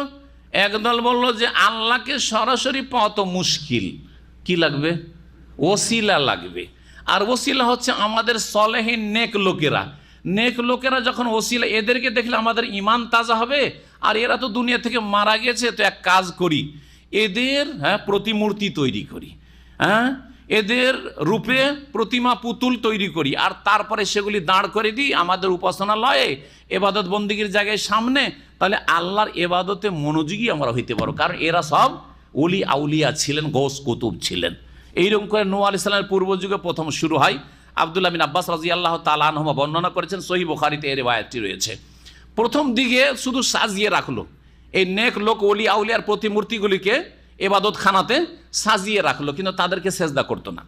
একদল বলল যে আল্লাহকে সরাসরি পাওয়া তো মুশকিল, কি লাগবে? ওসিলা লাগবে। আর ওসিলা হচ্ছে আমাদের সলেহীন নেক লোকেরা। নেক লোকেরা যখন ওসিলা, এদেরকে দেখলে আমাদের ঈমান তাজা হবে, আর এরা তো দুনিয়া থেকে মারা গেছে, তো এক কাজ করি, এদের প্রতিমূর্তি তৈরি করি, এদের রূপে প্রতিমা পুতুল তৈরি করি, আর তারপরে সেগুলি দাঁড় করে দিই আমাদের উপাসনালয়ে, এবাদত বন্দিগির জায়গায় সামনে, তাহলে আল্লাহর এবাদতে মনোযোগী আমরা হইতে পারো, কারণ এরা সব ওলি আউলিয়া ছিলেন, গৌস কুতুব ছিলেন। এইরকম করে নূহ আলাইহিস সালামের পূর্ব যুগে প্রথম শুরু হয়। আব্দুল্লাহ বিন আব্বাস রাদিয়াল্লাহু তাআলা আনহুমা বর্ণনা করেছেন, সহিহ বুখারীতে এই রিওয়ায়াতটি রয়েছে। প্রথম দিকে শুধু সাজিয়ে রাখলো, এই নেক লোক ওলি আউলিয়ার প্রতিমূর্তিগুলিকে এবাদত খানাতে সাজিয়ে রাখলো, কিন্তু তাদেরকে সেজদা করতো না।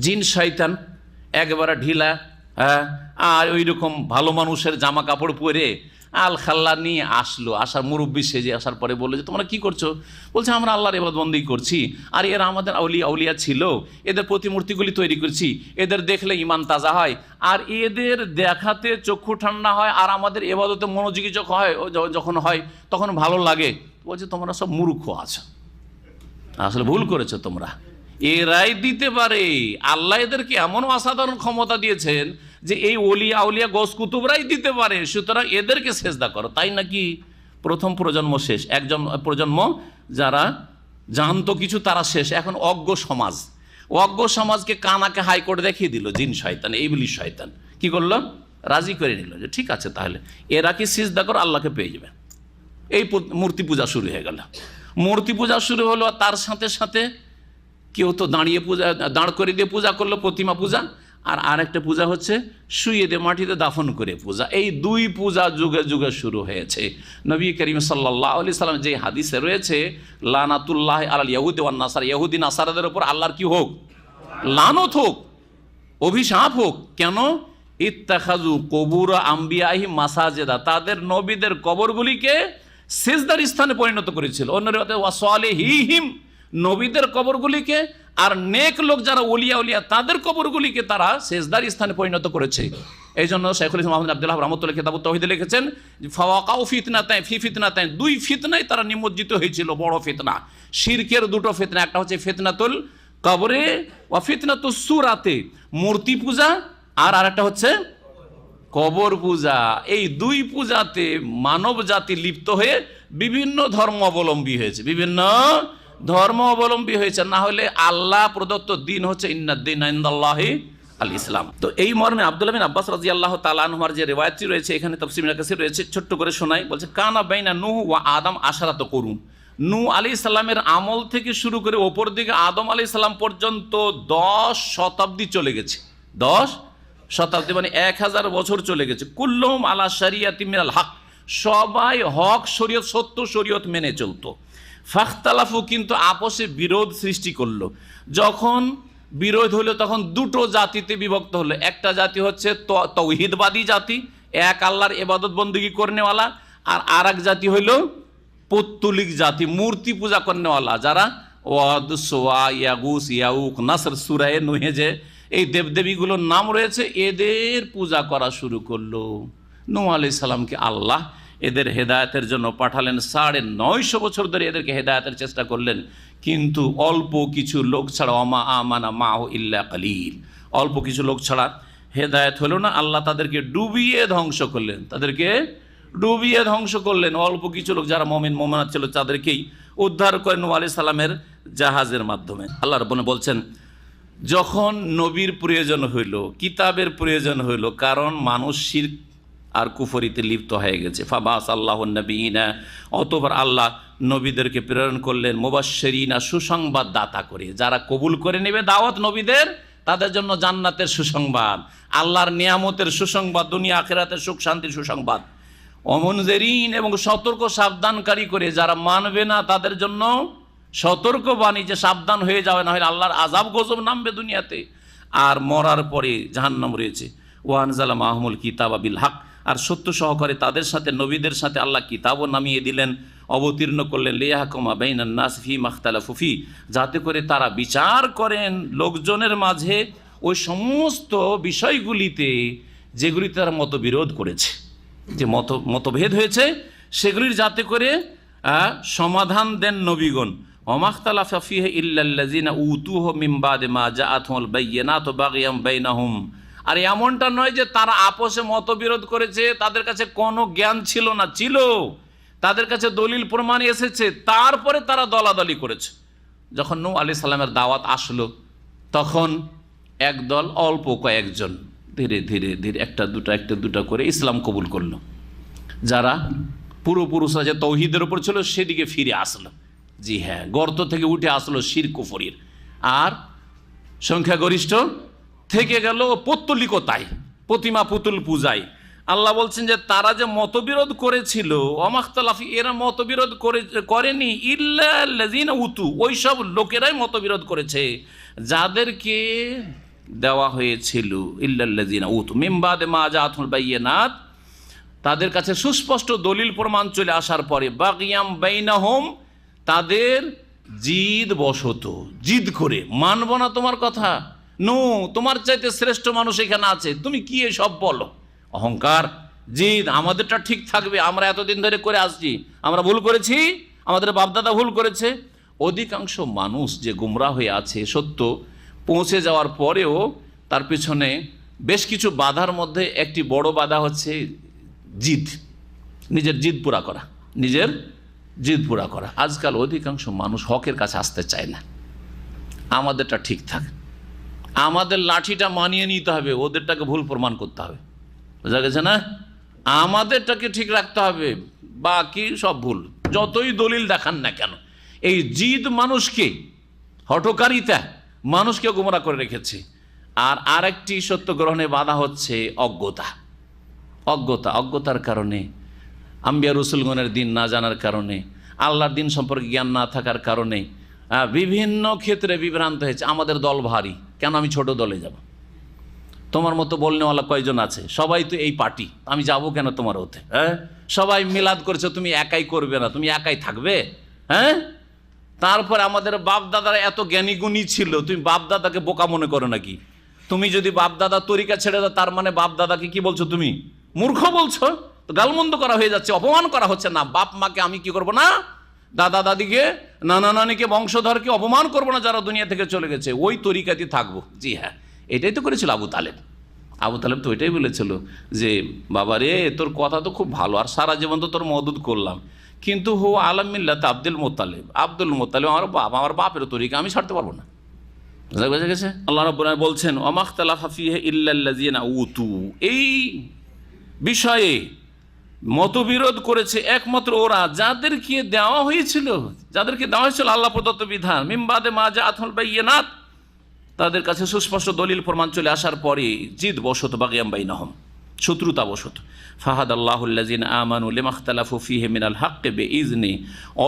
জিন শয়তান একেবারে ঢিলা, আর ওই রকম ভালো মানুষের জামা কাপড় পরে আল খাল্লা নিয়ে আসলো, আসার মুরব্বী সেজে আসার পরে বললো যে তোমরা কি করছো? বলছে আমরা আল্লাহর ইবাদত বন্দেগী করছি, আর এরা আমাদের আউলিয়া ছিল, এদের প্রতিমূর্তিগুলি তৈরি করছি, এদের দেখলে ঈমান তাজা হয়, আর এদের দেখাতে চক্ষু ঠান্ডা হয়, আর আমাদের ইবাদতে মনোযোগী যখন হয় তখন ভালো লাগে। বলছে তোমরা সব মূর্খ আছো, আসলে ভুল করেছো তোমরা। এরাই দিতে পারে, আল্লাহ এদেরকে এমন অসাধারণ ক্ষমতা দিয়েছেন যে এই ওলিয়া আউলিয়া গস কুতুবরাই দিতে পারে, সুতরাং এদেরকে সেজদা করো। তাই নাকি প্রথম প্রজন্ম শেষ, একজন প্রজন্ম যারা জানতো কিছু তারা শেষ। এখন অজ্ঞ সমাজকে কানাকে হাইকোর্ট দেখিয়ে দিল জিন শয়তান, ইবলিস শয়তান কি করলো? রাজি করে নিল যে ঠিক আছে, তাহলে এরা কি সিজদা করো, আল্লাহকে পেয়ে যাবে। এই মূর্তি পূজা শুরু হয়ে গেল। মূর্তি পূজা শুরু হলো, তার সাথে সাথে কেউ তো দাঁড় করে দিয়ে পূজা করলো, প্রতিমা পূজা, আর আরেকটা পূজা হচ্ছে শুইয়ে দিয়ে মাটিতে দাফন করে পূজা। এই 2 পূজা যুগে যুগে শুরু হয়েছে। নবী করিম সাল্লাল্লাহু আলাইহি সাল্লাম যে হাদিসে রয়েছে, লানাতুল্লাহ আলাল ইয়াহুদি ওয়ান নাসারা, ইহুদি নাসারাদের উপর আল্লাহর কি হোক? লানত হোক, অভিশাপ হোক। কেন? ইত্তাখাযু কুবুর আম্বিয়াহি মাসাজিদা, তাদের নবীদের কবরগুলিকে সিজদার স্থানে পরিণত করেছিল। অন্য রিওয়ায়াতে ওয়াসালিহিহিম, নবীদের কবরগুলিকে আর নেক লোক যারা ওলিয়া উলিয়া তাদের কবরগুলিকে তারা সিজদার স্থানে পরিণত করেছে। এই জন্য শাইখুল ইসলাম আহমদ আব্দুল্লাহ রাহমাতুল্লাহ কিতাবুত তাওহীদে লিখেছেন ফাওয়াকাউ ফিতনাতাইন ফি ফিতনাতাইন, 2 ফিতনায় তারা নিমজ্জিত হয়েছিল, বড় ফিতনা, শিরকের 2টো ফিতনা। একটা হচ্ছে ফিতনাতুল কবরে ওয়া ফিতনাতুস সূরাতে, মূর্তি পূজা, আর আরেকটা হচ্ছে কবর পূজা। এই 2 পূজাতে মানব জাতি লিপ্ত হয়ে বিভিন্ন ধর্ম অবলম্বী হয়েছে। না হলে আল্লাহ প্রদত্ত দিন হচ্ছে ইন্নাদ-দীনা ইনদাল্লাহি আল ইসলাম। তো এই মর্মে আব্দুল্লাহ বিন আব্বাস রাদিয়াল্লাহু তাআলা আনহুর যে রিওয়ায়াতটি রয়েছে, এখানে তাফসীর ইবনে কাসির রয়েছে, ছোট্ট করে শোনাই। বলছে কানা বাইনা নূহ ওয়া আদম আশারাত কুরুন, নূহ আলাইহিস সালামের আমল থেকে শুরু করে ওপর দিকে আদম আলাইহিস সালাম পর্যন্ত 10 শতাব্দী চলে গেছে। 10 শতাব্দী মানে 1000 বছর চলে গেছে। কুল্লুহুম আলা শরিয়াতি মিনাল হক, সবাই হক শরীয়ত, সত্য শরীয়ত মেনে চলতো। ফাখতালাফু, কিন্তু আপোষে বিরোধ সৃষ্টি করলো। যখন বিরোধ হলো তখন দুটো জাতিতে বিভক্ত হলো। একটা জাতি হচ্ছে তৌহিদবাদী জাতি, এক আল্লাহর ইবাদত বন্দেগী করনেওয়ালা, আর আরেক জাতি হইল পৌত্তলিক জাতি, মূর্তি পূজা করনেওয়ালা, যারা ওয়াদ, সোয়া, ইয়াগুস, ইয়াউক, নাসর, সূরায়ে নূহে যে এই দেবদেবীগুলোর নাম রয়েছে, এদের পূজা করা শুরু করলো। নূহ আলাইহিস সালামকে আল্লাহ এদের হেদায়েতের জন্য পাঠালেন। 950 বছর ধরে এদেরকে হেদায়েতের চেষ্টা করলেন, কিন্তু অল্প কিছু লোক ছাড়া, ওমা আমানা মাহু ইল্লা কালিল, অল্প কিছু লোক ছাড়া হেদায়েত হলো না। আল্লাহ তাদেরকে ডুবিয়ে ধ্বংস করলেন, তাদেরকে ডুবিয়ে ধ্বংস করলেন। অল্প কিছু লোক যারা মুমিন মুমিনাত ছিল তাদেরকেই উদ্ধার করেন নূহ আলাইহিস সালামের জাহাজের মাধ্যমে। আল্লাহ রাব্বুল বলছেন, যখন নবীর প্রয়োজন হইল, কিতাবের প্রয়োজন হইল, কারণ মানুষ শিরক আর কুফরিতে লিপ্ত হয়ে গেছে। ফাবাস আল্লাহুন নবিয়িনা, অতঃপর আল্লাহ নবীদেরকে প্রেরণ করলেন মুবাশশিরিনা, সুসংবাদ দাতা করে। যারা কবুল করে নেবে দাওয়াত নবীদের, তাদের জন্য জান্নাতের সুসংবাদ, আল্লাহর নিয়ামতের সুসংবাদ, দুনিয়া আখিরাতের সুখ শান্তির সুসংবাদ। অমুনজিরিন, এবং সতর্ক সাবধানকারী করে। যারা মানবে না তাদের জন্য সতর্ক বাণী, যে সাবধান হয়ে যাবে, না হলে আল্লাহর আযাব গজব নামবে দুনিয়াতে, আর মরার পরে জাহান্নাম রয়েছে। ওয়ানজালা মাহমুল কিতাবা বিল হক, আর সত্য সহকারে তাদের সাথে, নবীদের সাথে আল্লাহ কিতাবও নামিয়ে দিলেন, অবতীর্ণ করলেন। লিয়াহকুমা বাইনান নাস ফীমা ইখতালাফু ফী, যাতে করে তারা বিচার করেন লোকজনের মাঝে ওই সমস্ত বিষয়গুলিতে যেগুলিতে তারা মতবিরোধ করেছে, যে মতভেদ হয়েছে, সেগুলির যাতে করে সমাধান দেন নবীগণ। ওমা ইখতালাফা ফীহি ইল্লাল্লাযিনা উতুহু মিন বাদি মা জাআতহুমুল বায়্যিনাতু বাগিয়াম বাইনাহুম, আর এমনটা নয় যে তারা আপোষে মতবিরোধ করেছে, তাদের কাছে কোনো জ্ঞান ছিল না, ছিল, তাদের কাছে দলিল প্রমাণ এসেছে, তারপরে তারা দলাদলি করেছে। যখন নূহ আলাইহিস সালামের দাওয়াত আসলো, তখন একদল, অল্প কয়েকজন, ধীরে ধীরে ধীরে একটা দুটা করে ইসলাম কবুল করলো। যারা পুরোপুরুষরা যে তৌহিদের উপর ছিল সেদিকে ফিরে আসলো। জি হ্যাঁ, গর্ত থেকে উঠে আসলো শিরক কুফরির। আর সংখ্যাগরিষ্ঠ থেকে গেল পৌত্তলিকতায়, প্রতিমা পুতুল পূজায়। আল্লাহ বলছেন যে তারা যে মতবিরোধ করেছিল, ওমাখতালাফি, এরা মতবিরোধ করেনি, ইল্লাল্লাযিনা উতু, ওই সব লোকেরাই মতবিরোধ করেছে যাদেরকে দেওয়া হয়েছিল, ইল্লাল্লাযিনা উতু মিন বাদি মা জাআতহুমুল বায়্যিনাত, তাদের কাছে সুস্পষ্ট দলিল প্রমাণ চলে আসার পরে, বাগিয়াম বাইনাহুম, তাদের জিদ বশত, জিদ করে, মানব না তোমার কথা, তোমার চাইতে শ্রেষ্ঠ মানুষ এখানে আছে, তুমি কি এসব বলো। অহংকার, জিদ, আমাদেরটা ঠিক থাকবে, আমরা এতদিন ধরে করে আসছি, আমরা ভুল করেছি, আমাদের বাপদাদা ভুল করেছে। অধিকাংশ মানুষ যে গুমরাহ হয়ে আছে, সত্য পৌঁছে যাওয়ার পরেও তার পিছনে বেশ কিছু বাধার মধ্যে একটি বড় বাধা হচ্ছে জিদ, নিজের জিদ পুরা করা, নিজের জিদ পুরা করা। আজকাল অধিকাংশ মানুষ হকের কাছে আসতে চায় না, আমাদেরটা ঠিক থাকে, আমাদের লাঠিটা মানিয়ে নিতে হবে, ওদেরটাকে ভুল প্রমাণ করতে হবে, বোঝা গেছে না? আমাদেরটাকে ঠিক রাখতে হবে, বাকি সব ভুল, যতই দলিল দেখান না কেন। এই জিদ মানুষকে, হঠকারিতা মানুষকে গোমরা করে রেখেছে। আর আরেকটি সত্য গ্রহণে বাধা হচ্ছে অজ্ঞতা। অজ্ঞতার কারণে, আম্বিয়া রসুলগণের দিন না জানার কারণে, আল্লাহর দিন সম্পর্কে জ্ঞান না থাকার কারণে বিভিন্ন ক্ষেত্রে বিভ্রান্ত হয়েছে। আমাদের দল ভারী, কেন আমি ছোট দলে যাব? তোমার মতো বলনেওয়ালা কয়জন আছে? সবাই তো এই পার্টি, আমি যাব কেন তোমার ওতে? হ্যাঁ, সবাই মিলাদ করেছে, তুমি একাই করবে না, তুমি একাই থাকবে? হ্যাঁ, তারপর আমাদের বাপ দাদারা এত জ্ঞানী গুণী ছিল, তুমি বাপ দাদাকে বোকা মনে করো নাকি? তুমি যদি বাপ দাদা তরিকা ছেড়ে দাও, তার মানে বাপ দাদাকে কি বলছো? তুমি মূর্খ বলছো, তো গালমন্দ করা হয়ে যাচ্ছে, অপমান করা হচ্ছে। না, বাপ মাকে আমি কি করব না, দাদা দাদিকে, নানা নানিকে, বংশধরকে অপমান করবো না যারা দুনিয়া থেকে চলে গেছে, ওই তরিকাতে থাকবো। জি হ্যাঁ, এটাই তো করেছিল আবু তালেব। আবু তালেব তো ওইটাই বলেছিল যে বাবা রে, তোর কথা তো খুব ভালো, আর সারা জীবন তো তোর মদদ করলাম, কিন্তু হো আলাম মিল্লাত আব্দুল মোত্তালেব আমার বাপ, আমার বাপের তরিকা আমি ছাড়তে পারবো না। বুঝা গেছে? আল্লাহ রাব্বুল আলামিন বলছেন ওয়ামাখতালাফা ফীহি ইল্লাল্লাযিনা উতু, এই বিষয়ে মতবিরোধ করেছে একমাত্র ওরা যাদেরকে দেওয়া হয়েছিল, আল্লাহ প্রদত্ত বিধান, মিন বাদি মা জাআতহুমুল বায়্যিনাত, তাদের কাছে সুস্পষ্ট দলিল প্রমাণ চলে আসার পরে জিদ বশত বাগিয়াম বাইনাহুম, শত্রুতা বশত, ফাহাদ আল্লাহুল্লাযিন আমানু লিমাখতালাফু ফীহি মিনাল হাক্কি বিইজনি,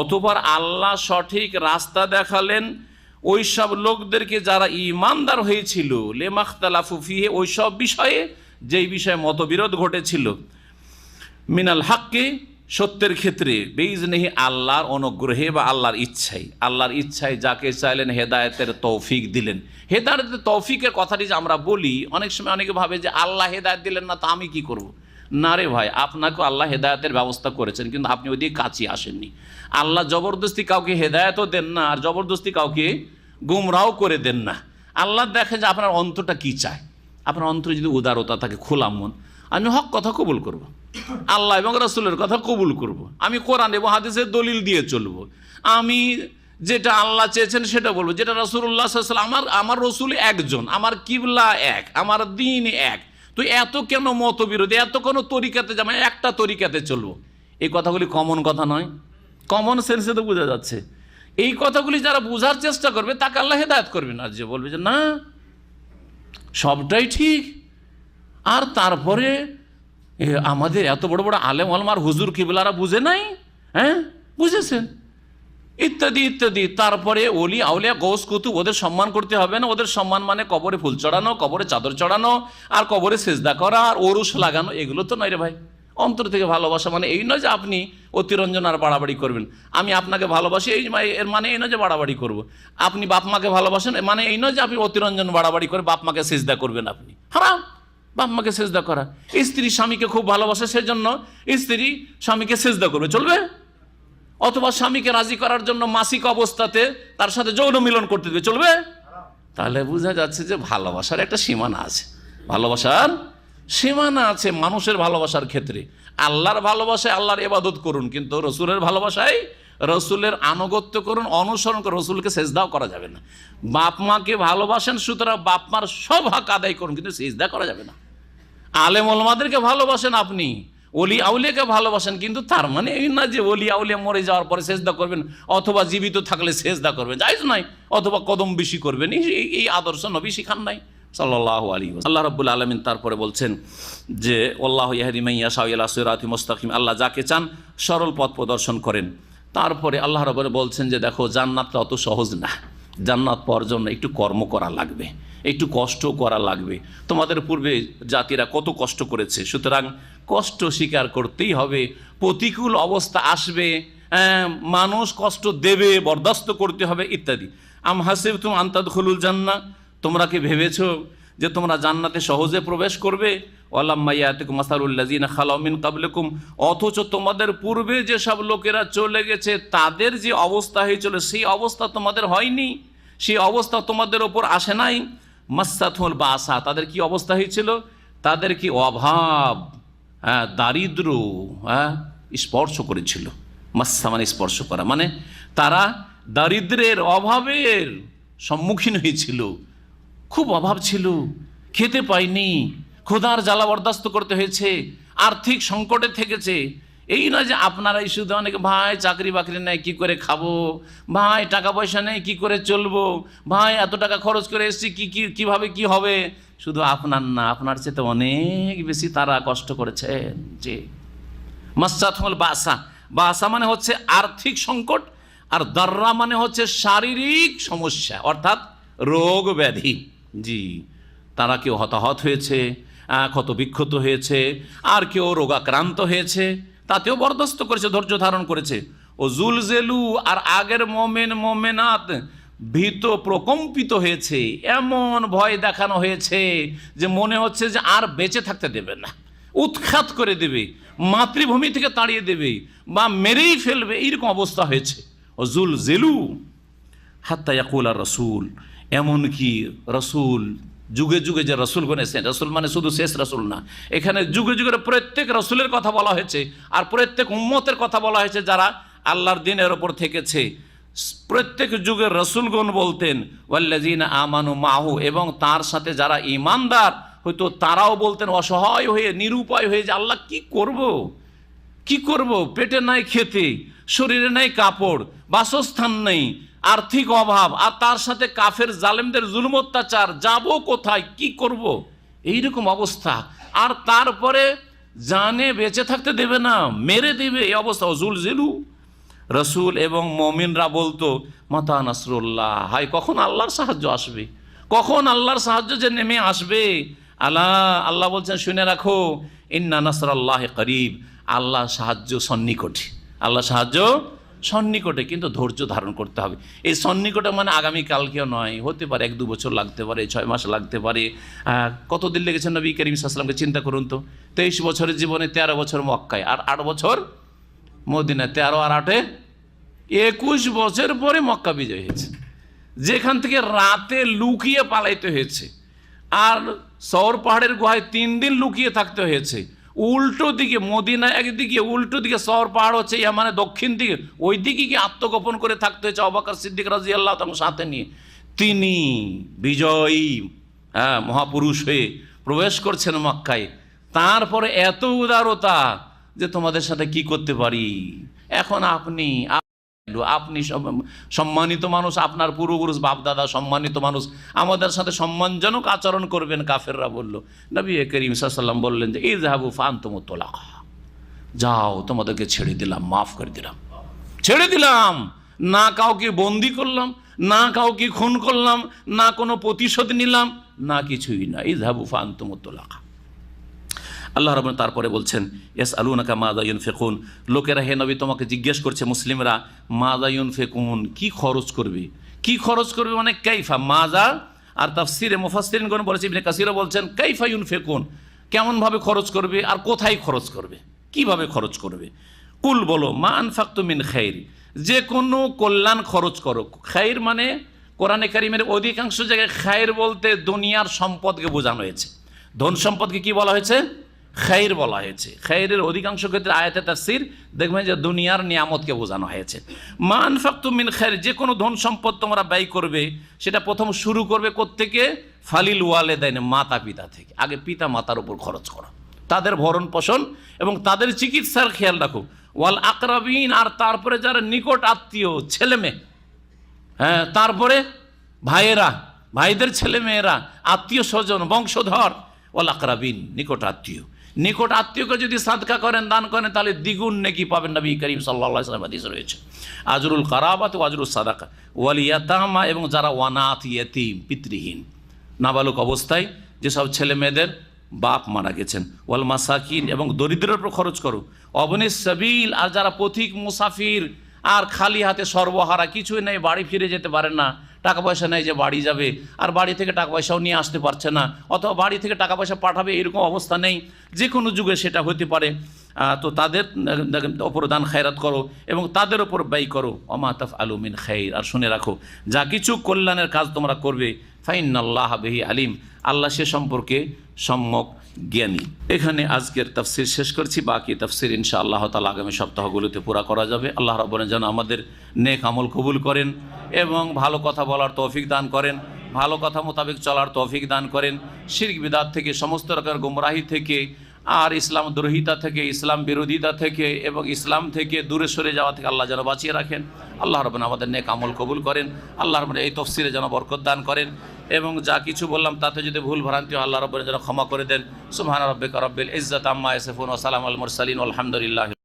অতঃপর আল্লাহ সঠিক রাস্তা দেখালেন ওই সব লোকদেরকে যারা ঈমানদার হয়েছিল, লিমাখতালাফু ফীহি, ওই সব বিষয়ে যেই বিষয়ে মতবিরোধ ঘটেছিল, মিনাল হাক্কি, সত্যের ক্ষেত্রে, বিইজনিহি, আল্লাহর অনুগ্রহে বা আল্লাহর ইচ্ছায়, আল্লাহর ইচ্ছায় যাকে চাইলেন হেদায়েতের তৌফিক দিলেন। হেদায়েতের তৌফিকের কথাটি যে আমরা বলি, অনেক সময় অনেকে ভাবে যে আল্লাহ হেদায়েত দিলেন না, তা আমি কি করব। না রে ভাই, আপনাকে আল্লাহ হেদায়েতের ব্যবস্থা করেছেন, কিন্তু আপনি ওইদিকে কাছে আসেননি। আল্লাহ জবরদস্তি কাউকে হেদায়েতও দেন না, আর জবরদস্তি কাউকে গুমরাও করে দেন না। আল্লাহ দেখে যে আপনার অন্তরটা কি চায়। আপনার অন্তরে যদি উদারতা থাকে, খোলা মন, আমি হক কথা কবুল করব, আল্লাহ এবং রাসূলের কথা কবুল করব, আমি কোরআন এবং হাদিসের দলিল দিয়ে চলব, আমি যেটা আল্লাহ চেয়েছেন সেটা বলবো, যেটা রাসূলুল্লাহ সাল্লাল্লাহু আলাইহি ওয়াসাল্লাম, আমার রসুল একজন, আমার কিবলা এক, আমার দিন এক, তো এত কেন মতবিরোধী, এত কোনো তরিকাতে যাবে, একটা তরিকাতে চলবো। এই কথাগুলি কমন কথা নয়, কমন সেন্সে তো বোঝা যাচ্ছে। এই কথাগুলি যারা বোঝার চেষ্টা করবে তাকে আল্লাহ হেদায়েত করবে না। যে বলবে যে না সবটাই ঠিক, আর তারপরে আমাদের এত বড় বড় আলেম ওলামার হুজুর কিবলারা বুঝে নাই, হ্যাঁ বুঝেছেন, ইত্যাদি ইত্যাদি। তারপরে ওলি আউলিয়া গৌস কুতুব, ওদের সম্মান করতে হবে না, ওদের সম্মান মানে কবরে ফুল চড়ানো, কবরে চাদর চড়ানো, আর কবরে সেজদা করা, আর ওরুস লাগানো, এগুলো তো নয় রে ভাই। অন্তর থেকে ভালোবাসা মানে এই নয় যে আপনি অতিরঞ্জন আর বাড়াবাড়ি করবেন। আমি আপনাকে ভালোবাসি, এর মানে এই নয় যে বাড়াবাড়ি করব। আপনি বাপ মাকে ভালোবাসেন, মানে এই নয় যে আপনি অতিরঞ্জন বাড়াবাড়ি করে বাপ মাকে সেজদা করবেন। আপনি হারাম বাপ মাকে সেজদা করা। স্ত্রী স্বামীকে খুব ভালোবাসে, সেজন্য স্ত্রী স্বামীকে সেজদা করবে, চলবে? অথবা স্বামীকে রাজি করার জন্য মাসিক অবস্থাতে তার সাথে যৌন মিলন করতে দেবে, চলবে? তাহলে বোঝা যাচ্ছে যে ভালোবাসার একটা সীমানা আছে, ভালোবাসার সীমানা আছে মানুষের ভালোবাসার ক্ষেত্রে। আল্লাহর ভালোবাসায় আল্লাহর ইবাদত করুন, কিন্তু রসুলের ভালোবাসায় রসুলের আনুগত্য করুন, অনুসরণ করুন, রসুলকে সেজদাও করা যাবে না। বাপ মাকে ভালোবাসেন, সুতরাং বাপ মার সব হক আদায় করুন, কিন্তু সেজদা করা যাবে না। আলেম ওলামাদেরকে ভালোবাসেন, আপনি ওলি আউলিয়াকে ভালোবাসেন, কিন্তু তার মানে এই না যে ওলি আউলিয়া মরে যাওয়ার পরে সেজদা করবেন, অথবা জীবিত থাকলে সেজদা করবেন, জায়েজ নাই, অথবা কদম বেশি করবেন। এই আদর্শ নবী শিখান নাই সাল্লাল্লাহু আলাইহি ওয়াসাল্লাম। আল্লাহ রাব্বুল আলামিন তারপরে বলছেন যে আল্লাহু ইয়াহদি মান ইয়াশাউ ইলা সিরাতিন মুস্তাকিম, আল্লাহ যাকে চান সরল পথ প্রদর্শন করেন। তারপরে আল্লাহ রাব্বুল বলছেন যে দেখো জান্নাতটা অত সহজ না, জান্নাত পাওয়ার জন্য একটু কর্ম করা লাগবে, একটু কষ্ট করা লাগবে। তোমাদের পূর্বে জাতিরা কত কষ্ট করেছে, সুতরাং কষ্ট স্বীকার করতেই হবে। প্রতিকূল অবস্থা আসবে, মানুষ কষ্ট দেবে, বরদাস্ত করতে হবে ইত্যাদি। আম হাসিবতুম আন তাদখুলুল জান্নাহ, তোমরা কি ভেবেছো যে তোমরা জান্নাতে সহজে প্রবেশ করবে? ওয়ালাম্মা ইয়াতিকুম মাসালুল লাযিনা খালাউ মিন ক্বাবলিকুম, অথচ তোমাদের পূর্বে যে সব লোকেরা চলে গেছে তাদের যে অবস্থা হয়েছিল সেই অবস্থা তোমাদের হয়নি, সেই অবস্থা তোমাদের ওপর আসে নাই। মাসাতুল বাসা, তাদের কি অবস্থা হয়েছিল? তাদের কি অভাব, দারিদ্র স্পর্শ করেছিল। মাসা মানে স্পর্শ করা, মানে তারা দারিদ্রের অভাবের সম্মুখীন হয়েছিল, খুব অভাব ছিল, খেতে পায়নি, ক্ষুধার জ্বালা বরদাস্ত করতে হয়েছে, আর্থিক সংকটে থেকেছে। এই নয় যে আপনারাই শুধু অনেকে ভাই চাকরি বাকরি নেই কি করে খাবো, ভাই টাকা পয়সা নেই কি করে চলবো, ভাই এত টাকা খরচ করে এসেছি কিভাবে কি হবে। শুধু আপনার না, আপনার চেয়ে অনেক বেশি তারা কষ্ট করেছেন। যে মাসাতুল বাসা, বাসা মানে হচ্ছে আর্থিক সংকট, আর দাররা মানে হচ্ছে শারীরিক সমস্যা, অর্থাৎ রোগ ব্যাধি। জি, তারা কেউ হতাহত হয়েছে, ক্ষত বিক্ষত হয়েছে, আর কেউ রোগাক্রান্ত হয়েছে, তাতেও বরদাস্ত করেছে, ধৈর্য ধারণ করেছে। ও জুলজেলু, আর আগের মোমেন মোমেনাত ভীত প্রকম্পিত হয়েছে, এমন ভয় দেখানো হয়েছে যে মনে হচ্ছে যে আর বেঁচে থাকতে দেবে না, উৎখাত করে দেবে, মাতৃভূমি থেকে তাড়িয়ে দেবে বা মেরেই ফেলবে, এইরকম অবস্থা হয়েছে। ও জুলজেলু হাত্তা ইয়াকুলা রাসূল, এমনকি রসুল যুগে যুগে যে রসুলগণ এসেছেন, রসুল মানে শুধু শেষ রসুল না, এখানে যুগে যুগের প্রত্যেক রসুলের কথা বলা হয়েছে, আর প্রত্যেক উম্মতের কথা বলা হয়েছে যারা আল্লাহর দ্বীনের ওপর থেকেছে। প্রত্যেক যুগের রসুলগণ বলতেন ওয়াল্লাযীনা আমানু মাহু, এবং তার সাথে যারা ঈমানদার হয়তো তারাও বলতেন অসহায় হয়ে, নিরুপায় হয়ে, যে আল্লাহ কি করব, কি করব? পেটে নাই খেতে, শরীরে নাই কাপড়, বাসস্থান নেই, আর্থিক অভাব, আর তার সাথে কাফের জালেমদের জুলুম অত্যাচার, যাব কোথায়, কি করব? এইরকম অবস্থা। আর তারপরে জানে বেঁচে থাকতে দেবে না, মেরে দেবে, এই অবস্থা। জুলজিলু, রসুল এবং মমিনরা বলতো মাতা নাসরুল্লাহ, হাই কখন আল্লাহর সাহায্য আসবে, কখন আল্লাহর সাহায্য যে নেমে আসবে। আল্লাহ বলছেন শুনে রাখো, ইন্না নাসরাল্লাহি করিব, আল্লাহ সাহায্য সন্নিকটে, আল্লাহ সাহায্য সন্নিকটে। কিন্তু ধৈর্য ধারণ করতে হবে। এই সন্নিকটে মানে আগামীকালকেও নয়, হতে পারে 1-2 বছর লাগতে পারে, 6 মাস লাগতে পারে। কতদিন লেগেছেন নবী করিম সাল্লাল্লাহু আলাইহি ওয়াসাল্লামকে? চিন্তা করুন তো, 23 বছরের জীবনে 13 বছর মক্কায় আর 8 বছর মদিনায়। 13 আর 8 21 বছর পরে মক্কা বিজয় হয়েছে, যেখান থেকে রাতে লুকিয়ে পালাইতে হয়েছে, আর সওর পাহাড়ের গুহায় 3 দিন লুকিয়ে থাকতে হয়েছে। উল্টো দিকে মদিনা একদিকে, উল্টো দিকে সওর পাহাড় হচ্ছে ইয়ামানে দক্ষিণ দিকে, ওই দিকে কি আত্মগোপন করে থাকতে হয়েছে আবু বকর সিদ্দিক রাদিয়াল্লাহু তাআলা সাথে নিয়ে। তিনি বিজয়ী মহাপুরুষ হয়ে প্রবেশ করছেন মক্কায়। তারপরে এত উদারতা যে তোমাদের সাথে কি করতে পারি, এখন আপনি সম্মানিত মানুষ, আপনার পূর্বপুরুষ বাপদাদা সম্মানিত মানুষ, আমাদের সাথে সম্মানজনক আচরণ করবেন। কাফেররা বলল, নবী করিম সাল্লাল্লাহু আলাইহি ওয়াসাল্লাম বললেন যে ইযহাবু ফাআনতুমুত তুলাকা, যাও তোমাদেরকে ছেড়ে দিলাম, মাফ করে দিলাম, ছেড়ে দিলাম। না কাউকে বন্দি করলাম, না কাউকে খুন করলাম, না কোনো প্রতিশোধ নিলাম, না কিছুই না। ইযহাবু ফাআনতুমুত তুলাকা। আল্লাহ রাব্বুল তারপরে বলছেন ইয়াসআলুনাকা মাযা ইউনফিকুন, লোকেরা হে নবী তোমাকে জিজ্ঞেস করছে, মুসলিমরা, মাযা ইউনফিকুন, কি খরচ করবে, কি খরচ করবে, মানে কাইফা, মাজা। আর তাফসিরে মুফাসসিরিনগণ বলেছে, ইবনে কাসিরও বলছেন কাইফা ইউনফিকুন, কেমনভাবে খরচ করবে আর কোথায় খরচ করবে, কিভাবে খরচ করবে। কুল বলো, মা আনফাকতু মিন খাইর, যে কোনো কল্যাণ খরচ করো। খাইর মানে কোরআনে কারিমের অধিকাংশ জায়গায় খাইর বলতে দুনিয়ার সম্পদকে বোঝানো হয়েছে। ধন সম্পদকে কি বলা হয়েছে? খাইর বলা হয়েছে। খাইরের অধিকাংশ ক্ষেত্রে আয়াতে তাফসীর দেখবেন যে দুনিয়ার নিয়ামতকে বোঝানো হয়েছে। মা আনফাকতুম মিন খাইর, যে কোনো ধন সম্পদ তোমরা ব্যয় করবে, সেটা প্রথম শুরু করবে কোত্থেকে? ফালিল ওয়ালিদাইন, মাতা পিতা থেকে। আগে পিতা মাতার উপর খরচ করো, তাদের ভরণ পোষণ এবং তাদের চিকিৎসার খেয়াল রাখো। ওয়াল আকরাবিন, আর তারপরে যারা নিকট আত্মীয়, ছেলে মেয়ে, তারপরে ভাইয়েরা, ভাইদের ছেলে মেয়েরা, আত্মীয় স্বজন, বংশধর। ওয়াল আকরাবিন, নিকট আত্মীয়। নিকট আত্মীয়কে যদি সাদকা করেন, দান করেন, তাহলে দ্বিগুণ নেকি পাবেন। নবী করিম সাল্লাল্লাহু আলাইহি ওয়াসাল্লাম হাদিস রয়েছে, আজরুল কারাবাত ওয়া আজরুস সাদাকা। ওয়াল ইয়াতামা, এবং যারা ওয়ানাত, ইয়াতীম, পিতৃহীন, নাবালক অবস্থায় যেসব ছেলে মেয়েদের বাপ মারা গেছেন। ওয়াল মাসাকিন, এবং দরিদ্রের উপর খরচ করো। অবনিস সাবিল, আর যারা পথিক মুসাফির, আর খালি হাতে সর্বহারা, কিছুই নেই, বাড়ি ফিরে যেতে পারে না, টাকা পয়সা নেই যে বাড়ি যাবে, আর বাড়ি থেকে টাকা পয়সাও নিয়ে আসতে পারছে না, অথবা বাড়ি থেকে টাকা পয়সা পাঠাবে এরকম অবস্থা নেই, যে কোনো যুগে সেটা হতে পারে। তো তাদের ওপর দান খায়রাত করো এবং তাদের ওপর ব্যয় করো। ওমা তাফআলু মিন খাইর, আর শুনে রাখো, যা কিছু কল্যাণের কাজ তোমরা করবে, ফাইন্নাল্লাহা বিহি আলিম, আল্লাহ সে সম্পর্কে সম্যক জ্ঞানী। এখানে আজকের তাফসির শেষ করছি। বাকি তাফসির ইনশাআল্লাহ তাআলা আগামী সপ্তাহগুলোতে পুরা করা যাবে। আল্লাহ রাব্বুল যেন আমাদের নেক আমল কবুল করেন এবং ভালো কথা বলার তৌফিক দান করেন, ভালো কথা মোতাবেক চলার তৌফিক দান করেন, শিরক বিদআত থেকে, সমস্ত রকমের গুমরাহি থেকে, আর ইসলাম দ্রোহিতা থেকে, ইসলাম বিরোধিতা থেকে এবং ইসলাম থেকে দূরে সরে যাওয়া থেকে আল্লাহ যেন বাঁচিয়ে রাখেন। আল্লাহ রাব্বুল আমাদের নেক আমল কবুল করেন। আল্লাহ রাব্বুল এই তাফসিরে যেন বরকত দান করেন এবং যা কিছু বললাম তাতে যদি ভুল ভ্রান্তি হয় আল্লাহ রাব্বুল যেন ক্ষমা করে দেন। সুবহান রাব্বিকা রাব্বিল ইজ্জাতি আম্মা ইয়াসিফুন ওয়া সালামুল মুরসালিন ওয়ালহামদুলিল্লাহ।